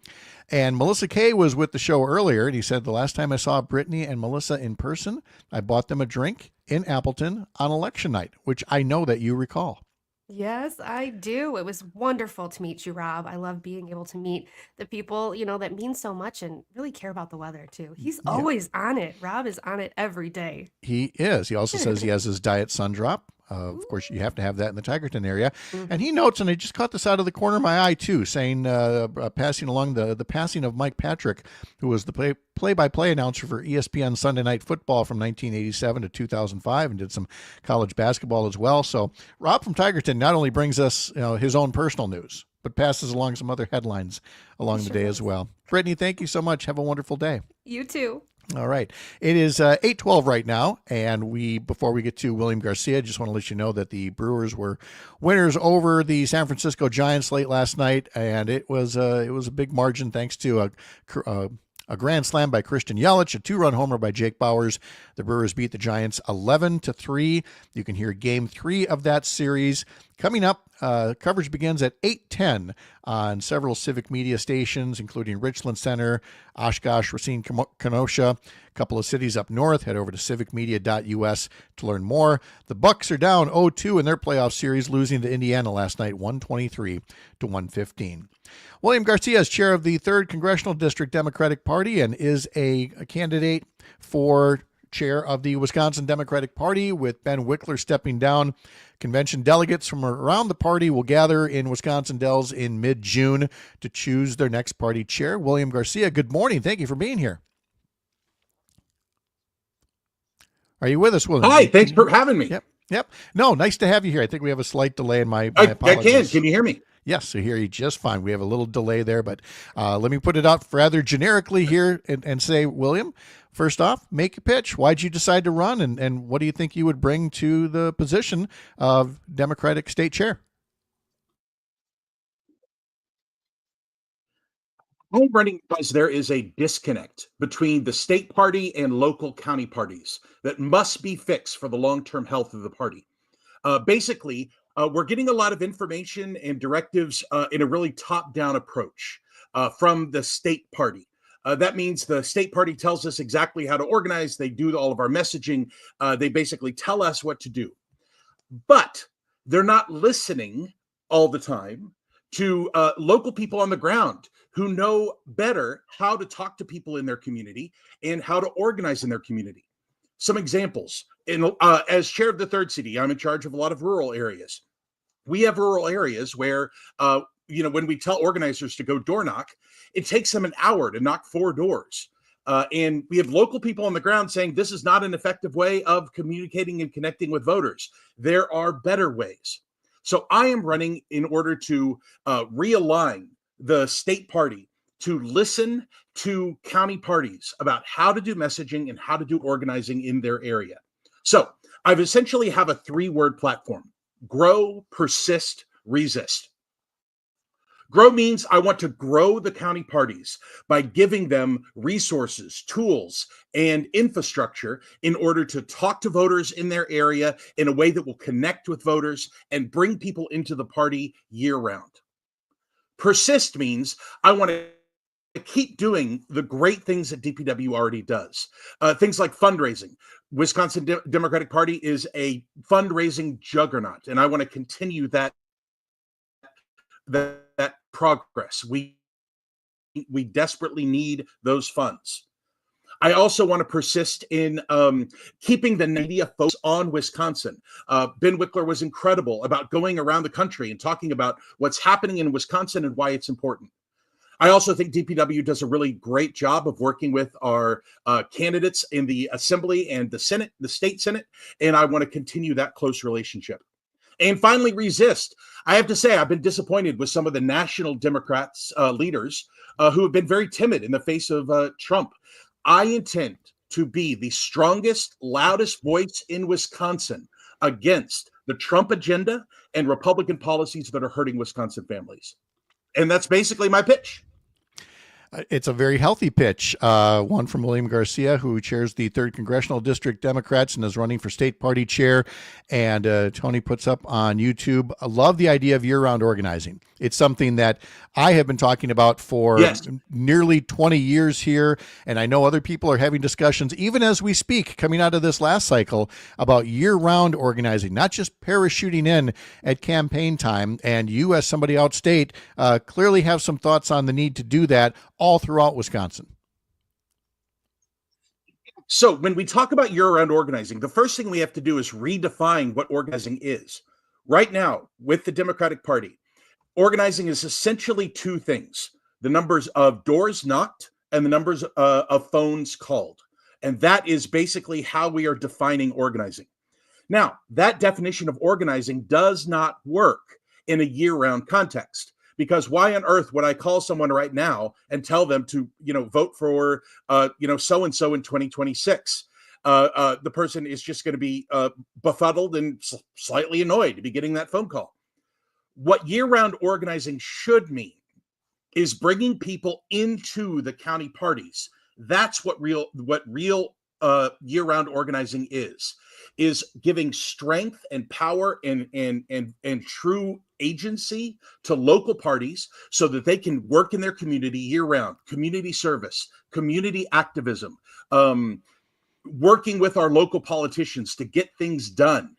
And Melissa Kay was with the show earlier, and he said, the last time I saw Brittany and Melissa in person, I bought them a drink in Appleton on election night, which I know that you recall. Yes, I do. It was wonderful to meet you, Rob. I love being able to meet the people, that mean so much and really care about the weather too. He's always on it. Rob is on it every day. He is. He also says he has his diet sun drop. Of course, you have to have that in the Tigerton area. And he notes, and I just caught this out of the corner of my eye too, saying, passing along the passing of Mike Patrick, who was the play-by-play announcer for ESPN Sunday Night Football from 1987 to 2005 and did some college basketball as well. So Rob from Tigerton not only brings us his own personal news, but passes along some other headlines along the day as well. Brittany, thank you so much. Have a wonderful day. You too. All right. It is 8:12 right now, and before we get to William Garcia, just want to let you know that the Brewers were winners over the San Francisco Giants late last night, and it was a big margin thanks to a grand slam by Christian Yelich, a 2-run homer by Jake Bauers. The Brewers beat the Giants 11-3. You can hear Game 3 of that series coming up. Coverage begins at 8:10 on several civic media stations, including Richland Center, Oshkosh, Racine, Kenosha, a couple of cities up north. Head over to civicmedia.us to learn more. The Bucks are down 0-2 in their playoff series, losing to Indiana last night, 123-115. William Garcia is chair of the 3rd Congressional District Democratic Party and is a candidate for chair of the Wisconsin Democratic Party, with Ben Wickler stepping down. Convention delegates from around the party will gather in Wisconsin Dells in mid-June to choose their next party chair. William Garcia, good morning. Thank you for being here. Are you with us, William? Hi, thanks for having me. Yep. No, nice to have you here. I think we have a slight delay in my apologies. I can. Can you hear me? Yes, I hear you just fine. We have a little delay there, but let me put it out rather generically here and say, William, first off, make a pitch. Why'd you decide to run, and what do you think you would bring to the position of Democratic state chair? I'm running because there is a disconnect between the state party and local county parties that must be fixed for the long-term health of the party. Basically, we're getting a lot of information and directives in a really top-down approach from the state party. That means the state party tells us exactly how to organize. They do all of our messaging. They basically tell us what to do. But they're not listening all the time to local people on the ground who know better how to talk to people in their community and how to organize in their community. Some examples. As chair of the 3rd city, I'm in charge of a lot of rural areas. We have rural areas where, when we tell organizers to go door knock, it takes them an hour to knock 4 doors. And we have local people on the ground saying this is not an effective way of communicating and connecting with voters. There are better ways. So I am running in order to realign the state party to listen to county parties about how to do messaging and how to do organizing in their area. So I've essentially have a 3-word platform: grow, persist, resist. Grow means I want to grow the county parties by giving them resources, tools, and infrastructure in order to talk to voters in their area in a way that will connect with voters and bring people into the party year round. Persist means I want to keep doing the great things that DPW already does. Things like fundraising. Wisconsin Democratic Party is a fundraising juggernaut, and I want to continue that progress. We desperately need those funds. I also want to persist in keeping the media focused on Wisconsin. Ben Wickler was incredible about going around the country and talking about what's happening in Wisconsin and why it's important. I also think DPW does a really great job of working with our candidates in the Assembly and the Senate, the state Senate, and I want to continue that close relationship. And finally, resist. I have to say, I've been disappointed with some of the national Democrats leaders who have been very timid in the face of Trump. I intend to be the strongest, loudest voice in Wisconsin against the Trump agenda and Republican policies that are hurting Wisconsin families. And that's basically my pitch. It's a very healthy pitch. One from William Garcia, who chairs the 3rd Congressional District Democrats and is running for state party chair. And Tony puts up on YouTube, I love the idea of year-round organizing. It's something that I have been talking about for nearly 20 years here. And I know other people are having discussions, even as we speak, coming out of this last cycle, about year-round organizing, not just parachuting in at campaign time. And you, as somebody outstate, clearly have some thoughts on the need to do that all throughout Wisconsin. So when we talk about year-round organizing, the first thing we have to do is redefine what organizing is. Right now, with the Democratic Party, organizing is essentially 2 things: the numbers of doors knocked and the numbers of phones called. And that is basically how we are defining organizing. Now, that definition of organizing does not work in a year-round context. Because why on earth would I call someone right now and tell them to, vote for, so-and-so in 2026? The person is just going to be befuddled and slightly annoyed to be getting that phone call. What year-round organizing should mean is bringing people into the county parties. That's what real year-round organizing is giving strength and power and true agency to local parties so that they can work in their community year-round. Community service, community activism, working with our local politicians to get things done.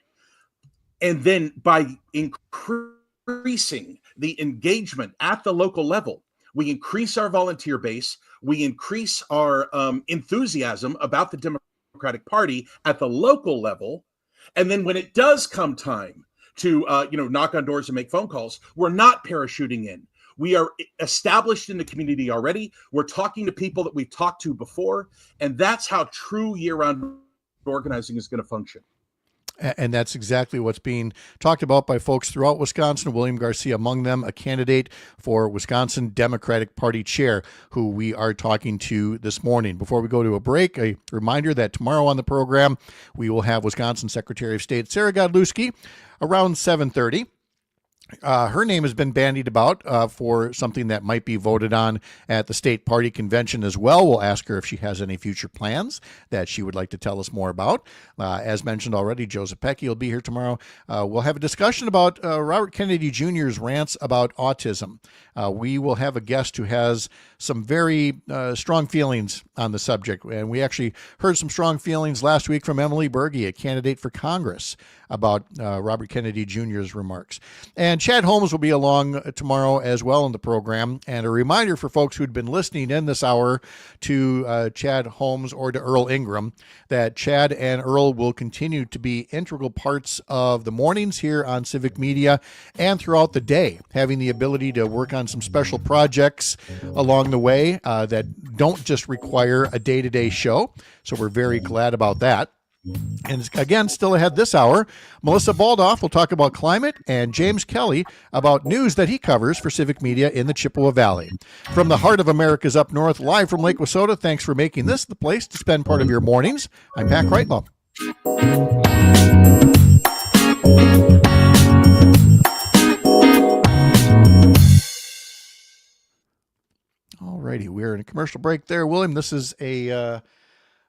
And then by increasing the engagement at the local level, we increase our volunteer base, we increase our enthusiasm about the Democratic Party at the local level. And then when it does come time to knock on doors and make phone calls, we're not parachuting in. We are established in the community already. We're talking to people that we've talked to before, and that's how true year-round organizing is going to function. And that's exactly what's being talked about by folks throughout Wisconsin, William Garcia among them, a candidate for Wisconsin Democratic Party chair, who we are talking to this morning. Before we go to a break, a reminder that tomorrow on the program, we will have Wisconsin Secretary of State Sarah Godlewski around 7:30. Her name has been bandied about for something that might be voted on at the state party convention as well. We'll ask her if she has any future plans that she would like to tell us more about. As mentioned already, Joseph Pecky will be here tomorrow. We'll have a discussion about Robert Kennedy Jr.'s rants about autism. We will have a guest who has some very strong feelings on the subject. And we actually heard some strong feelings last week from Emily Berge, a candidate for Congress, about Robert Kennedy Jr.'s remarks. And And Chad Holmes will be along tomorrow as well in the program. And a reminder for folks who'd been listening in this hour to Chad Holmes or to Earl Ingram that Chad and Earl will continue to be integral parts of the mornings here on Civic Media and throughout the day, having the ability to work on some special projects along the way that don't just require a day-to-day show. So we're very glad about that. And again, still ahead this hour, Melissa Baldoff will talk about climate and James Kelly about news that he covers for Civic Media in the Chippewa Valley. From the heart of America's Up North, live from Lake Wissota, thanks for making this the place to spend part of your mornings. I'm Pat Kreitlow. All righty, we're in a commercial break there, William. This is a...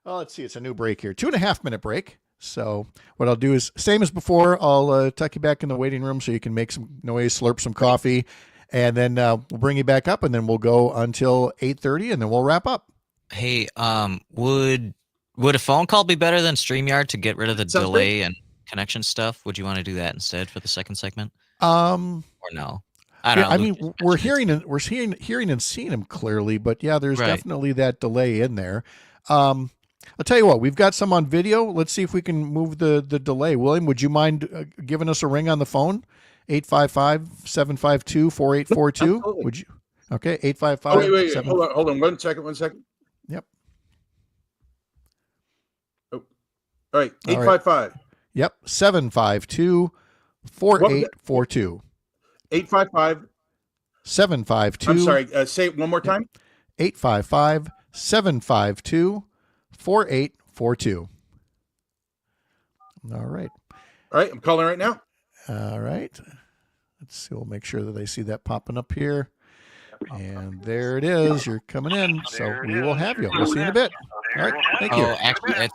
let's see, it's a new break here. 2.5 minute break. So what I'll do is, same as before, I'll tuck you back in the waiting room so you can make some noise, slurp some coffee, and then we'll bring you back up, and then we'll go until 8:30, and then we'll wrap up. Hey, would a phone call be better than StreamYard to get rid of the delay and connection stuff? Would you want to do that instead for the second segment? Or no? I don't know. I mean, we're hearing and seeing him clearly, but yeah, there's definitely that delay in there. I'll tell you what, we've got some on video. Let's see if we can move the delay. William, would you mind giving us a ring on the phone? 855-752-4842. Would you? Okay, 855. Wait. Hold on. One second. Yep. Oh. All right. 855. Yep. 752-4842. 855. 752. I'm sorry. Say it one more time. 855-752-4842. All right. I'm calling right now. All right. Let's see. We'll make sure that they see that popping up here. And there it is. You're coming in. So we will have you. We'll see you in a bit. All right. Thank you. Oh, actually,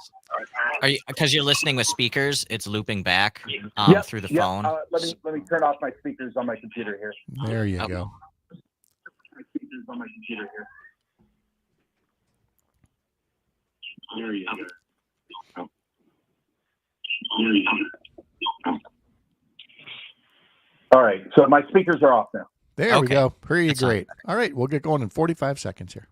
because you're listening with speakers, it's looping back through the phone. Let me turn off my speakers on my computer here. There you go. Speakers on my computer here. There you go. All right, so my speakers are off now. There we go. Pretty great. All right, we'll get going in 45 seconds here.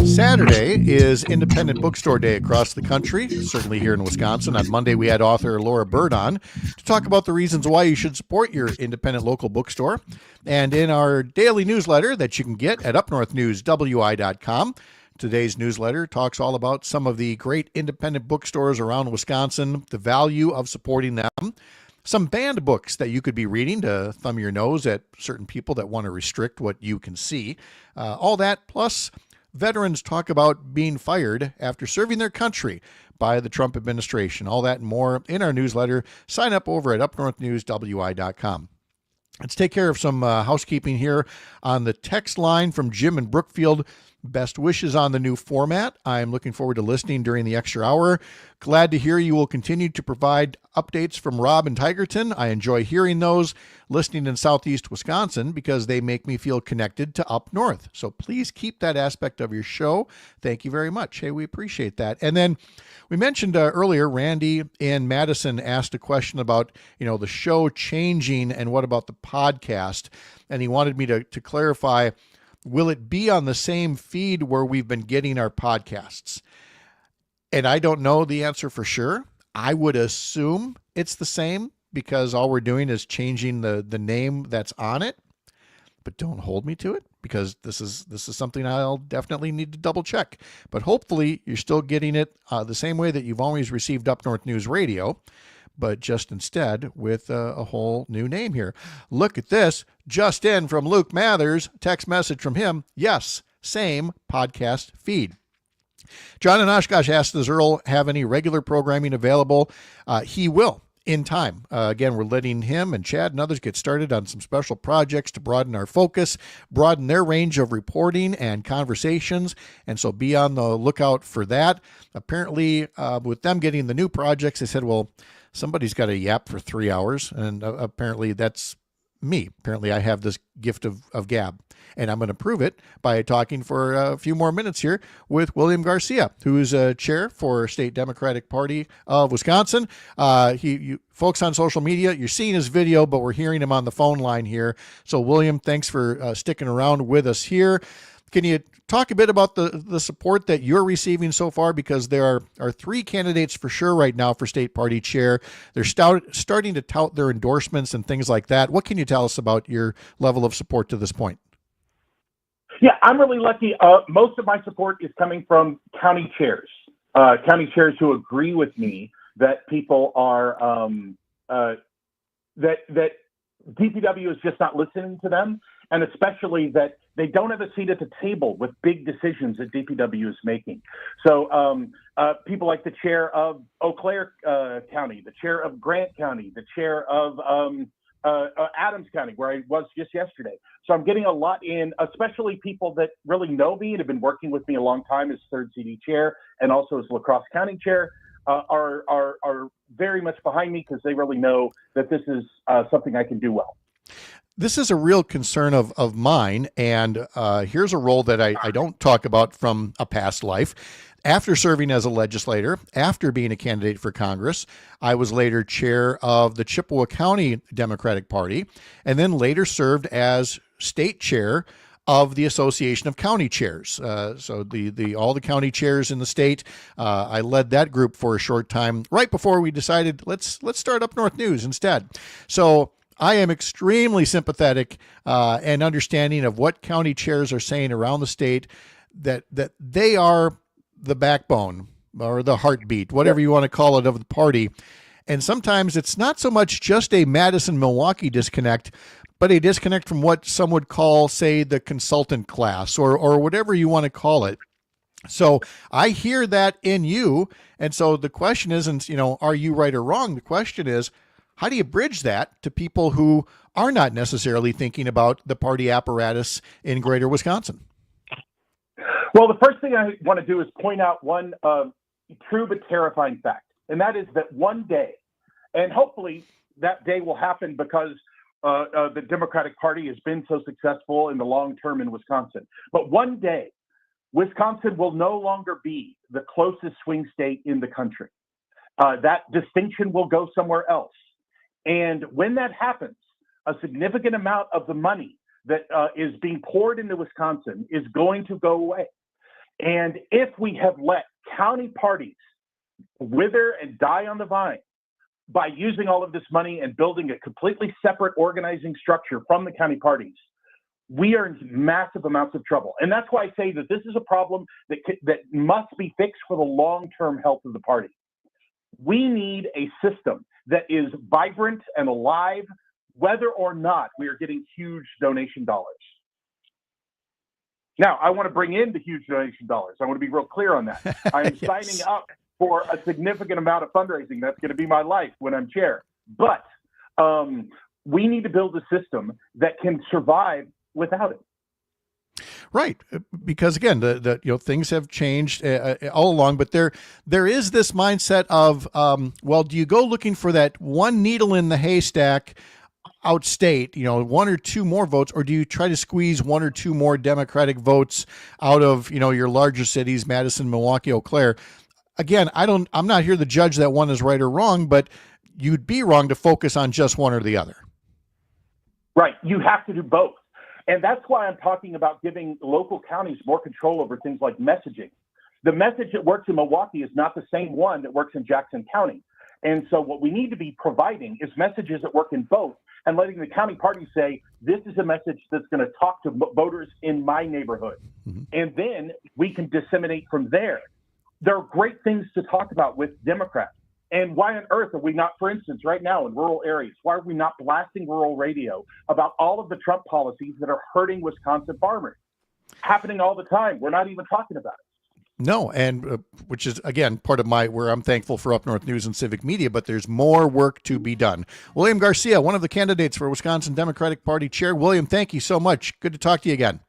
Saturday is Independent Bookstore Day across the country, certainly here in Wisconsin. On Monday, we had author Laura Bird on to talk about the reasons why you should support your independent local bookstore. And in our daily newsletter that you can get at UpNorthNewsWI.com, today's newsletter talks all about some of the great independent bookstores around Wisconsin, the value of supporting them, some banned books that you could be reading to thumb your nose at certain people that want to restrict what you can see, all that, plus veterans talk about being fired after serving their country by the Trump administration. All that and more in our newsletter. Sign up over at UpNorthNewsWI.com. Let's take care of some housekeeping here on the text line from Jim in Brookfield. Best wishes on the new format. I'm looking forward to listening during the extra hour. Glad to hear you will continue to provide updates from Rob and Tigerton. I enjoy hearing those, listening in Southeast Wisconsin, because they make me feel connected to up north. So please keep that aspect of your show. Thank you very much. Hey, we appreciate that. And then we mentioned earlier, Randy in Madison asked a question about, the show changing and what about the podcast? And he wanted me to clarify, will it be on the same feed where we've been getting our podcasts? And I don't know the answer for sure. I would assume it's the same because all we're doing is changing the name that's on it. but don't hold me to it, because this is something I'll definitely need to double check. But hopefully you're still getting it the same way that you've always received Up North News Radio, but just instead with a whole new name here. Look at this. Just in from Luke Mathers, text message from him. Yes, same podcast feed. John in Oshkosh asked, does Earl have any regular programming available? He will. In time. Again, we're letting him and Chad and others get started on some special projects to broaden our focus, broaden their range of reporting and conversations, and so be on the lookout for that. Apparently, with them getting the new projects, they said, well, somebody's got to yap for 3 hours, and apparently that's me. Apparently I have this gift of gab, and I'm going to prove it by talking for a few more minutes here with William Garcia, who's a chair for State Democratic Party of Wisconsin. You folks on social media, you're seeing his video, but we're hearing him on the phone line here. So William, thanks for sticking around with us here. Can you talk a bit about the support that you're receiving so far? Because there are three candidates for sure right now for state party chair. They're starting to tout their endorsements and things like that. What can you tell us about your level of support to this point? Yeah, I'm really lucky. Most of my support is coming from county chairs who agree with me that people are that DPW is just not listening to them, and especially that they don't have a seat at the table with big decisions that DPW is making. So people like the chair of Eau Claire County, the chair of Grant County, the chair of Adams County, where I was just yesterday. So I'm getting a lot in, especially people that really know me and have been working with me a long time as third CD chair and also as La Crosse County chair, are very much behind me because they really know that this is something I can do well. This is a real concern of mine, and here's a role that I don't talk about from a past life. After serving as a legislator, after being a candidate for Congress, I was later chair of the Chippewa County Democratic Party, and then later served as state chair of the Association of County Chairs. So all the county chairs in the state, I led that group for a short time right before we decided let's start Up North News instead. So I am extremely sympathetic and understanding of what county chairs are saying around the state, that they are the backbone or the heartbeat, whatever you want to call it, of the party. And sometimes it's not so much just a Madison-Milwaukee disconnect, but a disconnect from what some would call, say, the consultant class or whatever you want to call it. So I hear that in you. And so the question isn't, are you right or wrong? The question is, how do you bridge that to people who are not necessarily thinking about the party apparatus in greater Wisconsin? Well, the first thing I want to do is point out one true but terrifying fact, and that is that one day, and hopefully that day will happen because the Democratic Party has been so successful in the long term in Wisconsin, but one day, Wisconsin will no longer be the closest swing state in the country. That distinction will go somewhere else. And when that happens, a significant amount of the money that is being poured into Wisconsin is going to go away. And if we have let county parties wither and die on the vine by using all of this money and building a completely separate organizing structure from the county parties, we are in massive amounts of trouble. And that's why I say that this is a problem that must be fixed for the long-term health of the party. We need a system that is vibrant and alive, whether or not we are getting huge donation dollars. Now, I want to bring in the huge donation dollars. I want to be real clear on that. I'm Yes. signing up for a significant amount of fundraising. That's going to be my life when I'm chair. But we need to build a system that can survive without it. Right, because again, the things have changed all along, but there is this mindset of, well, do you go looking for that one needle in the haystack outstate, one or two more votes, or do you try to squeeze one or two more Democratic votes out of your larger cities, Madison, Milwaukee, Eau Claire? Again, I'm not here to judge that one is right or wrong, but you'd be wrong to focus on just one or the other. Right, you have to do both. And that's why I'm talking about giving local counties more control over things like messaging. The message that works in Milwaukee is not the same one that works in Jackson County. And so what we need to be providing is messages that work in both, and letting the county party say, this is a message that's going to talk to voters in my neighborhood. And then we can disseminate from there. There are great things to talk about with Democrats. And why on earth are we not, for instance, right now in rural areas, why are we not blasting rural radio about all of the Trump policies that are hurting Wisconsin farmers? Happening all the time. We're not even talking about it. No, and which is, again, part of where I'm thankful for Up North News and civic media, but there's more work to be done. William Garcia, one of the candidates for Wisconsin Democratic Party chair. William, thank you so much. Good to talk to you again.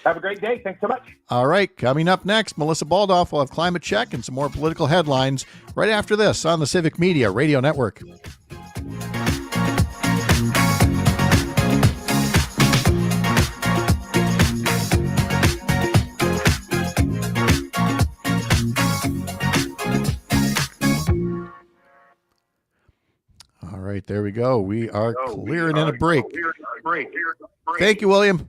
Have a great day. Thanks so much. All right, coming up next, Melissa Baldoff will have Climate Check and some more political headlines right after this on the Civic Media Radio Network. All right, there we go. We are clearing in a break. Thank you, William.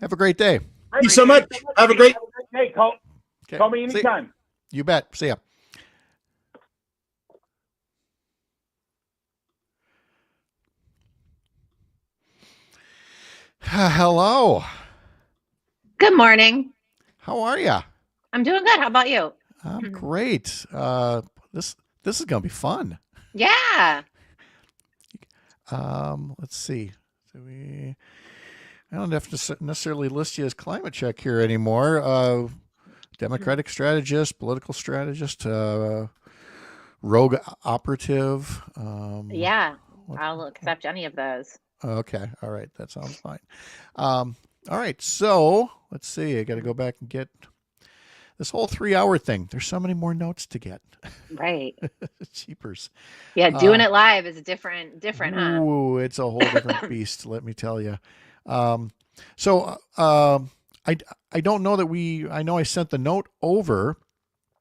Have a great day. Thank you so much. Have a great day. Call me anytime. You bet. See ya. Hello. Good morning. How are you? I'm doing good. How about you? I'm great. This is gonna be fun. Yeah. Let's see. I don't have to necessarily list you as Climate Check here anymore. Democratic strategist, political strategist, rogue operative. Yeah. I'll accept any of those. Okay. All right. That sounds fine. All right. So let's see. I got to go back and get this whole 3-hour thing. There's so many more notes to get. Right. Cheapers. Yeah. Doing it live is different, huh? Ooh, it's a whole different beast. Let me tell you. I don't know that I know I sent the note over.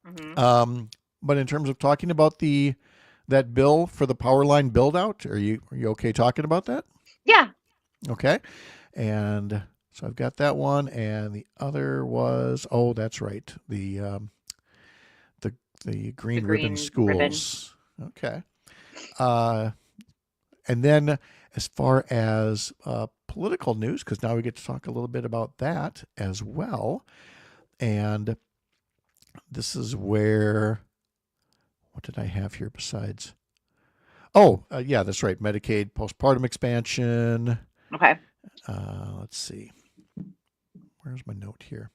But in terms of talking about that bill for the power line build out, are you okay talking about that? Yeah. Okay. And so I've got that one, and the other was, that's right. The green ribbon schools. Okay. And then as far as political news, because now we get to talk a little bit about that as well. And this is where, what did I have here besides? Yeah, that's right. Medicaid postpartum expansion. Okay. Let's see. Where's my note here?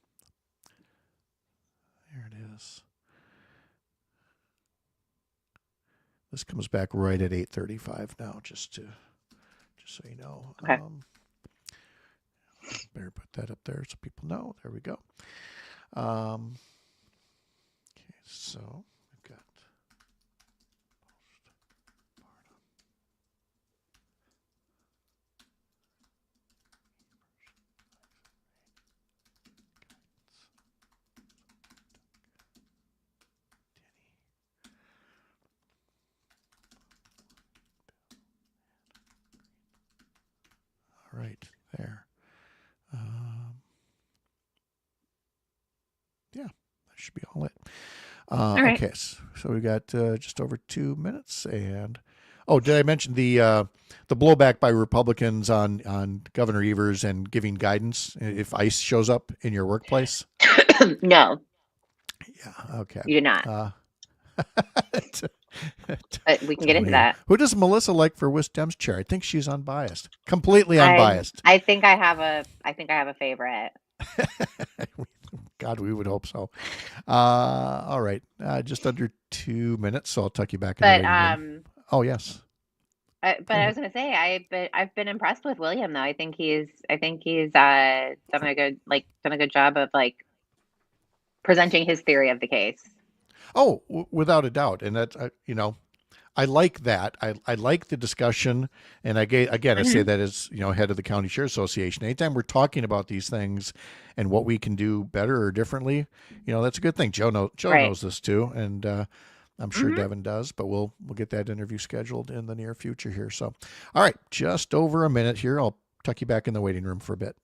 There it is. This comes back right at 8:35 now, just so you know. Okay. Better put that up there so people know. There we go. Okay, so we've got all right, there. Yeah, that should be all it. All right. Okay, so we got just over 2 minutes, and did I mention the blowback by Republicans on Governor Evers and giving guidance if ICE shows up in your workplace? No. Yeah. Okay. You did not. But we can get into that. Who does Melissa like for Wistem's chair? I think she's unbiased, completely unbiased. I think I have a favorite. God, we would hope so. All right, just under 2 minutes, so I'll tuck you back in. But the waiting room. Oh yes. But I was going to say I've been impressed with William though. I think he's done a good job of presenting his theory of the case. Oh, without a doubt, and that's I like that. I like the discussion, and I say that as head of the County Sheriff Association. Anytime we're talking about these things and what we can do better or differently, that's a good thing. Joe knows this too, and I'm sure Devin does. But we'll get that interview scheduled in the near future here. So, all right, just over a minute here. I'll tuck you back in the waiting room for a bit.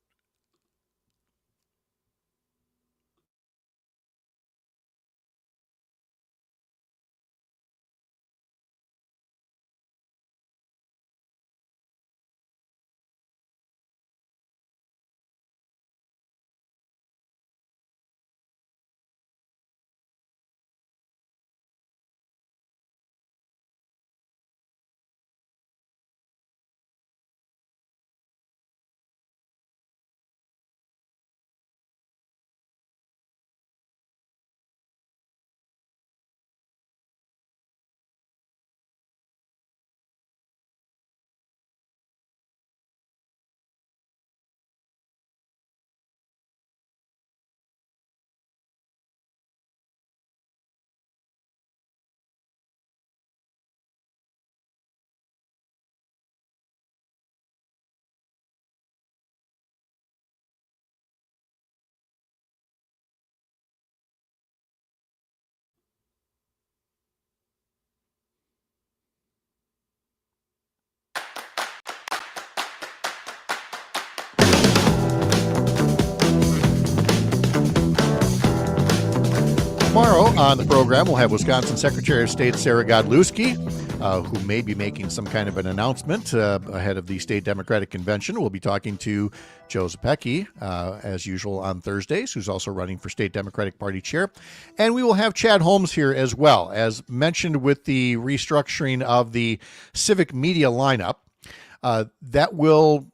on the program, we'll have Wisconsin Secretary of State Sarah Godlewski, who may be making some kind of an announcement ahead of the state Democratic Convention. We'll be talking to Joe Zepecki, as usual, on Thursdays, who's also running for state Democratic Party chair. And we will have Chad Holmes here as well. As mentioned with the restructuring of the civic media lineup, that will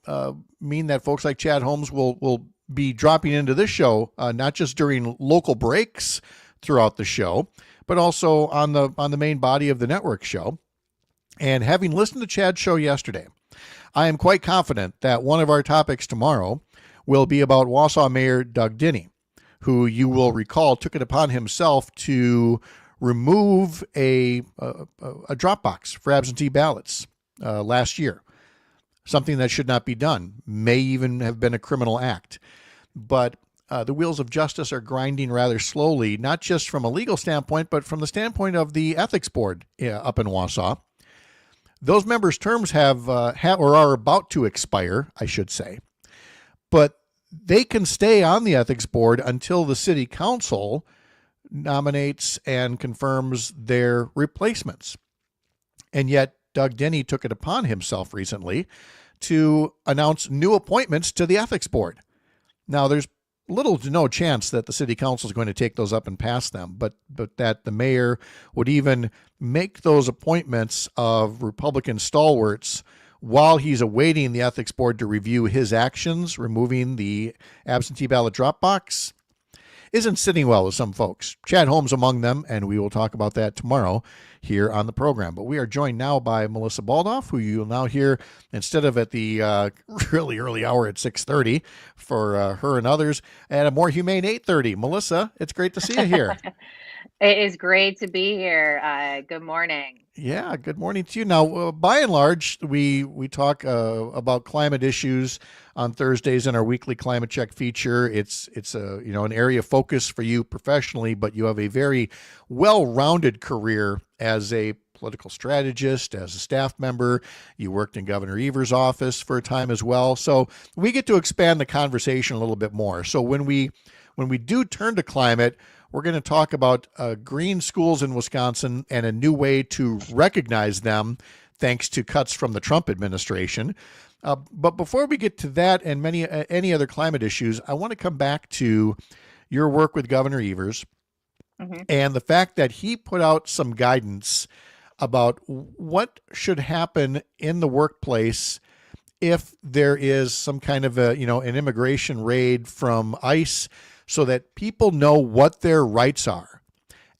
mean that folks like Chad Holmes will be dropping into this show, not just during local breaks throughout the show, but also on the main body of the network show. And having listened to Chad's show yesterday, I am quite confident that one of our topics tomorrow will be about Wausau Mayor Doug Denny, who you will recall took it upon himself to remove a drop box for absentee ballots last year. Something that should not be done, may even have been a criminal act. But the wheels of justice are grinding rather slowly, not just from a legal standpoint, but from the standpoint of the ethics board up in Wausau. Those members' terms have or are about to expire, I should say. But they can stay on the ethics board until the city council nominates and confirms their replacements. And yet, Doug Denny took it upon himself recently to announce new appointments to the ethics board. Now, there's little to no chance that the city council is going to take those up and pass them, but that the mayor would even make those appointments of Republican stalwarts while he's awaiting the ethics board to review his actions, removing the absentee ballot drop box, isn't sitting well with some folks. Chad Holmes among them, and we will talk about that tomorrow here on the program. But we are joined now by Melissa Baldoff, who you'll now hear instead of at the really early hour at 6:30 for her and others, at a more humane 8:30. Melissa, it's great to see you here. It is great to be here. Good morning. Yeah, good morning to you. Now, by and large, we talk about climate issues on Thursdays in our weekly climate check feature. It's an area of focus for you professionally, but you have a very well-rounded career as a political strategist, as a staff member. You worked in Governor Evers' office for a time as well. So we get to expand the conversation a little bit more. So when we do turn to climate, we're going to talk about green schools in Wisconsin and a new way to recognize them thanks to cuts from the Trump administration. But before we get to that and any other climate issues, I want to come back to your work with Governor Evers and the fact that he put out some guidance about what should happen in the workplace if there is some kind of an immigration raid from ICE, so that people know what their rights are.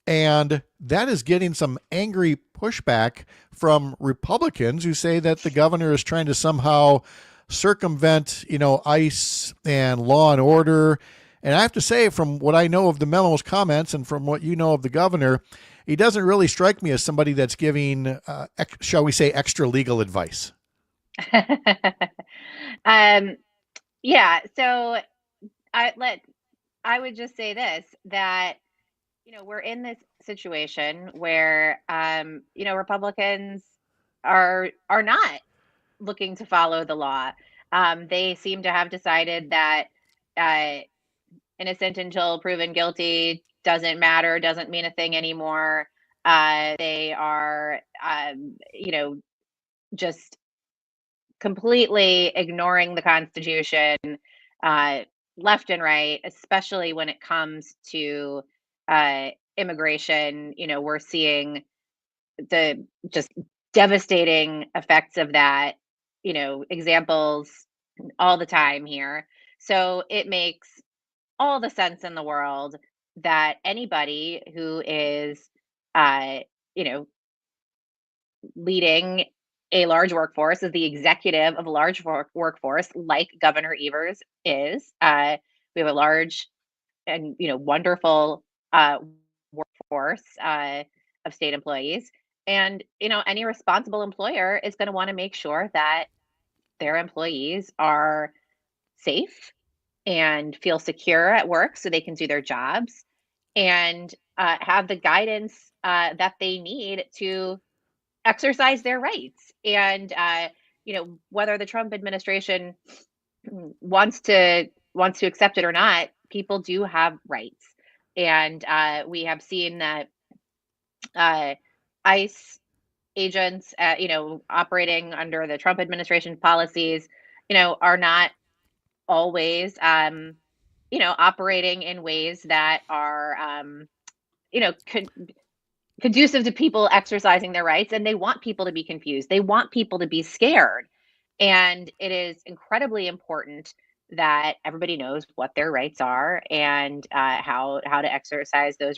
And that is getting some angry pushback from Republicans who say that the governor is trying to somehow circumvent, ICE and law and order. And I have to say, from what I know of the memo's comments and from what you know of the governor, he doesn't really strike me as somebody that's giving, shall we say, extra legal advice. Yeah. So I would just say this, that, we're in this situation where, Republicans are not looking to follow the law. They seem to have decided that innocent until proven guilty doesn't matter, doesn't mean a thing anymore. They are, just completely ignoring the Constitution, left and right, especially when it comes to immigration. We're seeing the just devastating effects of that, examples all the time here. So it makes all the sense in the world that anybody who is, leading a large workforce, is the executive of a large workforce like Governor Evers is. We have a large and wonderful workforce of state employees, and any responsible employer is going to want to make sure that their employees are safe and feel secure at work so they can do their jobs and have the guidance that they need to exercise their rights. And whether the Trump administration wants to accept it or not, people do have rights. And we have seen that ICE agents, operating under the Trump administration policies, are not always, operating in ways that are, conducive to people exercising their rights. And they want people to be confused. They want people to be scared. And it is incredibly important that everybody knows what their rights are and how to exercise those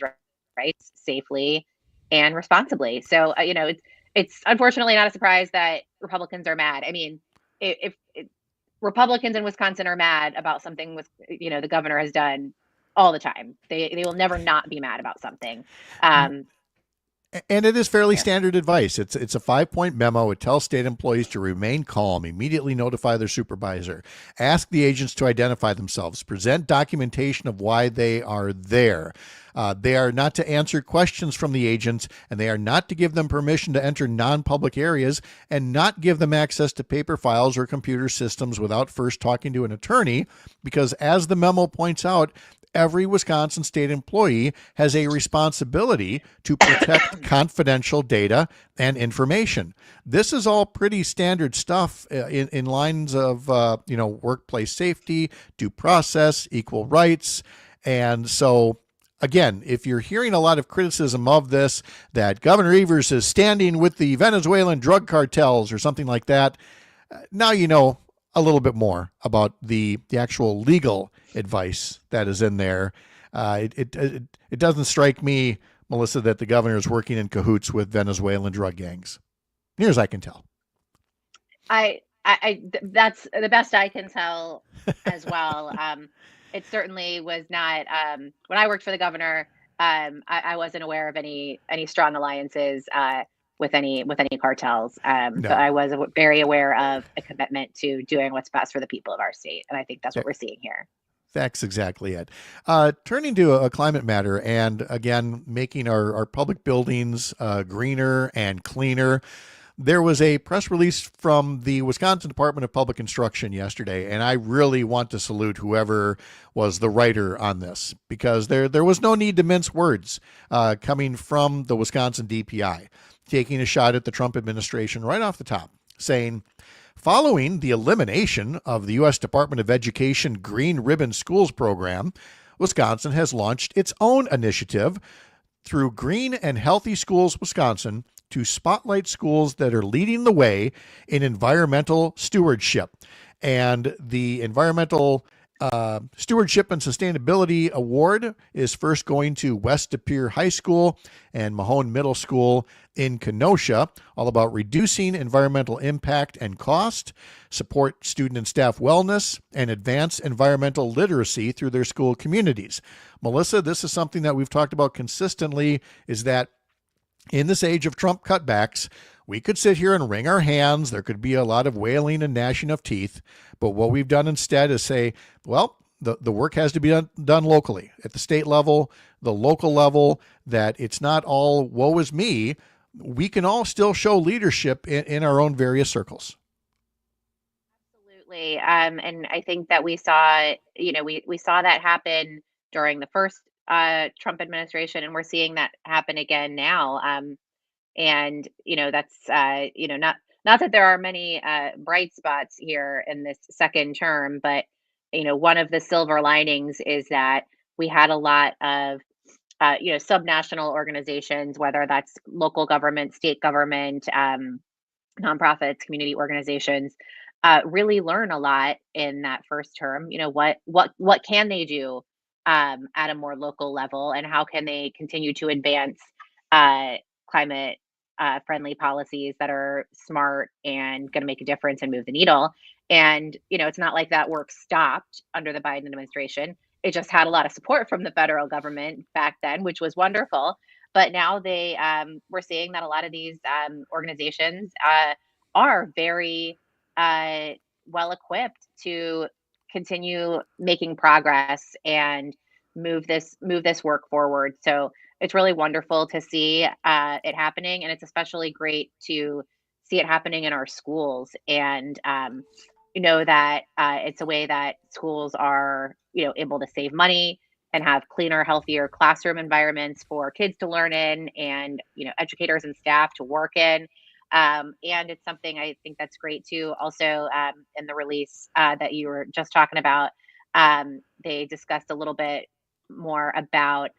rights safely and responsibly. So it's unfortunately not a surprise that Republicans are mad. I mean, if Republicans in Wisconsin are mad about something with the governor has done all the time, they will never not be mad about something. And it is fairly standard advice. It's a 5-point memo. It tells state employees to remain calm, immediately notify their supervisor, ask the agents to identify themselves, present documentation of why they are there. They are not to answer questions from the agents, and they are not to give them permission to enter non-public areas and not give them access to paper files or computer systems without first talking to an attorney, because as the memo points out, every Wisconsin state employee has a responsibility to protect confidential data and information. This is all pretty standard stuff in lines of, workplace safety, due process, equal rights. And so, again, if you're hearing a lot of criticism of this, that Governor Evers is standing with the Venezuelan drug cartels or something like that, now you know a little bit more about the actual legal advice that is in there. It doesn't strike me, Melissa, that the governor is working in cahoots with Venezuelan drug gangs, near as I can tell. That's the best I can tell as well. It certainly was not, when I worked for the governor, I wasn't aware of any strong alliances with any cartels. No. But I was very aware of a commitment to doing what's best for the people of our state. And I think that's what we're seeing here. That's exactly it. Turning to a climate matter, and again, making our public buildings greener and cleaner. There was a press release from the Wisconsin Department of Public Instruction yesterday, and I really want to salute whoever was the writer on this, because there was no need to mince words coming from the Wisconsin DPI, taking a shot at the Trump administration right off the top, saying, following the elimination of the U.S. Department of Education Green Ribbon Schools program, Wisconsin has launched its own initiative through Green and Healthy Schools Wisconsin to spotlight schools that are leading the way in environmental stewardship. And the Environmental Stewardship and Sustainability Award is first going to West De Pere High School and Mahone Middle School in Kenosha, all about reducing environmental impact and cost, support student and staff wellness, and advance environmental literacy through their school communities. Melissa, this is something that we've talked about consistently, is that in this age of Trump cutbacks, we could sit here and wring our hands. There could be a lot of wailing and gnashing of teeth. But what we've done instead is say, well, the work has to be done locally, at the state level, the local level, that it's not all woe is me. We can all still show leadership in our own various circles. Absolutely. And I think that we saw, we saw that happen during the first Trump administration, and we're seeing that happen again now. And that's not that there are many bright spots here in this second term, but one of the silver linings is that we had a lot of subnational organizations, whether that's local government, state government, nonprofits, community organizations, really learn a lot in that first term. What can they do at a more local level, and how can they continue to advance climate friendly policies that are smart and going to make a difference and move the needle. And it's not like that work stopped under the Biden administration. It just had a lot of support from the federal government back then, which was wonderful. But now we're seeing that a lot of these organizations are very well equipped to continue making progress and move this work forward. So it's really wonderful to see it happening, and it's especially great to see it happening in our schools. And that it's a way that schools are able to save money and have cleaner, healthier classroom environments for kids to learn in, and educators and staff to work in. And it's something I think that's great too. Also, in the release that you were just talking about, they discussed a little bit more about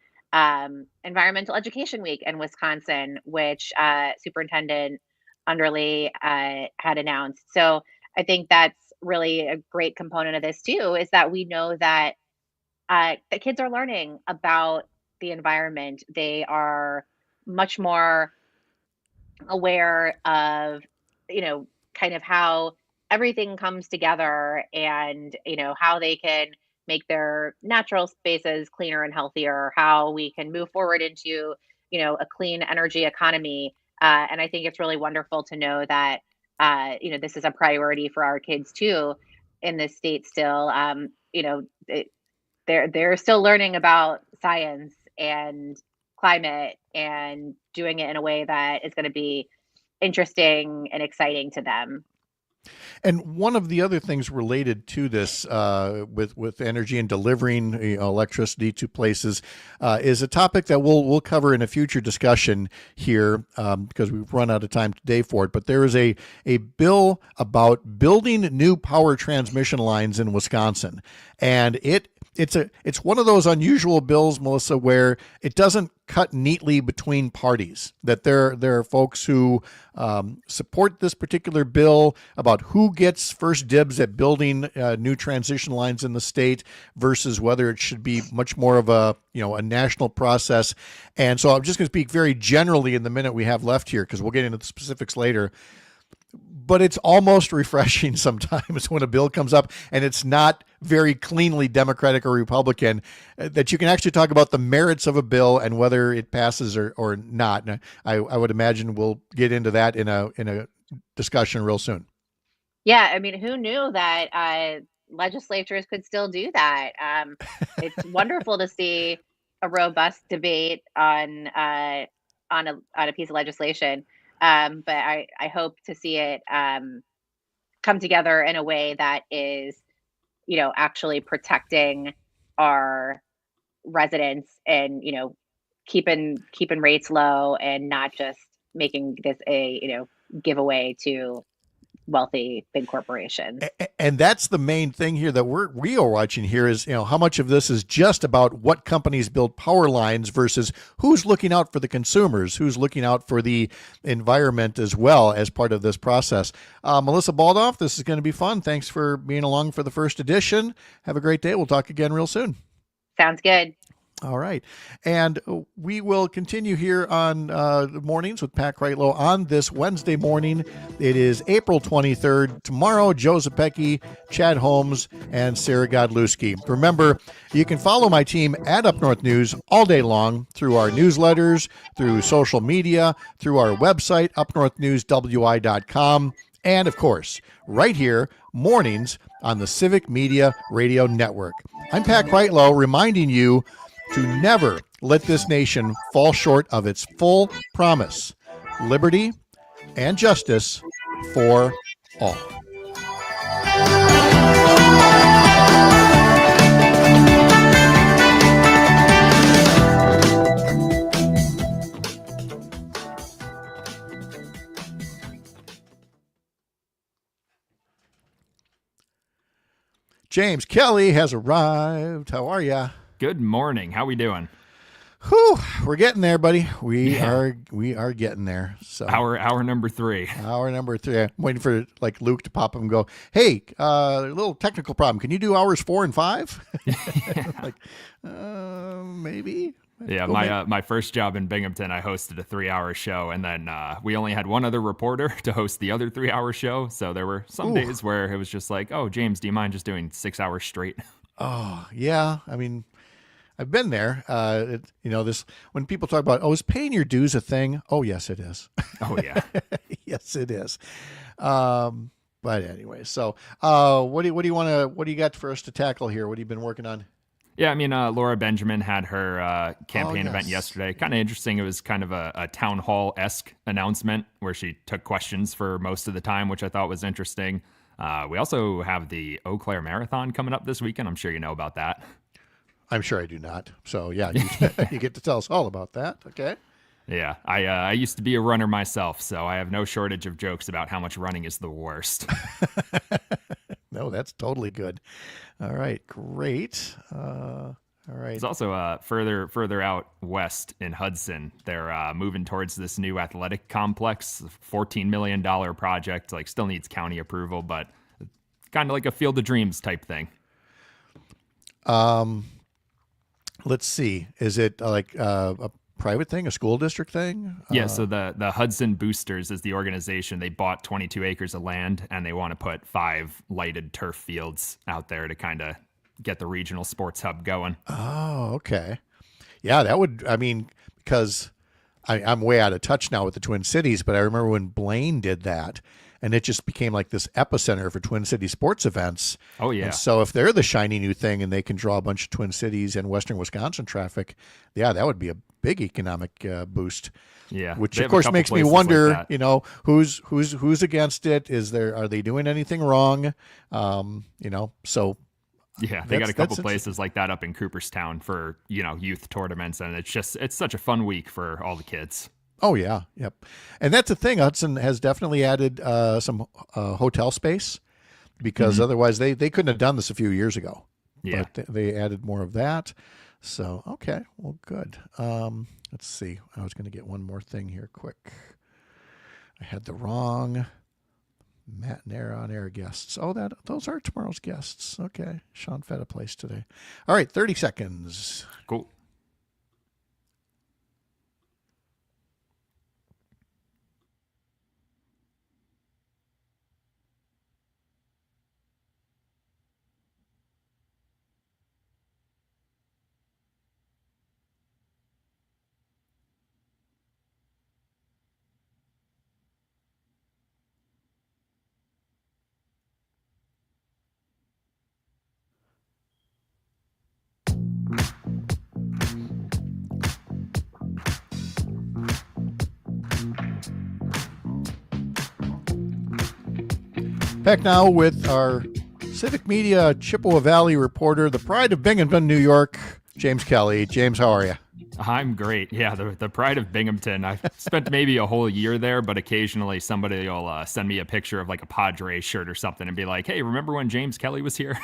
Environmental Education Week in Wisconsin, which Superintendent Underley had announced. So I think that's really a great component of this too, is that we know that the kids are learning about the environment. They are much more aware of, kind of how everything comes together, and, how they can make their natural spaces cleaner and healthier, how we can move forward into, a clean energy economy. And I think it's really wonderful to know that, this is a priority for our kids too in this state still. They're still learning about science and climate and doing it in a way that is going to be interesting and exciting to them. And one of the other things related to this, with energy and delivering electricity to places, is a topic that we'll cover in a future discussion here, because we've run out of time today for it. But there is a bill about building new power transmission lines in Wisconsin, and it's one of those unusual bills, Melissa, where it doesn't cut neatly between parties. That there are folks who support this particular bill about who gets first dibs at building new transition lines in the state versus whether it should be much more of a national process. And so I'm just going to speak very generally in the minute we have left here, because we'll get into the specifics later. But it's almost refreshing sometimes when a bill comes up and it's not very cleanly Democratic or Republican, that you can actually talk about the merits of a bill and whether it passes or not. And I would imagine we'll get into that in a discussion real soon. Yeah, I mean, who knew that legislatures could still do that? It's wonderful to see a robust debate on a piece of legislation. But I hope to see it come together in a way that is, actually protecting our residents and, keeping rates low, and not just making this a, giveaway to wealthy big corporations. And that's the main thing here that we are watching here is, how much of this is just about what companies build power lines versus who's looking out for the consumers, who's looking out for the environment as well as part of this process. Melissa Baldoff, this is going to be fun. Thanks for being along for the first edition. Have a great day. We'll talk again real soon. Sounds good. All right. And we will continue here on Mornings with Pat Kreitlow on this Wednesday morning. It is April 23rd. Tomorrow, Joe Zepecki, Chad Holmes, and Sarah Godlewski. Remember, you can follow my team at Up North News all day long through our newsletters, through social media, through our website, upnorthnewswi.com, and, of course, right here, mornings on the Civic Media Radio Network. I'm Pat Kreitlow, reminding you to never let this nation fall short of its full promise, liberty and justice for all. James Kelly has arrived. How are ya? Good morning. How we doing? Whew, we're getting there, buddy. We are getting there. So hour number 3. Hour number 3. I'm waiting for Luke to pop up and go, "Hey, a little technical problem. Can you do hours 4 and 5?" Maybe. Yeah, my first job in Binghamton, I hosted a 3-hour show, and then we only had one other reporter to host the other 3-hour show. So there were some days where it was just like, "Oh, James, do you mind just doing 6 hours straight?" Oh yeah, I mean, I've been there. This when people talk about, is paying your dues a thing? Oh yes, it is. Oh yeah, yes it is. But anyway, so what do you got for us to tackle here? What have you been working on? Yeah, I mean, Laura Benjamin had her campaign event yesterday. Kind of interesting. It was kind of a town hall-esque announcement where she took questions for most of the time, which I thought was interesting. We also have the Eau Claire Marathon coming up this weekend. I'm sure you know about that. I'm sure I do not. So yeah, you get to tell us all about that. Okay. Yeah, I used to be a runner myself, so I have no shortage of jokes about how much running is the worst. No, that's totally good. All right, great. All right. It's also further out west in Hudson. They're moving towards this new athletic complex, $14 million project. Like, still needs county approval, but kind of like a Field of Dreams type thing. Let's see. Is it like a private thing, a school district thing? Yeah, so the Hudson Boosters is the organization. They bought 22 acres of land, and they want to put 5 lighted turf fields out there to kind of get the regional sports hub going. Oh, okay. Yeah, that would, I mean, because I'm way out of touch now with the Twin Cities, but I remember when Blaine did that, and it just became like this epicenter for Twin City sports events. Oh, yeah. And so if they're the shiny new thing and they can draw a bunch of Twin Cities and Western Wisconsin traffic, yeah, that would be a big economic boost. Yeah. Which They of have a course couple makes me places wonder, like that. you know, who's against it? Are they doing anything wrong? You know, so Yeah, they got a that's couple places like that up in Cooperstown for, youth tournaments, and it's such a fun week for all the kids. Oh yeah, yep. And that's the thing. Hudson has definitely added some hotel space because otherwise they couldn't have done this a few years ago. Yeah. But they added more of that. So okay, well, good. Let's see. I was going to get one more thing here, quick. I had the wrong matinee on air guests. Oh, those are tomorrow's guests. Okay, Sean Fed a place today. All right, 30 seconds. Cool. Back now with our Civic Media Chippewa Valley reporter, the pride of Binghamton, New York, James Kelly. James, how are you? I'm great. Yeah, the pride of Binghamton. I've spent maybe a whole year there, but occasionally somebody will send me a picture of like a Padres shirt or something and be like, hey, remember when James Kelly was here?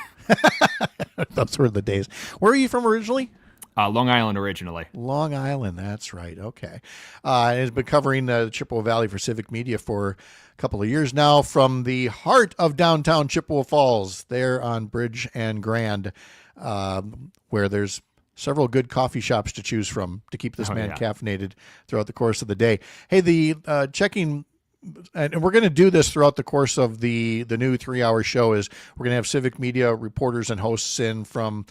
Those were the days. Where are you from originally? Long Island originally. Long Island, that's right. Okay. Has been covering the Chippewa Valley for Civic Media for a couple of years now from the heart of downtown Chippewa Falls, there on Bridge and Grand, where there's several good coffee shops to choose from to keep this man caffeinated throughout the course of the day. Hey, the checking, and we're going to do this throughout the course of the new 3-hour show, is we're going to have Civic Media reporters and hosts in from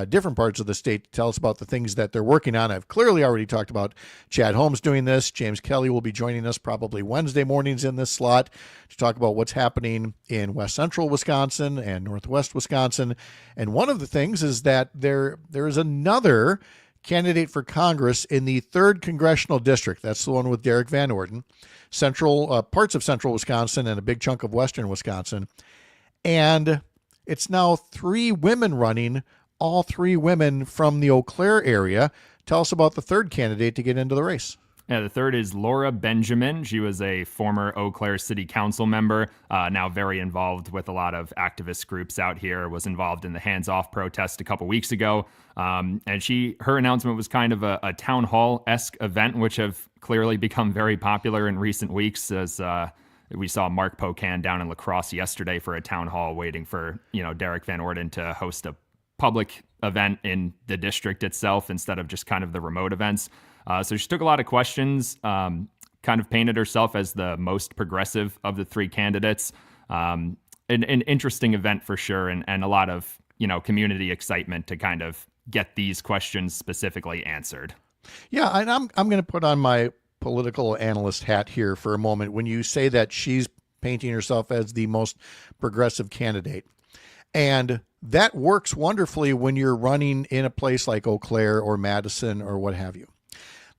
different parts of the state to tell us about the things that they're working on. I've clearly already talked about Chad Holmes doing this. James Kelly will be joining us probably Wednesday mornings in this slot to talk about what's happening in West Central Wisconsin and Northwest Wisconsin. And one of the things is that there is another candidate for Congress in the 3rd Congressional District. That's the one with Derek Van Orden. Central parts of central Wisconsin and a big chunk of western Wisconsin. And it's now 3 women running, all 3 women from the Eau Claire area. Tell us about the 3rd candidate to get into the race. Yeah, the 3rd is Laura Benjamin. She was a former Eau Claire City Council member, now very involved with a lot of activist groups out here, was involved in the Hands Off protest a couple weeks ago. And her announcement was kind of a town hall-esque event, which have clearly become very popular in recent weeks, as we saw Mark Pocan down in La Crosse yesterday for a town hall waiting for, Derek Van Orden to host a public event in the district itself instead of just kind of the remote events. So she took a lot of questions, kind of painted herself as the most progressive of the 3 candidates. An interesting event for sure, and a lot of, community excitement to kind of get these questions specifically answered. Yeah, and I'm going to put on my political analyst hat here for a moment when you say that she's painting herself as the most progressive candidate. And that works wonderfully when you're running in a place like Eau Claire or Madison or what have you.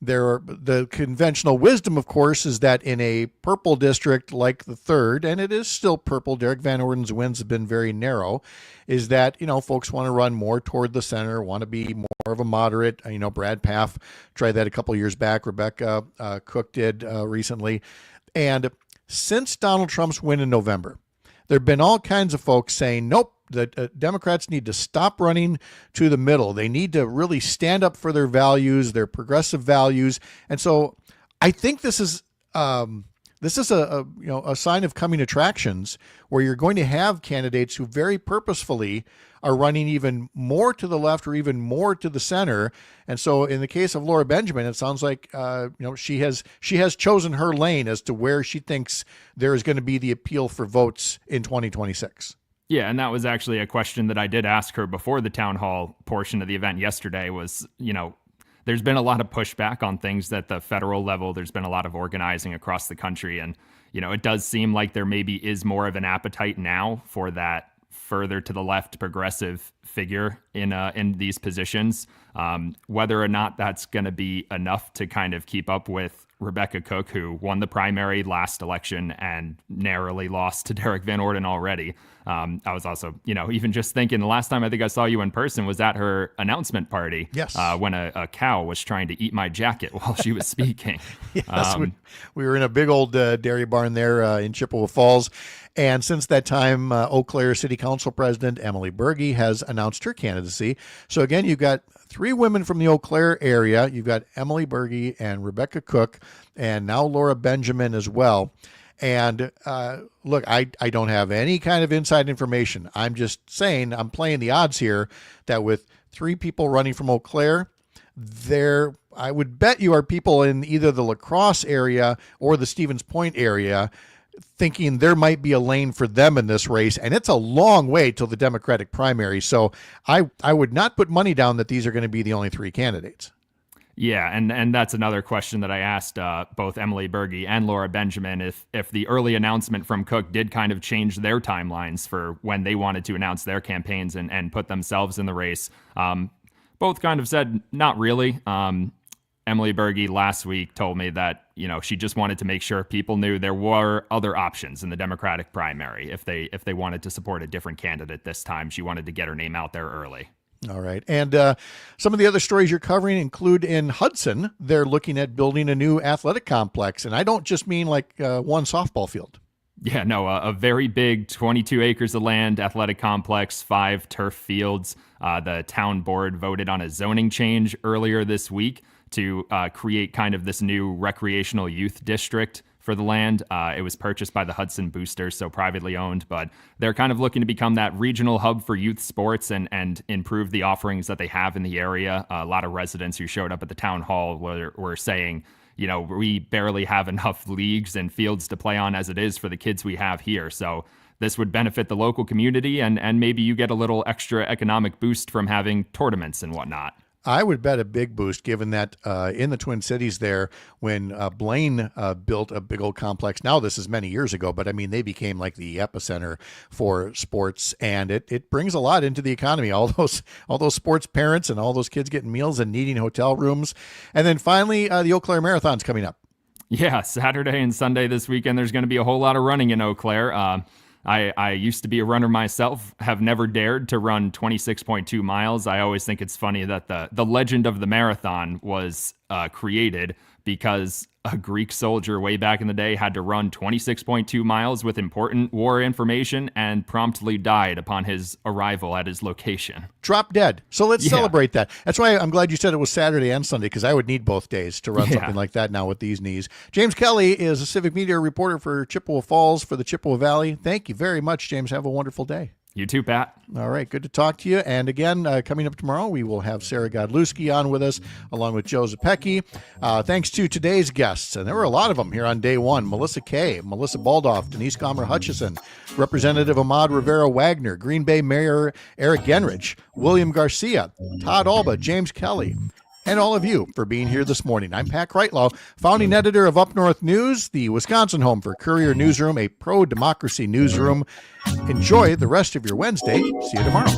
the conventional wisdom, of course, is that in a purple district like the 3rd, and it is still purple, Derek Van Orden's wins have been very narrow, is that, folks want to run more toward the center, want to be more of a moderate. Brad Paff tried that a couple of years back. Rebecca Cook did recently. And since Donald Trump's win in November, there have been all kinds of folks saying, nope, the Democrats need to stop running to the middle. They need to really stand up for their values, their progressive values. And so I think this is a sign of coming attractions where you're going to have candidates who very purposefully are running even more to the left or even more to the center. And so in the case of Laura Benjamin, it sounds like she has chosen her lane as to where she thinks there is going to be the appeal for votes in 2026. Yeah, and that was actually a question that I did ask her before the town hall portion of the event yesterday was, there's been a lot of pushback on things at the federal level. There's been a lot of organizing across the country. And, it does seem like there maybe is more of an appetite now for that further to the left progressive figure in these positions. Whether or not that's going to be enough to kind of keep up with Rebecca Cook, who won the primary last election and narrowly lost to Derek Van Orden already. I was also, even just thinking the last time I think I saw you in person was at her announcement party. Yes. When a cow was trying to eat my jacket while she was speaking. Yes, we were in a big old dairy barn there in Chippewa Falls. And since that time, Eau Claire City Council President Emily Berge has announced her candidacy. So again, you've got 3 women from the Eau Claire area. You've got Emily Berge and Rebecca Cook, and now Laura Benjamin as well. And look, I don't have any kind of inside information. I'm just saying I'm playing the odds here that with 3 people running from Eau Claire, I would bet you are people in either the La Crosse area or the Stevens Point area thinking there might be a lane for them in this race, and it's a long way till the Democratic primary. So I would not put money down that these are going to be the only 3 candidates. Yeah, and that's another question that I asked both Emily Berge and Laura Benjamin, if the early announcement from Cook did kind of change their timelines for when they wanted to announce their campaigns and put themselves in the race. Both kind of said not really. Emily Berge last week told me that, she just wanted to make sure people knew there were other options in the Democratic primary. If they wanted to support a different candidate this time, she wanted to get her name out there early. All right. And some of the other stories you're covering include in Hudson, they're looking at building a new athletic complex. And I don't just mean like one softball field. Yeah, no, a very big 22 acres of land, athletic complex, 5 turf fields. The town board voted on a zoning change earlier this week to create kind of this new recreational youth district for the land. It was purchased by the Hudson Boosters, so privately owned, but they're kind of looking to become that regional hub for youth sports and improve the offerings that they have in the area. A lot of residents who showed up at the town hall were saying, we barely have enough leagues and fields to play on as it is for the kids we have here. So this would benefit the local community, and maybe you get a little extra economic boost from having tournaments and whatnot. I would bet a big boost, given that in the Twin Cities there, when Blaine built a big old complex. Now, this is many years ago, but I mean, they became like the epicenter for sports, and it brings a lot into the economy. All those sports parents and all those kids getting meals and needing hotel rooms. And then finally, the Eau Claire Marathon's coming up. Yeah, Saturday and Sunday this weekend, there's going to be a whole lot of running in Eau Claire. I used to be a runner myself, have never dared to run 26.2 miles. I always think it's funny that the legend of the marathon was created because a Greek soldier way back in the day had to run 26.2 miles with important war information and promptly died upon his arrival at his location. Drop dead. So let's celebrate that. That's why I'm glad you said it was Saturday and Sunday, because I would need both days to run something like that now with these knees. James Kelly is a civic media reporter for Chippewa Falls for the Chippewa Valley. Thank you very much, James. Have a wonderful day. You too, Pat. All right. Good to talk to you. And again, coming up tomorrow, we will have Sarah Godlewski on with us, along with Joe Zapecki. Thanks to today's guests, and there were a lot of them here on day one: Melissa Kay, Melissa Baldoff, Denise Gomer Hutchison, Representative Ahmad Rivera-Wagner, Green Bay Mayor Eric Genrich, William Garcia, Todd Alba, James Kelly, and all of you for being here this morning. I'm Pat Kreitlow, founding editor of UpNorthNews, the Wisconsin home for Courier Newsroom, a pro-democracy newsroom. Enjoy the rest of your Wednesday. See you tomorrow.